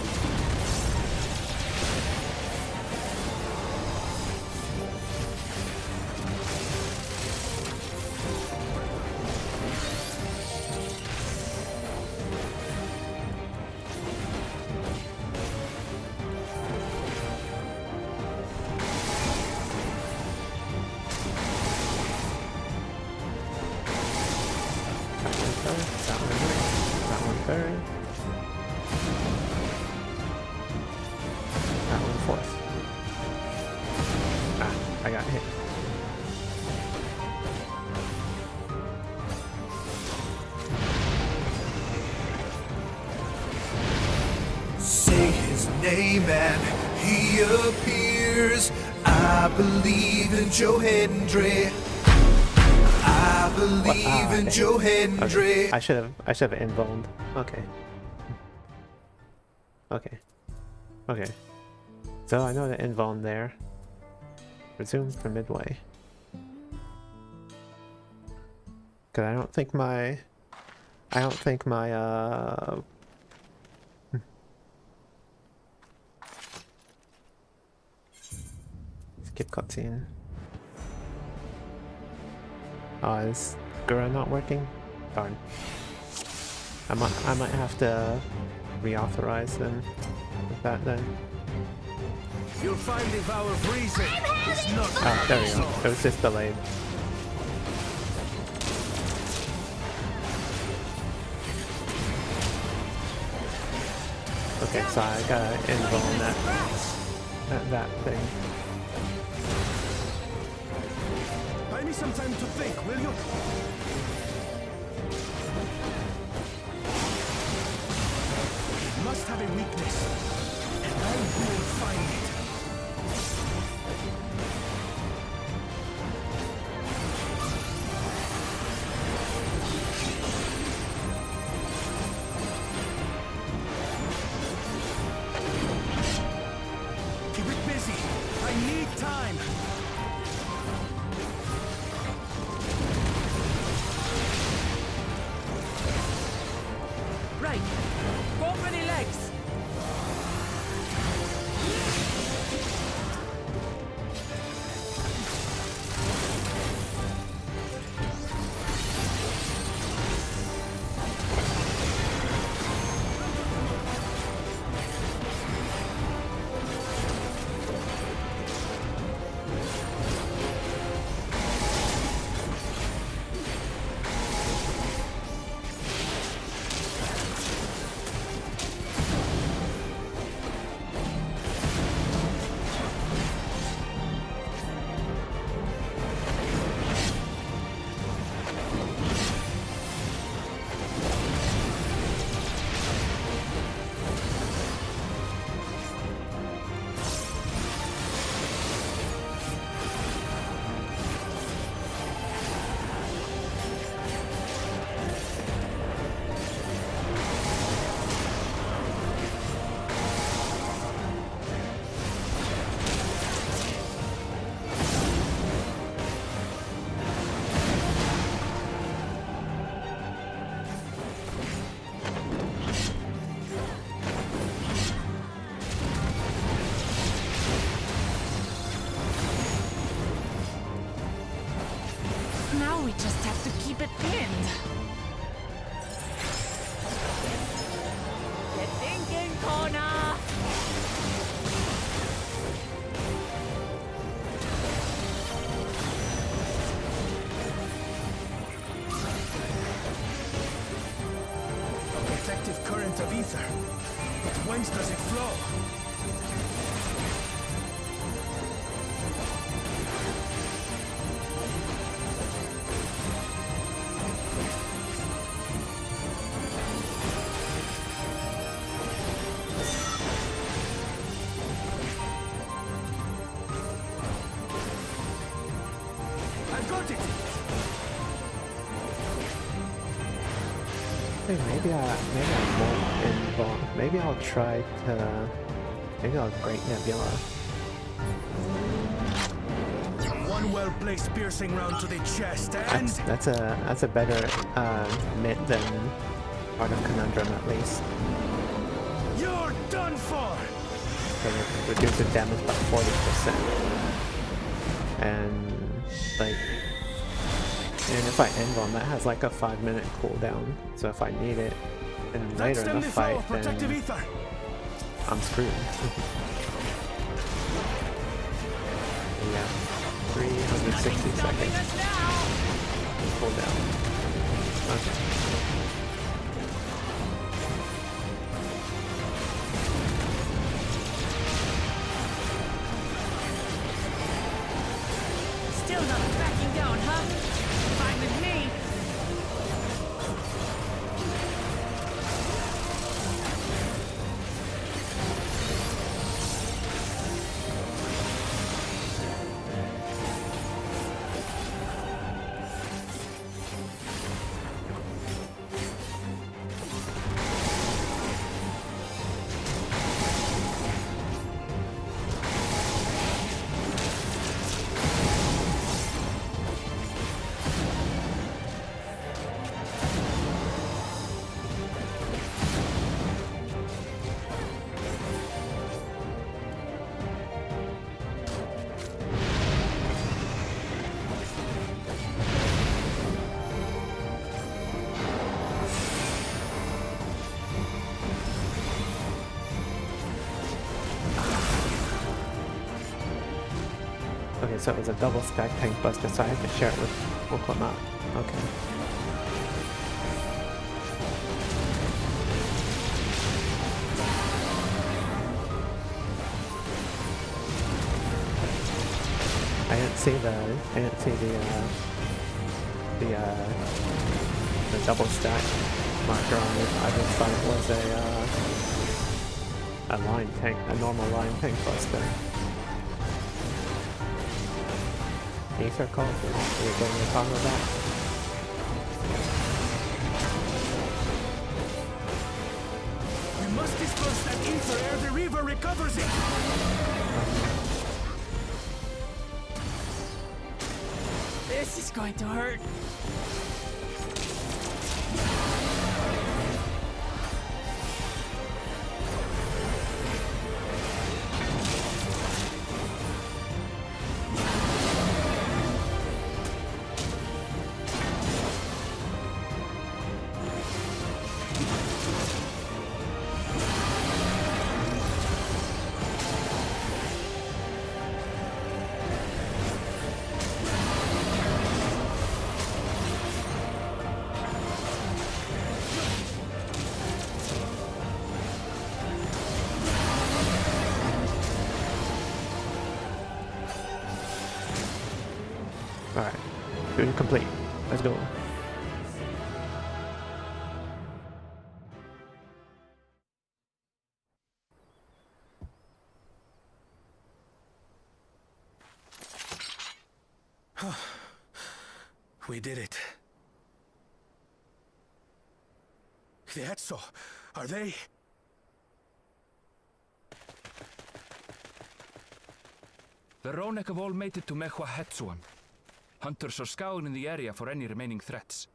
That one third. That one fourth. Ah, I got hit. Say his name and he appears. I believe in Joe Hendry. I believe in Joe Hendry. Okay. I should have invulned. Okay. Okay. So I know the invuln there. Resume from midway. Cause I don't think my skip cutscene. Oh, is Gura not working? Darn. I might have to reauthorize them with that then. You'll find the vow of reason is not. Oh, there we go. It was just delayed. Okay, so I gotta invuln that thing. Buy me some time to think, will you? It must have a weakness, and I will find it. Keep it busy. I need time. Right. Go for the legs. We just have to keep it pinned. You're thinking, Kona! Effective current of ether. But whence does it flow? I've got it! Hey, maybe I won't involve. Maybe I'll try to. Maybe I'll Great Nebula. One well-placed piercing round to the chest, and That's a better mitt than Art of Conundrum at least. you're done for! Because it reduces damage by 40%. And like, and if I end on that has like a 5-minute cooldown. So if I need it and later in the fight, protective then ether. I'm screwed. Yeah, 360 seconds cooldown. Okay. Still not backing down, huh? Fine with me. Okay, so it was a double stack tank buster, so I had to share it with whatnot. Okay. I didn't see the double stack marker on it. I just thought it was a line tank, a normal line tank buster. Ether call for what we're talking about. We must disperse that ether ere the river recovers it! This is going to hurt. Alright, duty complete. Let's go. We did it. The Etso, are they? The Ronek have all made it to Mehua Hetsuan. Hunters are scouring the area for any remaining threats.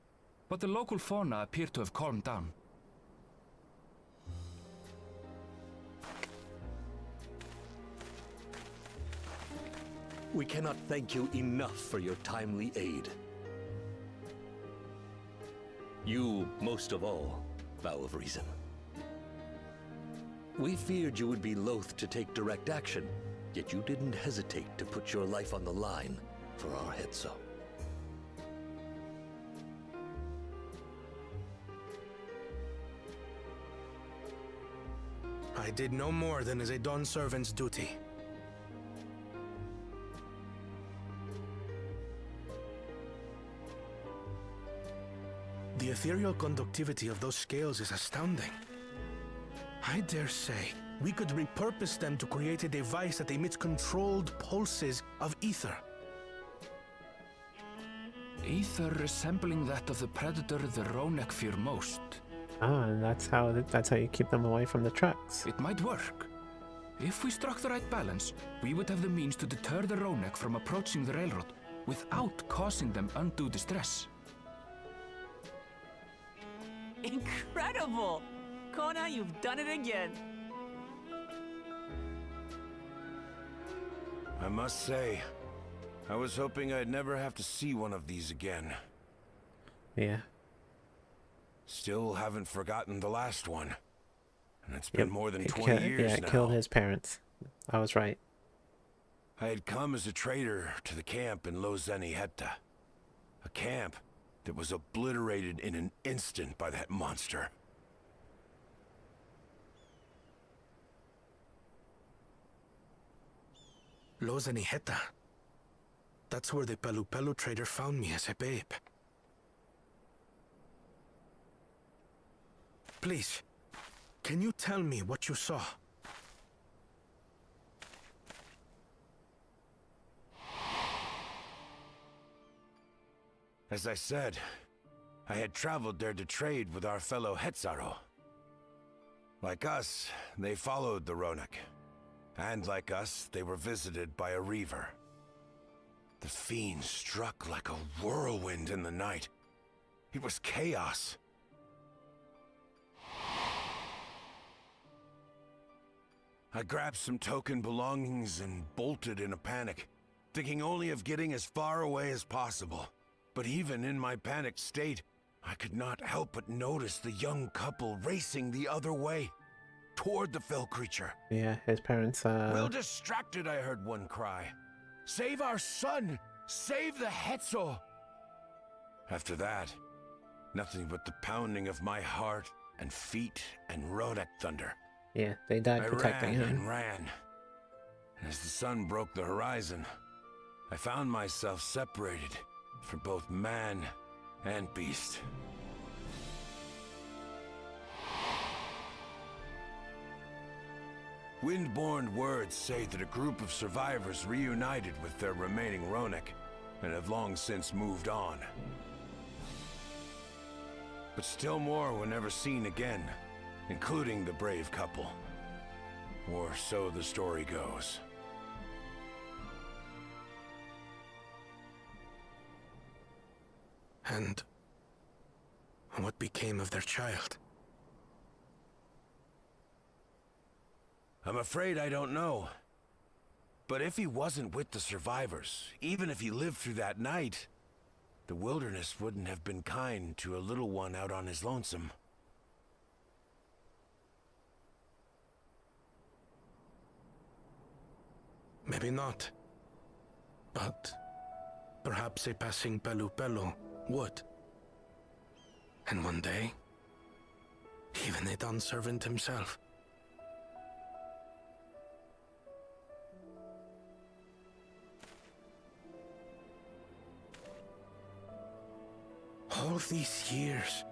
But the local fauna appear to have calmed down. We cannot thank you enough for your timely aid. You, most of all, Vow of Reason. We feared you would be loath to take direct action, yet you didn't hesitate to put your life on the line for our Hetzo. I did no more than is a Dawn servant's duty. The ethereal conductivity of those scales is astounding. I dare say we could repurpose them to create a device that emits controlled pulses of ether. Ether resembling that of the predator the Ronek fear most. Ah, and that's how you keep them away from the tracks. It might work. If we struck the right balance, we would have the means to deter the Ronek from approaching the railroad without causing them undue distress. Incredible! Kona, you've done it again. I must say, I was hoping I'd never have to see one of these again. Yeah. Still haven't forgotten the last one. And it's been more than 20 years yeah, now. It killed his parents. I was right. I had come as a trader to the camp in Lozeni Hetta. A camp that was obliterated in an instant by that monster. Lozeni Hetta. That's where the Pelu Pelu trader found me as a babe. Please, can you tell me what you saw? As I said, I had traveled there to trade with our fellow Hetzaro. Like us, they followed the Ronek. And like us, they were visited by a Reaver. The fiend struck like a whirlwind in the night. It was chaos. I grabbed some token belongings and bolted in a panic, thinking only of getting as far away as possible. But even in my panicked state, I could not help but notice the young couple racing the other way, toward the fell creature. Yeah, his parents, Well distracted, I heard one cry. Save our son! Save the Hetzo! After that, nothing but the pounding of my heart and feet and Ronek thunder. Yeah, they died protecting him. I ran and ran. And as the sun broke the horizon, I found myself separated from both man and beast. Windborne words say that a group of survivors reunited with their remaining Ronek and have long since moved on. But still more were never seen again, including the brave couple. Or so the story goes. And what became of their child? I'm afraid I don't know. But if he wasn't with the survivors, even if he lived through that night, the wilderness wouldn't have been kind to a little one out on his lonesome. Maybe not. But perhaps a passing Pelu Pelu would. And one day, even a Dawn servant himself. All these years,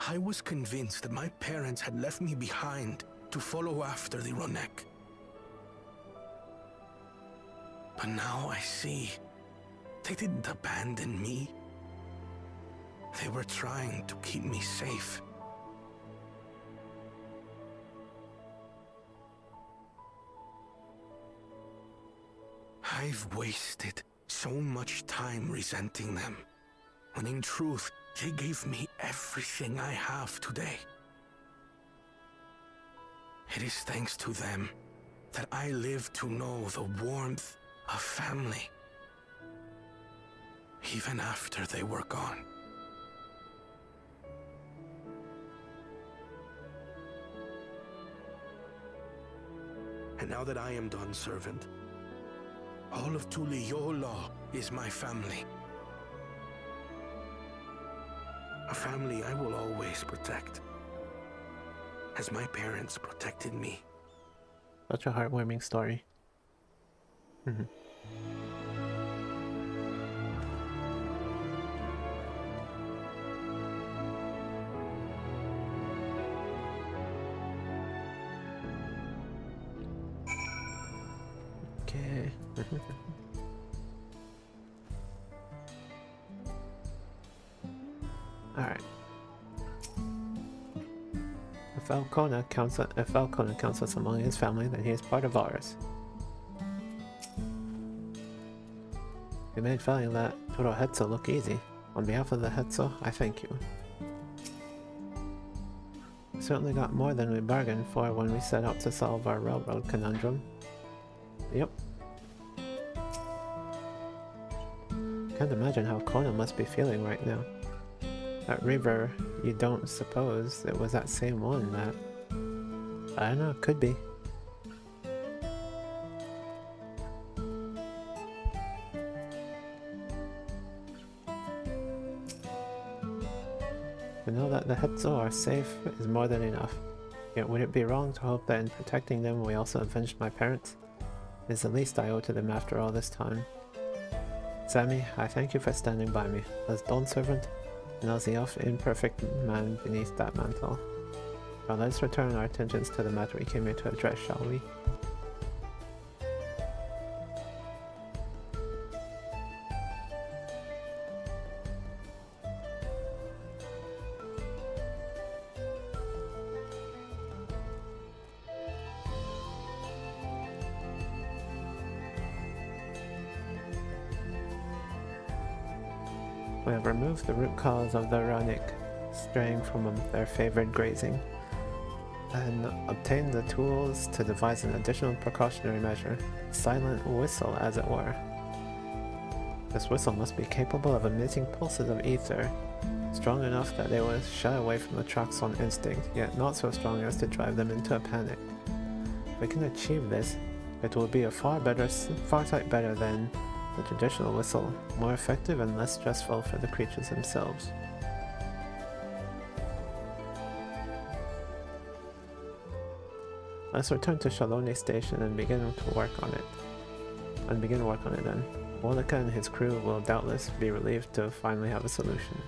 I was convinced that my parents had left me behind to follow after the Ronek. But now I see, they didn't abandon me. They were trying to keep me safe. I've wasted so much time resenting them, when in truth, they gave me everything I have today. It is thanks to them that I live to know the warmth of family, even after they were gone. And now that I am done, servant, all of Tuliyola is my family. A family I will always protect, as my parents protected me. Such a heartwarming story. Okay. Alright. If Alcona counts us among his family, then he is part of ours. You made failing that Toro Hetzo look easy. On behalf of the Hetzo, I thank you. We certainly got more than we bargained for when we set out to solve our railroad conundrum. Yep. Can't imagine how Kona must be feeling right now. That river, you don't suppose it was that same one that... I don't know, could be. To know that the Hetzo are safe is more than enough. Yet would it be wrong to hope that in protecting them we also avenged my parents? It is the least I owe to them after all this time. Sammy, I thank you for standing by me, as Dawn servant, and as the imperfect man beneath that mantle. Now let's return our attentions to the matter we came here to address, shall we? We have removed the root cause of the Runic straying from their favored grazing, and obtained the tools to devise an additional precautionary measure, silent whistle as it were. This whistle must be capable of emitting pulses of ether, strong enough that they will shy away from the tracks on instinct, yet not so strong as to drive them into a panic. If we can achieve this, it will be a far sight better than the traditional whistle, more effective and less stressful for the creatures themselves. Let's return to Shaloni Station and begin work on it then. Wolika and his crew will doubtless be relieved to finally have a solution.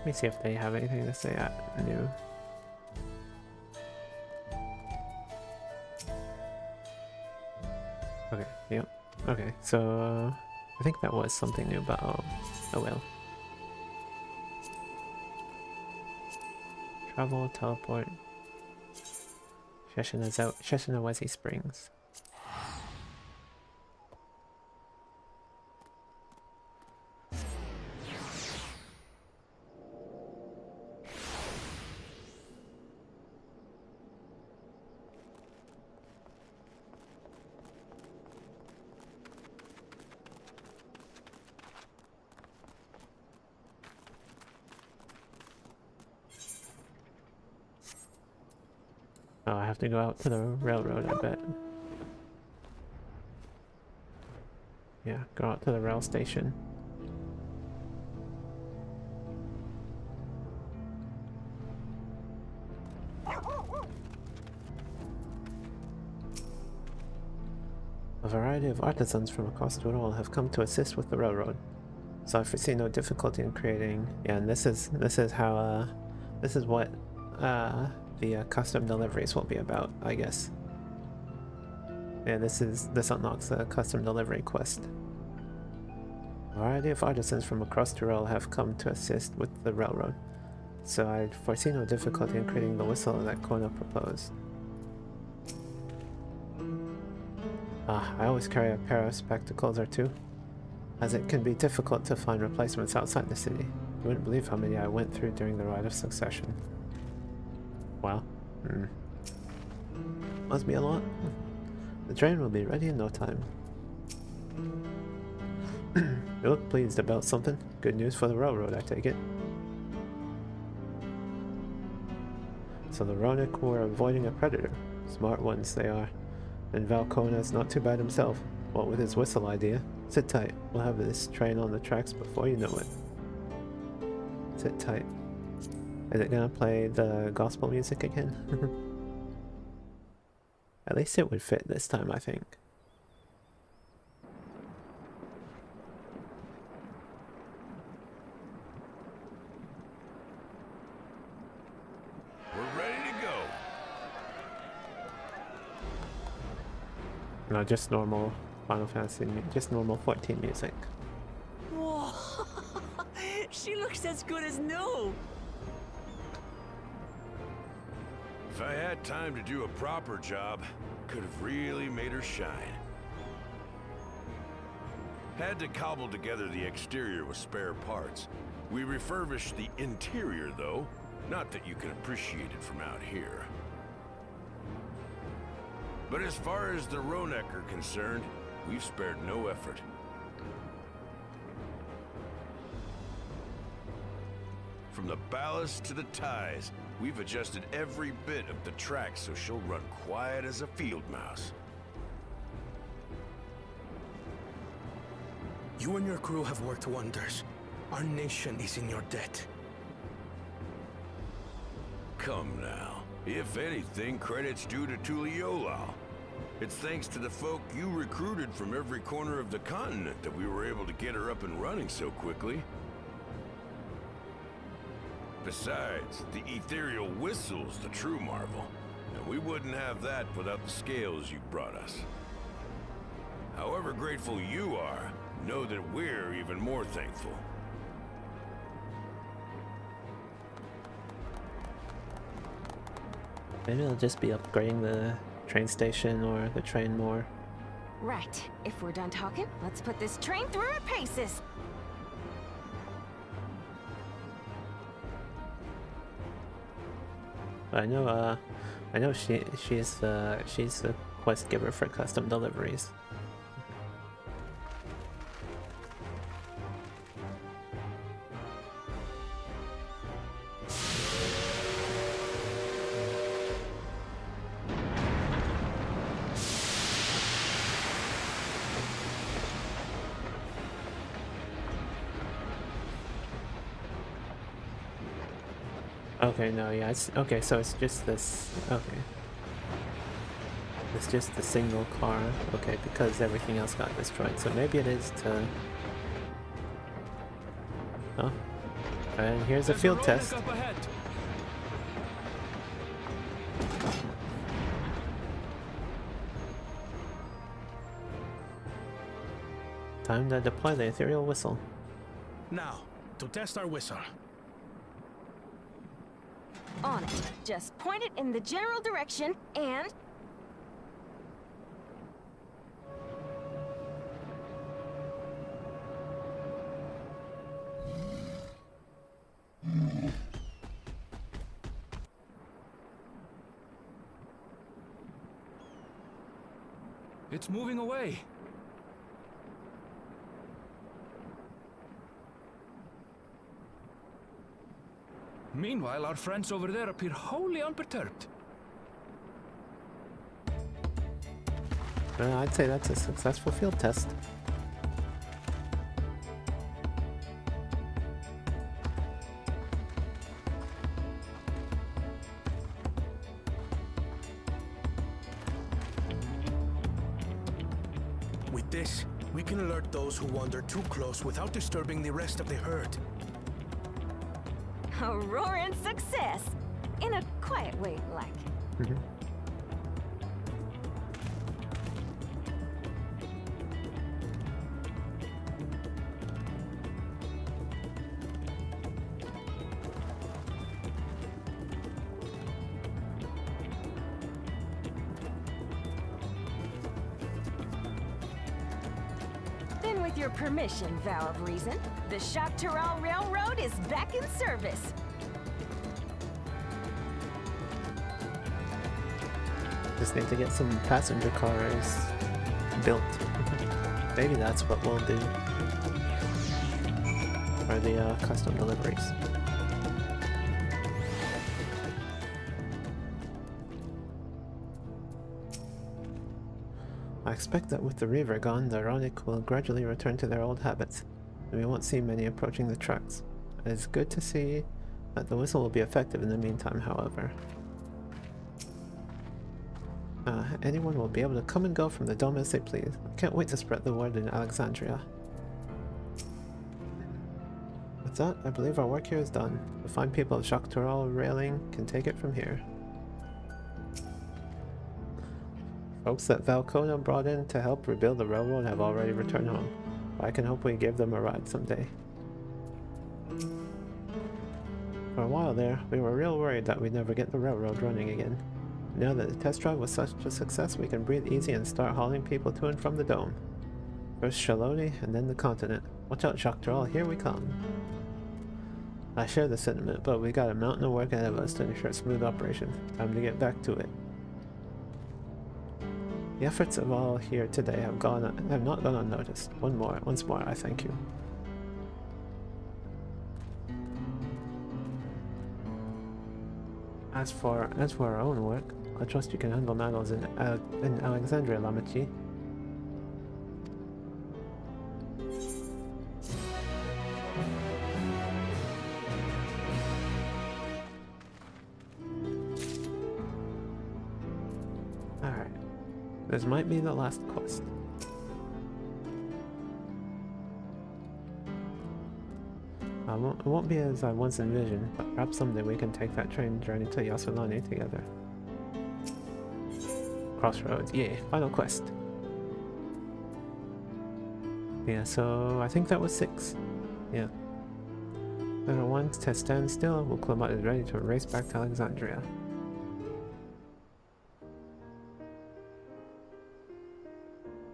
Let me see if they have anything to say new. Okay, yep. Okay, so I think that was something new, but oh well. Travel, teleport. Sheshinawezi Springs. Oh, I have to go out to the railroad, I bet. Yeah, go out to the rail station. A variety of artisans from across the world have come to assist with the railroad, so I foresee no difficulty in creating. Yeah, and this is how this is what the custom deliveries will be about, I guess. Yeah, this unlocks the custom delivery quest. A variety of artisans from across the world have come to assist with the railroad, so I foresee no difficulty in creating the whistle that Kona proposed. I always carry a pair of spectacles or two, as it can be difficult to find replacements outside the city. You wouldn't believe how many I went through during the Rite of Succession. Wow. Must be a lot. The train will be ready in no time. You look pleased about something. Good news for the railroad, I take it. So the Ronak were avoiding a predator. Smart ones they are. And Valkona's not too bad himself. What with his whistle idea. Sit tight. We'll have this train on the tracks before you know it. Sit tight. Is it gonna play the gospel music again? At least it would fit this time, I think. We're ready to go. No, just normal Final Fantasy, just normal 14 music. Whoa! She looks as good as new! If I had time to do a proper job, could have really made her shine. Had to cobble together the exterior with spare parts. We refurbished the interior, though. Not that you can appreciate it from out here. But as far as the Ronak are concerned, we've spared no effort. From the ballast to the ties, we've adjusted every bit of the track so she'll run quiet as a field mouse. You and your crew have worked wonders. Our nation is in your debt. Come now. If anything, credit's due to Tuliolal. It's thanks to the folk you recruited from every corner of the continent that we were able to get her up and running so quickly. Besides, the ethereal whistle's the true marvel, and we wouldn't have that without the scales you brought us. However grateful you are, know that we're even more thankful. Maybe I'll just be upgrading the train station or the train more. Right. If we're done talking, let's put this train through her paces. I know she's the quest giver for custom deliveries. Okay, no, yeah, it's okay, so it's just this. Okay. It's just the single car, okay, because everything else got destroyed. So maybe it is to... Oh. And here's a field test. Time to deploy the ethereal whistle. Now, to test our whistle. On it. Just point it in the general direction and... It's moving away. Meanwhile, our friends over there appear wholly unperturbed. I'd say that's a successful field test. With this, we can alert those who wander too close without disturbing the rest of the herd. A roaring success! In a quiet way, like. Then with your permission, Vow of Reason, the Shaptural Railroad is back in service. Just need to get some passenger cars built. Maybe that's what we'll do. for the custom deliveries. I expect that with the Reaver gone, the Ronic will gradually return to their old habits, and we won't see many approaching the tracks. It is good to see that the whistle will be effective in the meantime, however. Anyone will be able to come and go from the dome as they please. I can't wait to spread the word in Alexandria. With that, I believe our work here is done. The fine people of Shaktural Railing can take it from here. Folks that Valkona brought in to help rebuild the railroad have already returned home. I can hope we give them a ride someday. For a while there, we were real worried that we'd never get the railroad running again. Now that the test drive was such a success, we can breathe easy and start hauling people to and from the dome. First Shaloni, and then the continent. Watch out, Shaktural, here we come. I share the sentiment, but we got a mountain of work ahead of us to ensure smooth operation. Time to get back to it. The efforts of all here today have not gone unnoticed. Once more, I thank you. As for our own work, I trust you can handle matters in Alexandria, Lamachi. Alright. This might be the last quest. It won't be as I once envisioned, but perhaps someday we can take that train journey to Yasulani together. Crossroads, yeah, final quest. Yeah, so I think that was 6. Yeah. Level 1 to stand still, Wuklamat is ready to race back to Alexandria.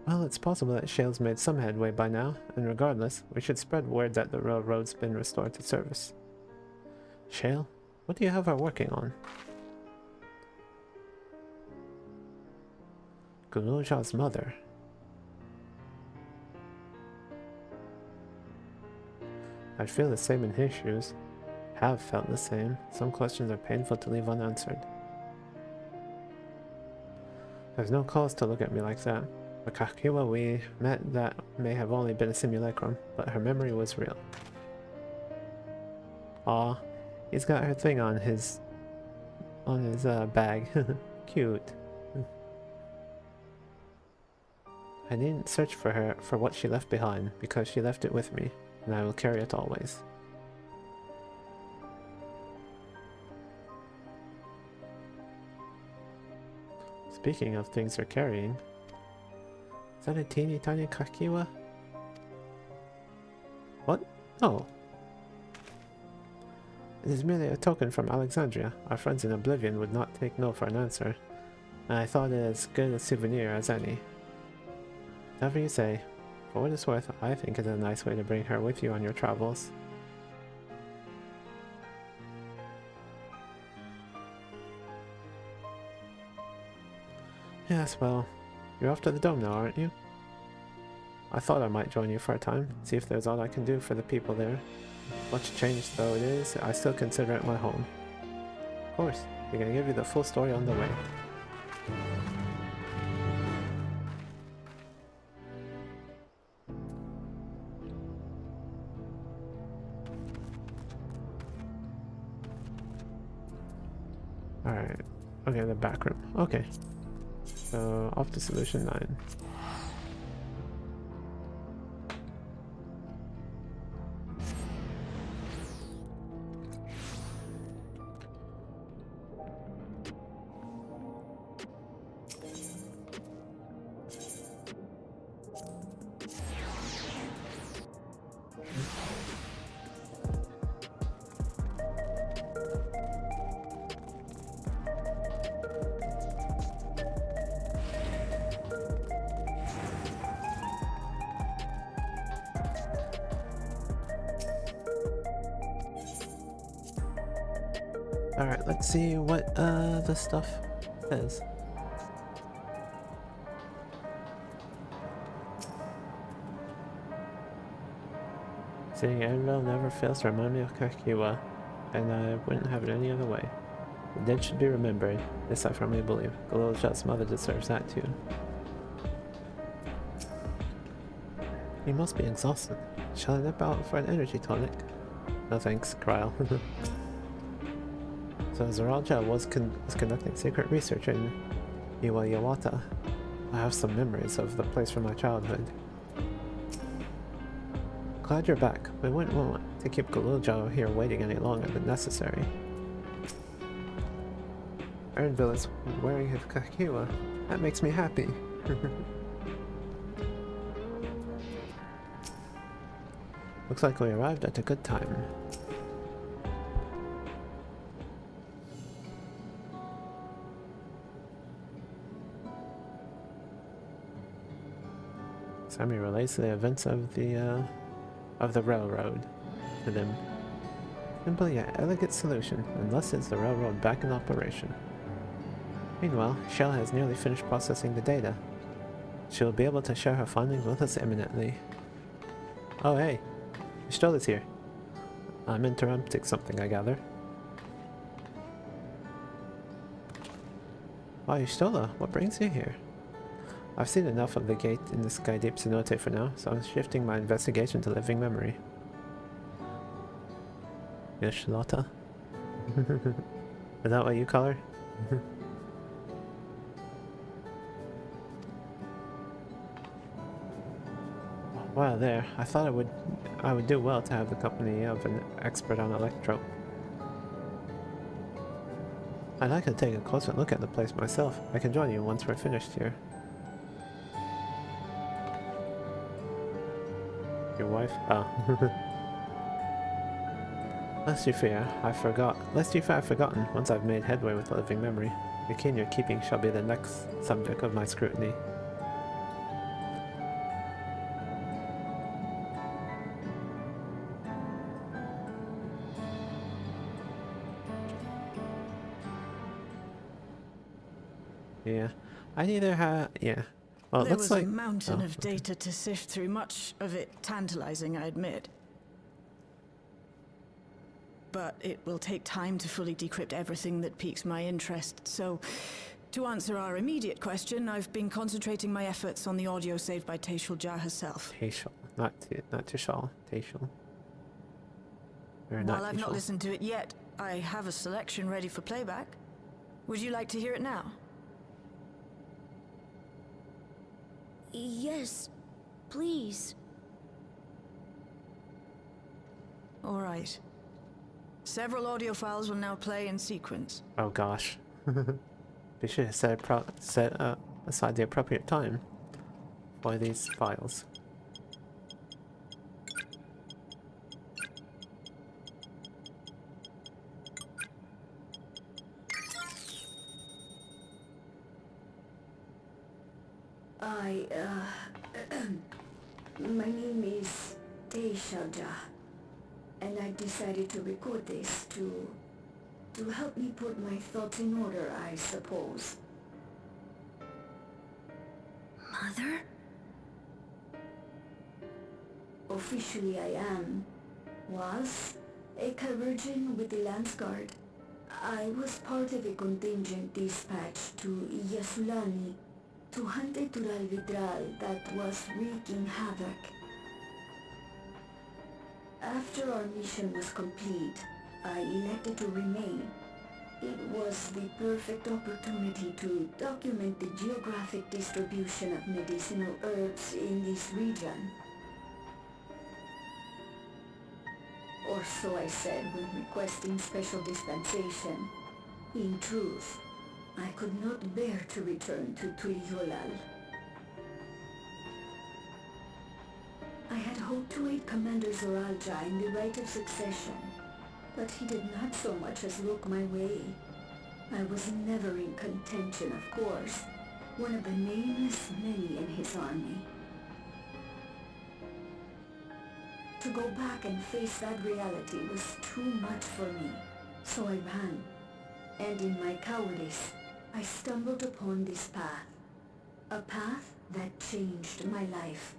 Well, it's possible that Shale's made some headway by now, and regardless, we should spread word that the railroad's been restored to service. Shale, what do you have her working on? Guloja's mother. I'd feel the same in his shoes. Have felt the same. Some questions are painful to leave unanswered. There's no cause to look at me like that. The Kakiwa we met that may have only been a simulacrum, but her memory was real. Aw, he's got her thing on his bag. Cute. I needn't search for her for what she left behind, because she left it with me, and I will carry it always. Speaking of things you're carrying, is that a teeny tiny Kakiwa? What? No. It is merely a token from Alexandria. Our friends in Oblivion would not take no for an answer, and I thought it as good a souvenir as any. Whatever you say. For what it's worth, I think it's a nice way to bring her with you on your travels. Yes, well, you're off to the dome now, aren't you? I thought I might join you for a time, see if there's all I can do for the people there. Much changed though it is, I still consider it my home. Of course, we're gonna give you the full story on the way. Alright, okay, the back room. Okay. So, off to solution 9. Alright, let's see what the stuff says. Seeing Anvil never fails to remind me of Kakiwa, and I wouldn't have it any other way. The dead should be remembered. This I firmly believe. Galilja's mother deserves that too. You must be exhausted. Shall I nip out for an energy tonic? No thanks, Kryle. So Zoralja was conducting secret research in Iwayawata. I have some memories of the place from my childhood. Glad you're back. We wouldn't want to keep Galilja here waiting any longer than necessary. Ernville is wearing his Kakiwa. That makes me happy. Looks like we arrived at a good time. Sammy relates the events of the railroad to them. Simple yet elegant solution, and thus is the railroad back in operation. Meanwhile, Shell has nearly finished processing the data. She will be able to share her findings with us imminently. Oh hey, Stola's here. I'm interrupting something, I gather. Why, Stola, what brings you here? I've seen enough of the gate in the Sky Deep Cenote for now, so I'm shifting my investigation to living memory. Yes, Lotta? Is that what you call her? Wow, there. I thought I would do well to have the company of an expert on electro. I'd like to take a closer look at the place myself. I can join you once we're finished here. Your wife? Oh. Lest you fear I've forgotten, once I've made headway with the living memory. The key in your keeping shall be the next subject of my scrutiny. Yeah, I either have, yeah. Well, it There looks was like a mountain of data to sift through, much of it tantalizing, I admit. But it will take time to fully decrypt everything that piques my interest, so to answer our immediate question, I've been concentrating my efforts on the audio saved by Tashal Jah herself. Tashal, not Tashal, Tashal. While I've not listened to it yet, I have a selection ready for playback. Would you like to hear it now? Yes, please. All right. Several audio files will now play in sequence. Oh gosh. Be sure to set aside the appropriate time for these files. My name is Tashal Jah, and I decided to record this to help me put my thoughts in order, I suppose. Mother? Officially I was a Virgin with the Lance Guard. I was part of a contingent dispatched to Yasulani to hunt a Tural Vidral that was wreaking havoc. After our mission was complete, I elected to remain. It was the perfect opportunity to document the geographic distribution of medicinal herbs in this region. Or so I said when requesting special dispensation. In truth, I could not bear to return to Tuliolal. I had hoped to aid Commander Zoralja in the right of succession, but he did not so much as look my way. I was never in contention, of course, one of the nameless many in his army. To go back and face that reality was too much for me, so I ran. And in my cowardice, I stumbled upon this path. A path that changed my life.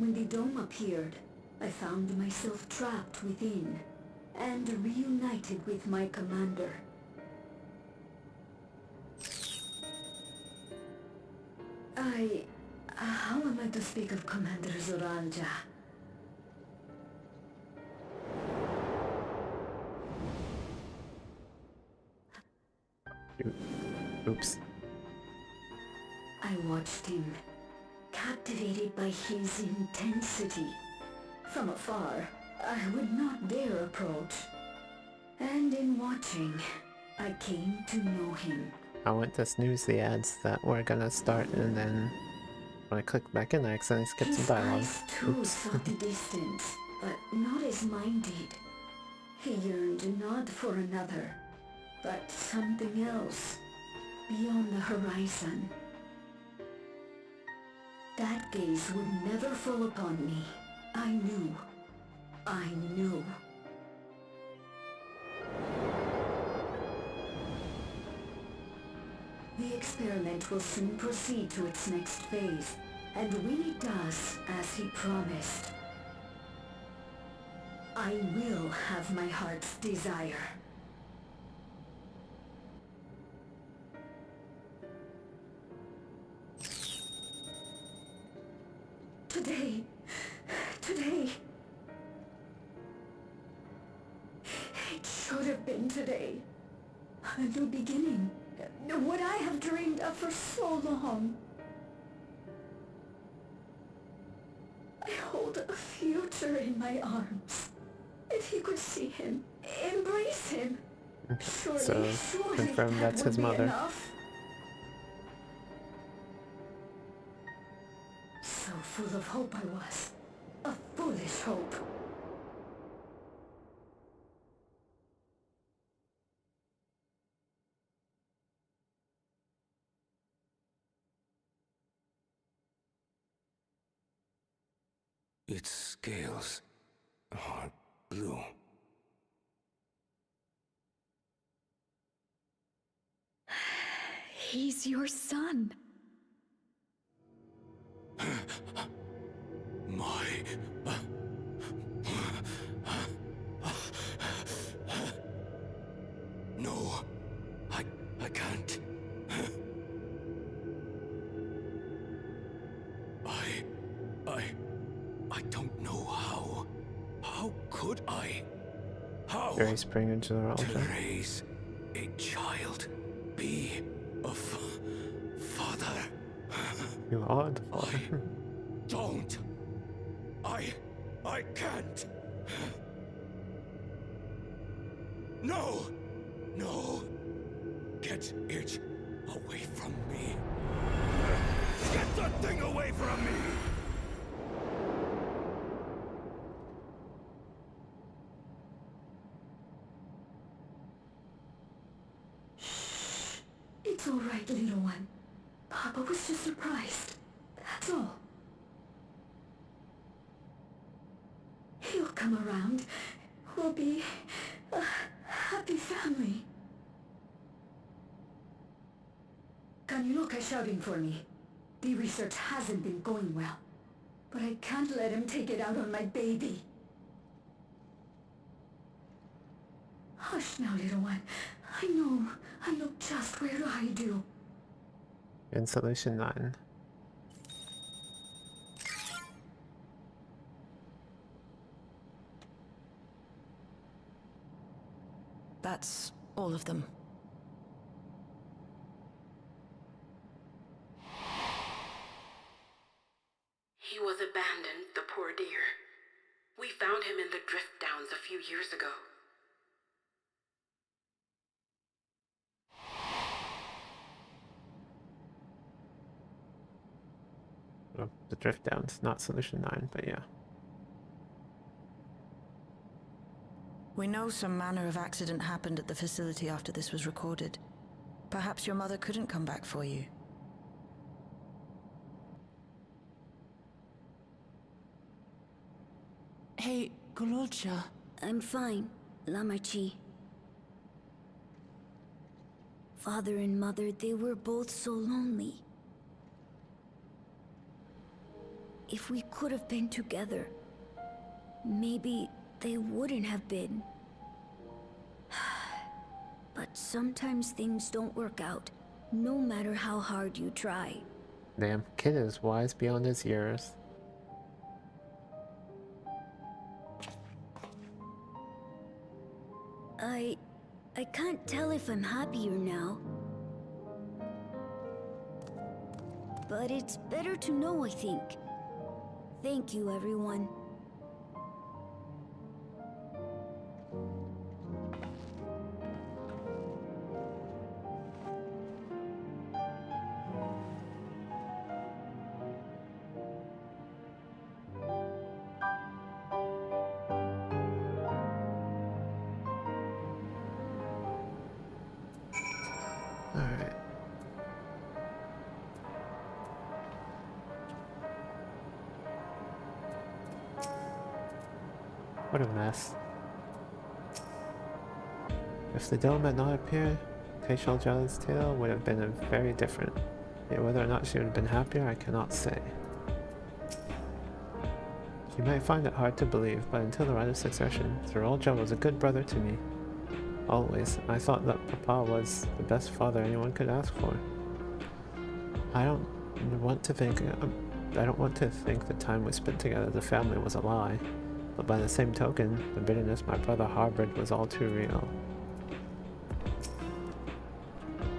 When the dome appeared, I found myself trapped within, and reunited with my commander. How am I to speak of Commander Zoranja? Oops. I watched him, captivated by his intensity. From afar, I would not dare approach. And in watching, I came to know him. I went to snooze the ads that were gonna start, and then when I clicked back in, I accidentally skipped some dialogue. His eyes too Oops. sought the distance, but not as mine did. He yearned not for another, but something else, beyond the horizon. That gaze would never fall upon me. I knew. I knew. The experiment will soon proceed to its next phase, and when it does, as he promised, I will have my heart's desire. Today. It should have been today. A new beginning. What I have dreamed of for so long. I hold a future in my arms. If he could see him, embrace him. Surely confirm that that's would his be mother. enough. So full of hope I was. A foolish hope. Its scales are blue. He's your son. My... No, I can't. I don't know how. How could I? How? Very spring into the To raise a child, be a father. You are the father. Don't. I can't. No. No. Get it away from me. Get that thing away from me. It's all right, little one. Papa was just surprised. That's all. He'll come around. We'll be a happy family. Kaniloka shouting for me. The research hasn't been going well. But I can't let him take it out on my baby. Hush now, little one. I know just where to hide you. In Solution 9. That's all of them. He was abandoned, the poor dear. We found him in the drift downs a few years ago. Well, the drift downs, not Solution 9, but yeah. We know some manner of accident happened at the facility after this was recorded. Perhaps your mother couldn't come back for you. Hey, Gololcha. I'm fine, Lamarchi. Father and mother, they were both so lonely. if we could have been together, maybe they wouldn't have been. But sometimes things don't work out, no matter how hard you try. Damn, kid is wise beyond his years. I can't tell if I'm happier now. But it's better to know, I think. Thank you, everyone. Alright. What a mess. If the dome had not appeared, Teishalja's tale would have been very different. Yet whether or not she would have been happier, I cannot say. You might find it hard to believe, but until the Rite of Succession, Zeralja was a good brother to me. Always. I thought that Papa was the best father anyone could ask for. I don't want to think the time we spent together as a family was a lie. But by the same token, the bitterness my brother harbored was all too real.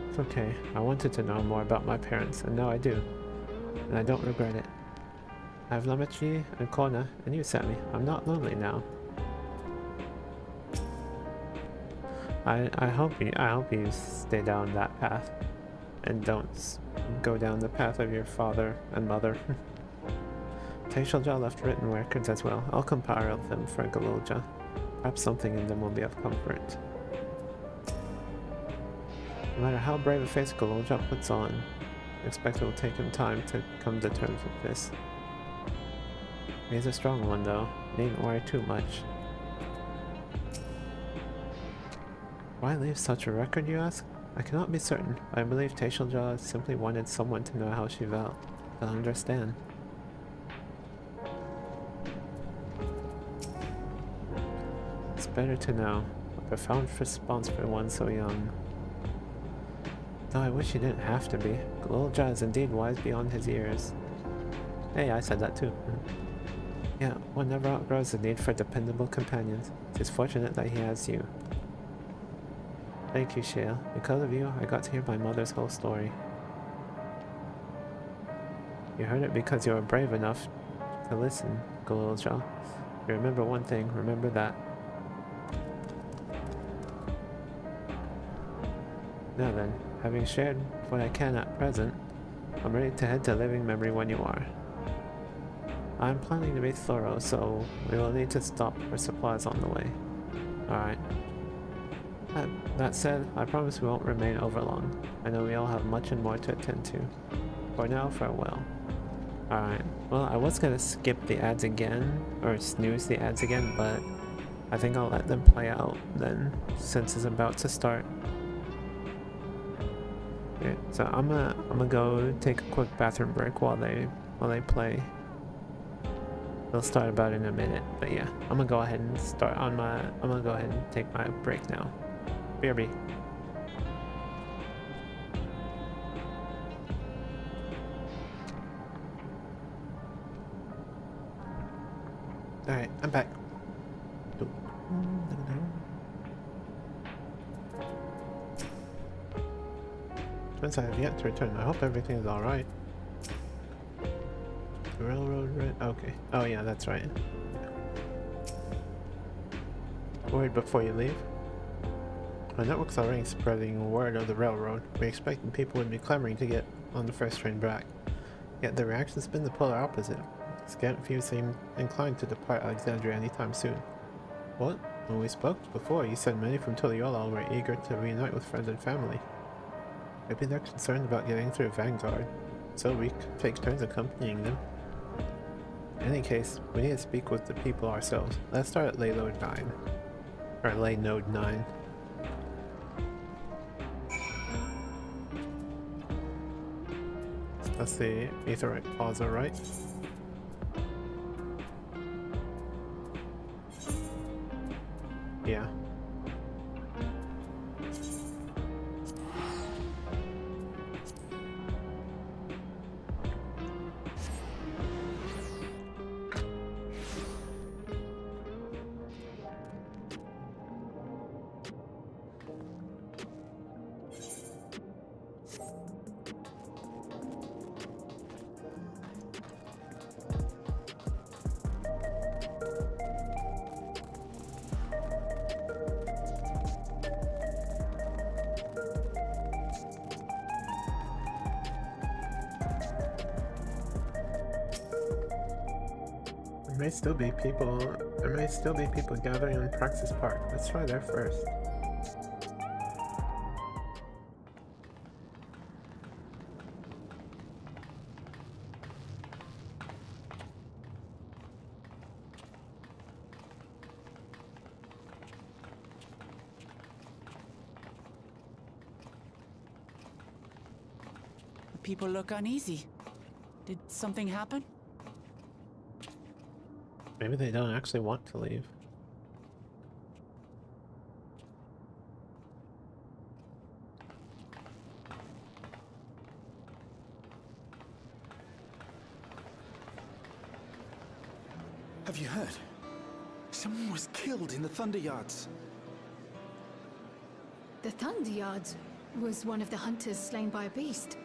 It's okay. I wanted to know more about my parents, and now I do. And I don't regret it. I have Lamachi and Kona, and you sent me. I'm not lonely now. I hope you stay down that path, and don't go down the path of your father and mother. Teishalja left written records as well. I'll compile them for Galulja. Perhaps something in them will be of comfort. No matter how brave a face Galulja puts on, I expect it will take him time to come to terms with this. He's a strong one though. Needn't worry too much. Why leave such a record, you ask? I cannot be certain, but I believe Teishalja simply wanted someone to know how she felt. They'll understand. It's better to know. A profound response for one so young. Though I wish he didn't have to be. Galulja is indeed wise beyond his years. Hey, I said that too. Yeah, one never outgrows the need for dependable companions. It is fortunate that he has you. Thank you, Shale. Because of you, I got to hear my mother's whole story. You heard it because you were brave enough to listen, Galulja. You remember one thing, remember that. Now then, having shared what I can at present, I'm ready to head to living memory when you are. I'm planning to be thorough, so we will need to stop for supplies on the way. Alright. That said, I promise we won't remain over long. I know we all have much and more to attend to. For now, farewell. Alright, well I was gonna skip the ads again, or snooze the ads again, but I think I'll let them play out then, since it's about to start. Okay, so I'm gonna go take a quick bathroom break while they play. They'll start about in a minute, but yeah, I'm gonna go ahead and take my break now. BRB. Alright, I'm back. Since I have yet to return, I hope everything is alright. Railroad, right? Okay. Oh yeah, that's right. Worried before you leave? Our network's already spreading word of the railroad. We expected people would be clamoring to get on the first train back. Yet the reaction's been the polar opposite. Scant few seem inclined to depart Alexandria anytime soon. What? When we spoke before, you said many from Tuliyollal were eager to reunite with friends and family. Maybe they're concerned about getting through Vanguard, so we could take turns accompanying them. In any case, we need to speak with the people ourselves. Let's start at Lay Node 9. Or Lay Node 9. That's the Aetheryte Plaza, right? Yeah. There may still be people gathering on Praxis Park. Let's try there first. People look uneasy. Did something happen? Maybe they don't actually want to leave. Have you heard? Someone was killed in the Thunder Yards. The Thunder Yards was one of the hunters slain by a beast.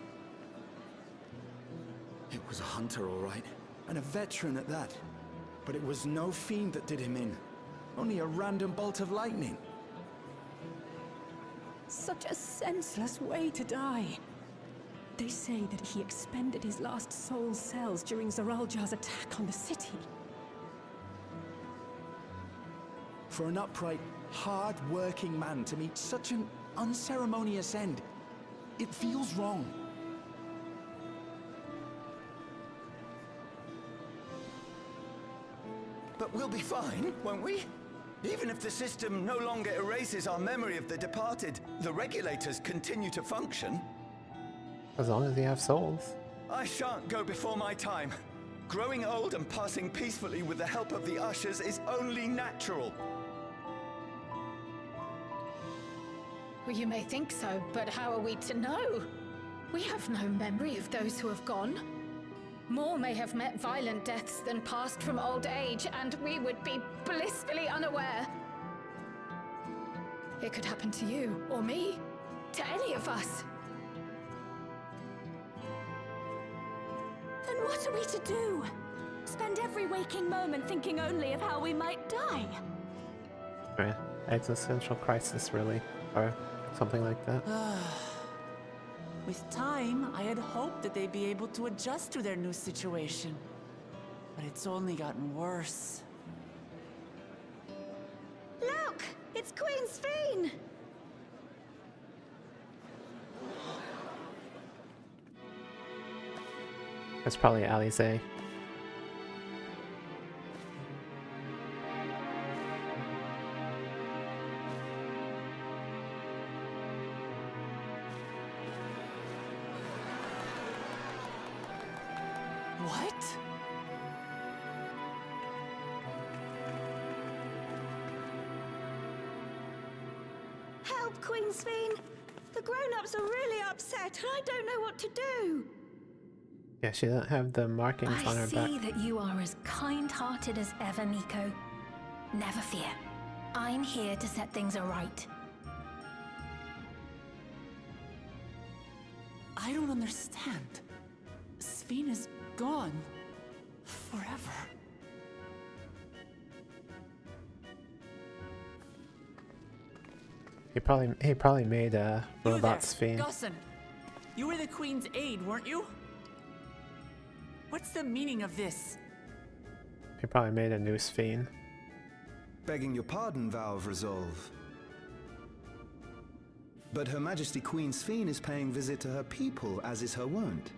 It was a hunter, all right. And a veteran at that. But it was no fiend that did him in. Only a random bolt of lightning. Such a senseless way to die. They say that he expended his last soul cells during Zoraljar's attack on the city. For an upright, hard-working man to meet such an unceremonious end, it feels wrong. But we'll be fine, won't we? Even if the system no longer erases our memory of the departed, the regulators continue to function. As long as you have souls. I shan't go before my time. Growing old and passing peacefully with the help of the ushers is only natural. Well, you may think so, but how are we to know? We have no memory of those who have gone. More may have met violent deaths than passed from old age, and we would be blissfully unaware. It could happen to you, or me, to any of us. Then what are we to do? Spend every waking moment thinking only of how we might die? Right. Existential crisis, really. Or something like that. With time, I had hoped that they'd be able to adjust to their new situation. But it's only gotten worse. Look! It's Queen Sphene! That's probably Alize. What? Help, Queen Sphene! The grown-ups are really upset, and I don't know what to do. Yeah, she doesn't have the markings on her back. I see that you are as kind-hearted as ever, Miko. Never fear. I'm here to set things aright. I don't understand. Sphene is gone. Forever. He probably made a robot Sphene. Gussin, you were the Queen's aide, weren't you? What's the meaning of this? He probably made a new Sphene. Begging your pardon, Vow of Resolve. But Her Majesty Queen Sphene is paying visit to her people, as is her wont.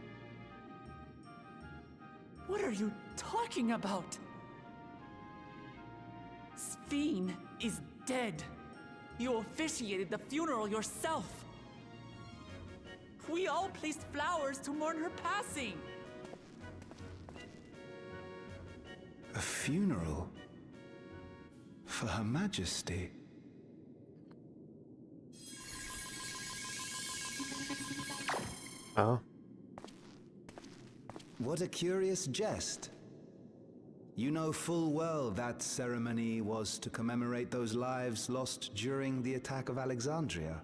What are you talking about? Sphene is dead. You officiated the funeral yourself. We all placed flowers to mourn her passing. A funeral? For Her Majesty? Oh. What a curious jest. You know full well that ceremony was to commemorate those lives lost during the attack of Alexandria.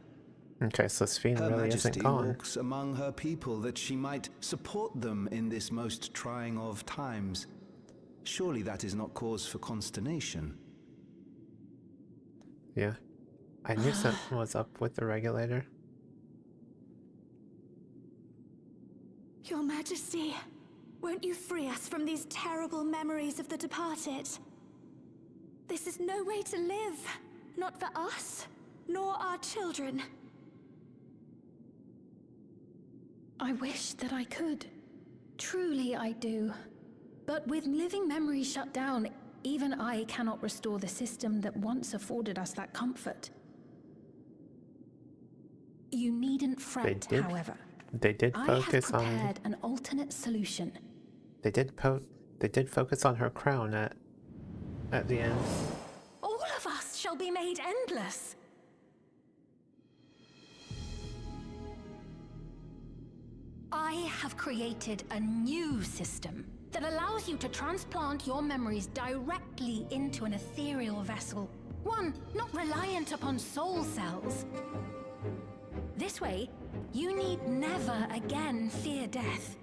Okay, so Sphene Her really Majesty isn't gone. walks among her people that she might support them in this most trying of times. Surely that is not cause for consternation. Yeah. I knew something was up with the regulator. Your Majesty, won't you free us from these terrible memories of the departed? This is no way to live. Not for us, nor our children. I wish that I could. Truly I do. But with living memories shut down, even I cannot restore the system that once afforded us that comfort. You needn't fret, however. They did focus I have prepared an alternate solution. They did focus on her crown at the end. All of us shall be made endless. I have created a new system that allows you to transplant your memories directly into an ethereal vessel. One not reliant upon soul cells. This way, you need never again fear death.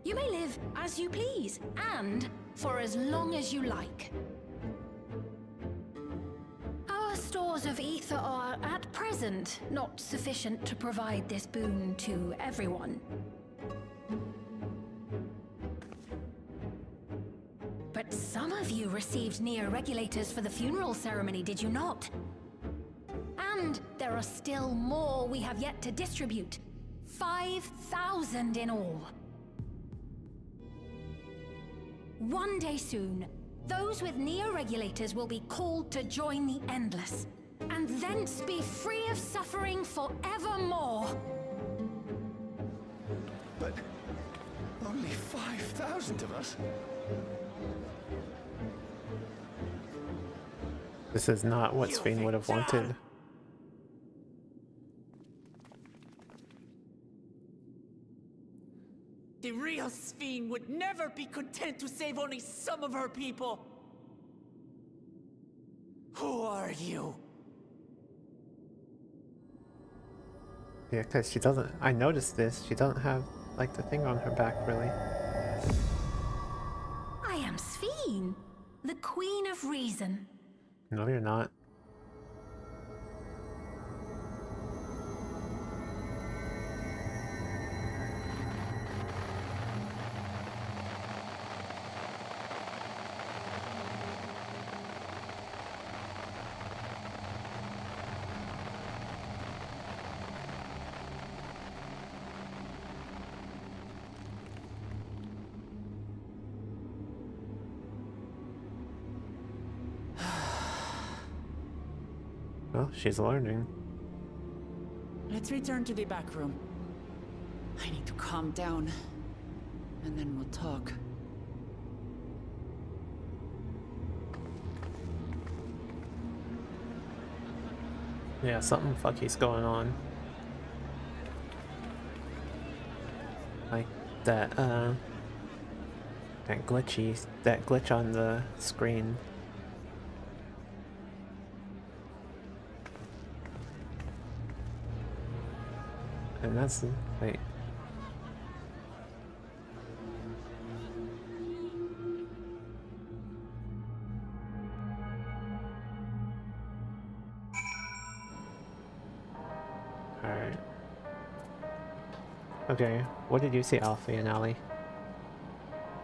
You may live as you please, and for as long as you like. Our stores of ether are, at present, not sufficient to provide this boon to everyone. But some of you received Neo regulators for the funeral ceremony, did you not? And there are still more we have yet to distribute. 5,000 in all. One day soon, those with Neo regulators will be called to join the Endless, and thence be free of suffering forevermore. But only 5,000 of us? This is not what Sphene would have wanted. The real Sphene would never be content to save only some of her people. Who are you? Yeah, because she doesn't... I noticed this. She doesn't have, like, the thing on her back, really. I am Sphene, the Queen of Reason. No, you're not. Well, she's learning. Let's return to the back room. I need to calm down, and then we'll talk. Yeah, something fucky's going on. Like that glitch on the screen. And that's, wait. Alright. Okay, what did you see, Alfie and Allie?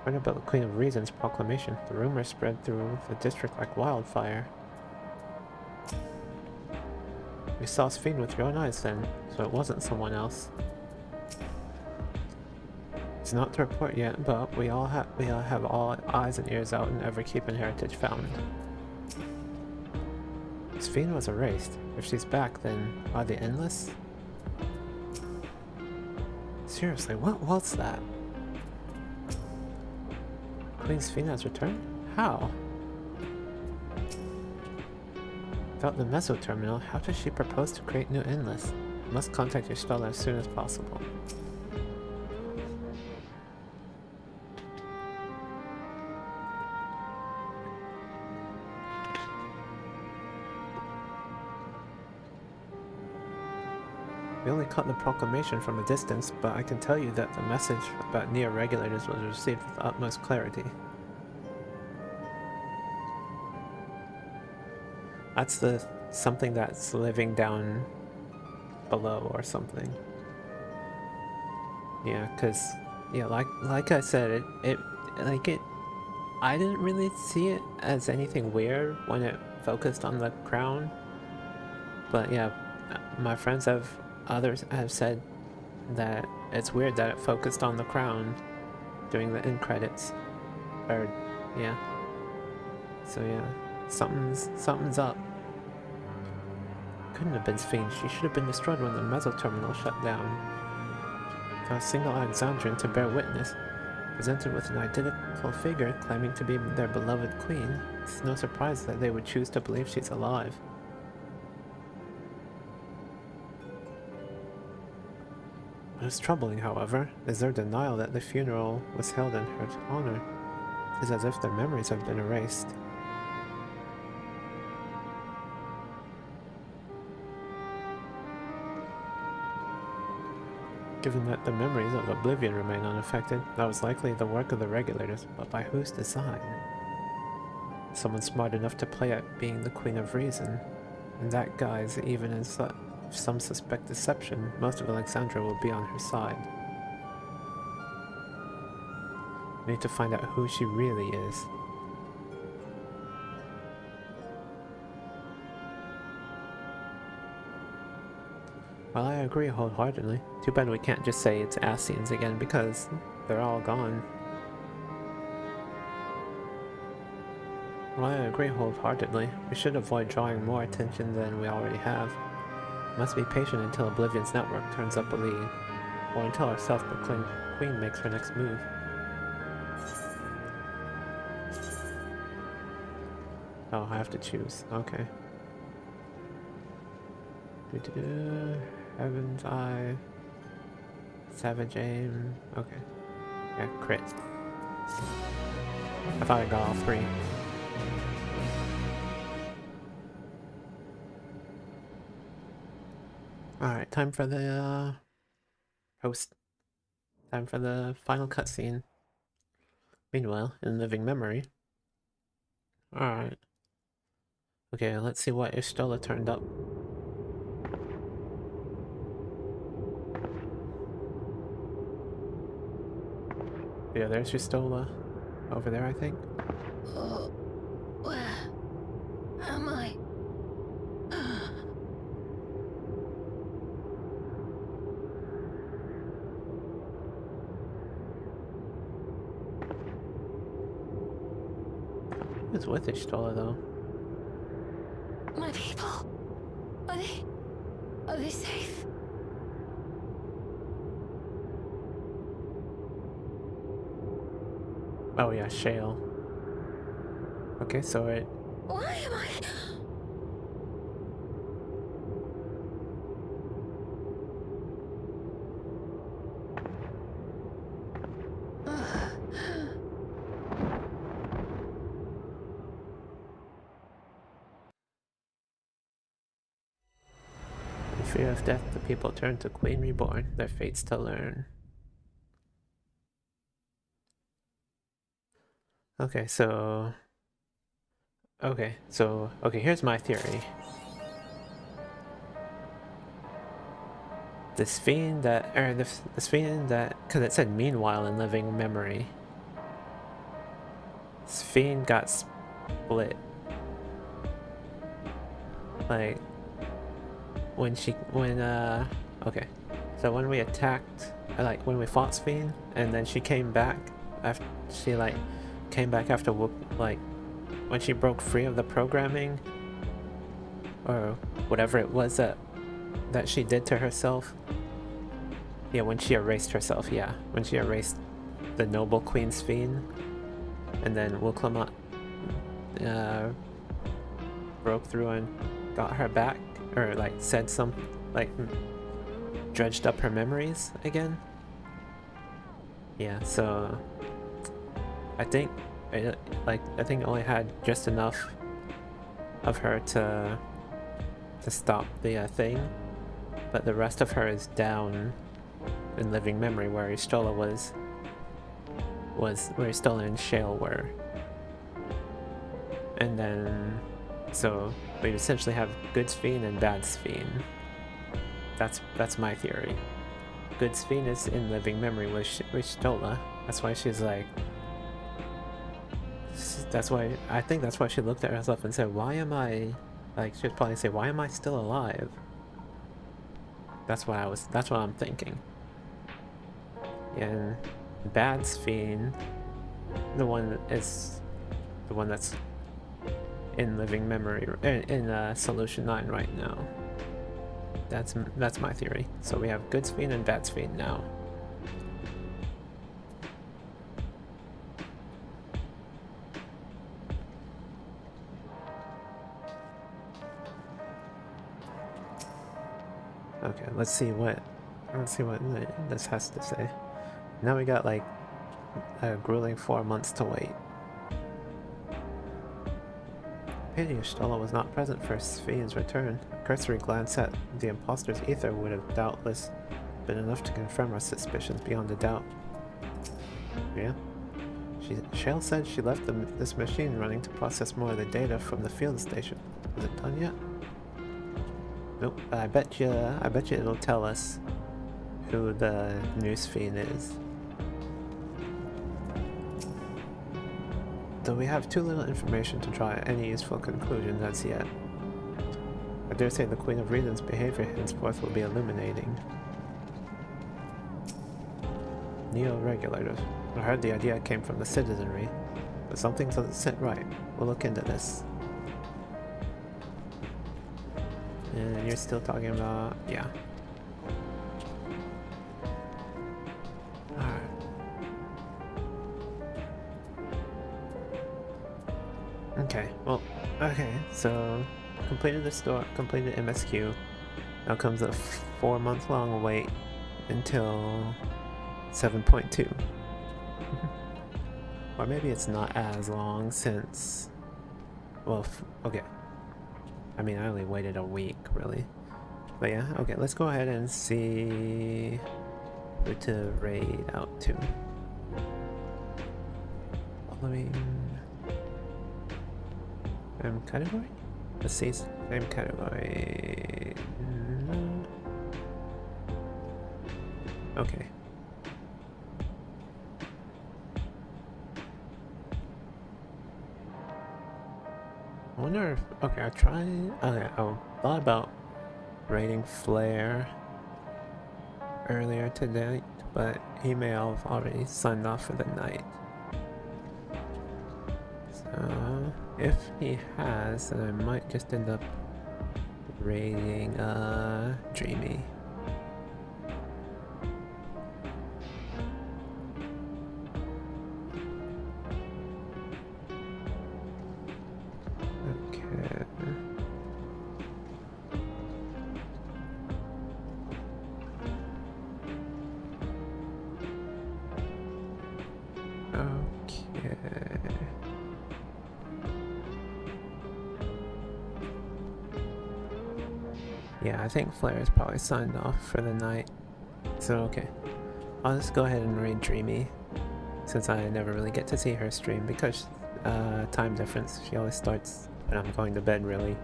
Read about the Queen of Reason's proclamation. The rumors spread through the district like wildfire. You saw Sphene with your own eyes then, so it wasn't someone else. It's not to report yet, but we all have all eyes and ears out in every keep and heritage found. Sphene was erased. If she's back, then are the Endless? Seriously, what was that? Queen Sphene has returned? How? Without the Meso Terminal, how does she propose to create new Endless? Must contact your speller as soon as possible. We only caught the proclamation from a distance, but I can tell you that the message about neo-regulators was received with utmost clarity. That's the something that's living down below or something. Yeah, cause yeah, like I said, I didn't really see it as anything weird when it focused on the crown. But yeah, my friends others have said that it's weird that it focused on the crown during the end credits. Or yeah. So yeah, something's up. Couldn't have been Sphene. She should have been destroyed when the Meso Terminal shut down. For a single Alexandrian to bear witness, presented with an identical figure claiming to be their beloved queen, it's no surprise that they would choose to believe she's alive. What is troubling, however, is their denial that the funeral was held in her honor. It is as if their memories have been erased. Given that the memories of Oblivion remain unaffected, that was likely the work of the regulators, but by whose design? Someone smart enough to play at being the Queen of Reason. In that guise, even in some suspect deception, most of Alexandria will be on her side. We need to find out who she really is. Well, I agree wholeheartedly. Too bad we can't just say it's Ascians again because they're all gone. Well, I agree wholeheartedly. We should avoid drawing more attention than we already have. We must be patient until Oblivion's network turns up a lead, or until our self-proclaimed queen makes her next move. Oh, I have to choose. Okay. Heaven's Eye. Savage Aim. Okay. Yeah, crit. I thought I got all three. Alright, time for the host. Time for the final cutscene. Meanwhile, in living memory. Alright. Okay, let's see what Ishtola turned up. Yeah, there's Ishtola. Over there, I think. Oh, where am I? Who's with Ishtola, though? My people. Are they safe? Oh yeah, Shale. Okay, so it... Why am I... In fear of death, the people turn to Queen Reborn, their fates to learn. Okay, so... Okay, here's my theory. The Sphene that, the Sphene that, because it said meanwhile in living memory. Sphene got split. Like, okay. So when we attacked, like when we fought Sphene, and then she came back after, came back after, like, when she broke free of the programming, or whatever it was that she did to herself. Yeah, when she erased herself, yeah. When she erased the noble Queen Sphene, and then Wuklamat broke through and got her back, or like said some, like dredged up her memories again. Yeah, so I think I think I only had just enough of her to stop the thing, but the rest of her is down in living memory where Istola was where Istola and Shale were. And then so we essentially have good Sphene and bad Sphene. That's my theory. Good Sphene is in living memory with Istola. That's why she's like, I think that's why she looked at herself and said, why am I, like, she'd probably say, why am I still alive? That's what I'm thinking. And bad Sphene, the one that's in living memory, in solution 9 right now. That's my theory. So we have good Sphene and bad Sphene now. Okay, let's see what this has to say. Now we got like a grueling 4 months to wait. Pity Istola was not present for Sphene's return. A cursory glance at the imposter's ether would have doubtless been enough to confirm our suspicions beyond a doubt. Yeah? Shale said she left this machine running to process more of the data from the field station. Is it done yet? Nope. I bet you it'll tell us who the new Sphene is. Though we have too little information to draw any useful conclusions as yet. I dare say the Queen of Reason's behavior henceforth will be illuminating. Neo-regulators. I heard the idea came from the citizenry, but something doesn't sit right. We'll look into this. And you're still talking about... yeah. Alright. Okay, well, okay, so completed the store, completed MSQ. Now comes a 4-month-long wait until 7.2. Or maybe it's not as long since... well, okay. I mean, I only waited a week, really. But yeah, okay, let's go ahead and see who to raid out to. Following... category? Let's see, same category. Okay. I wonder if... okay, I thought about raiding Flare earlier today, but he may have already signed off for the night. So, if he has, then I might just end up raiding Dreamy. Yeah, I think Flare is probably signed off for the night. So, okay. I'll just go ahead and raid Dreamy, since I never really get to see her stream, because time difference. She always starts when I'm going to bed, really.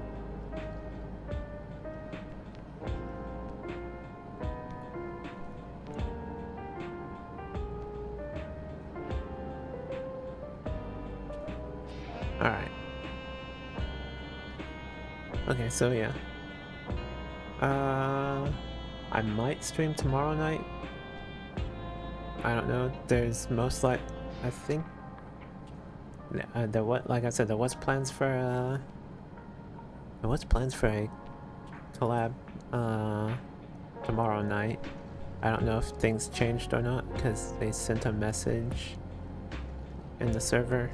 Alright. Okay, so yeah. I might stream tomorrow night. I don't know. There's most like, I think like I said, there was plans for a collab tomorrow night. I don't know if things changed or not because they sent a message in the server,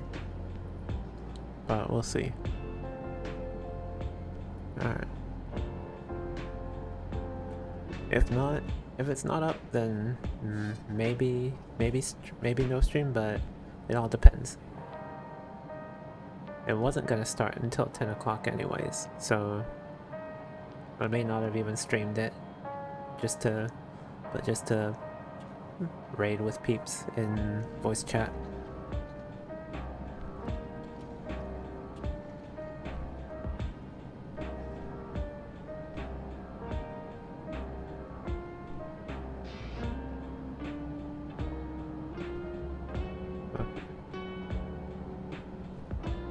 but we'll see. Alright. If it's not up, then maybe no stream, but it all depends. It wasn't gonna start until 10 o'clock anyways, so I may not have even streamed it just to raid with peeps in voice chat.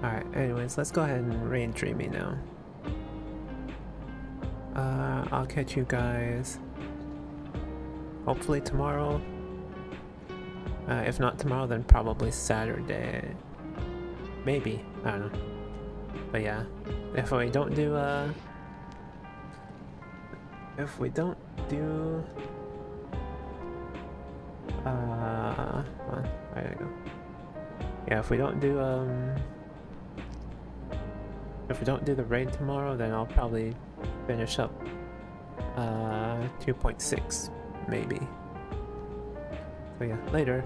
Alright, anyways, let's go ahead and raid Dreamy now. I'll catch you guys hopefully tomorrow. If not tomorrow, then probably Saturday. Maybe, I don't know. But yeah, if we don't do well, I gotta go. Yeah, if we don't do the raid tomorrow, then I'll probably finish up 2.6 maybe. So yeah, later.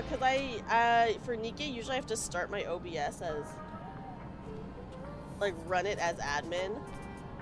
Cause for Nikkei, usually I have to start my OBS as, like, run it as admin.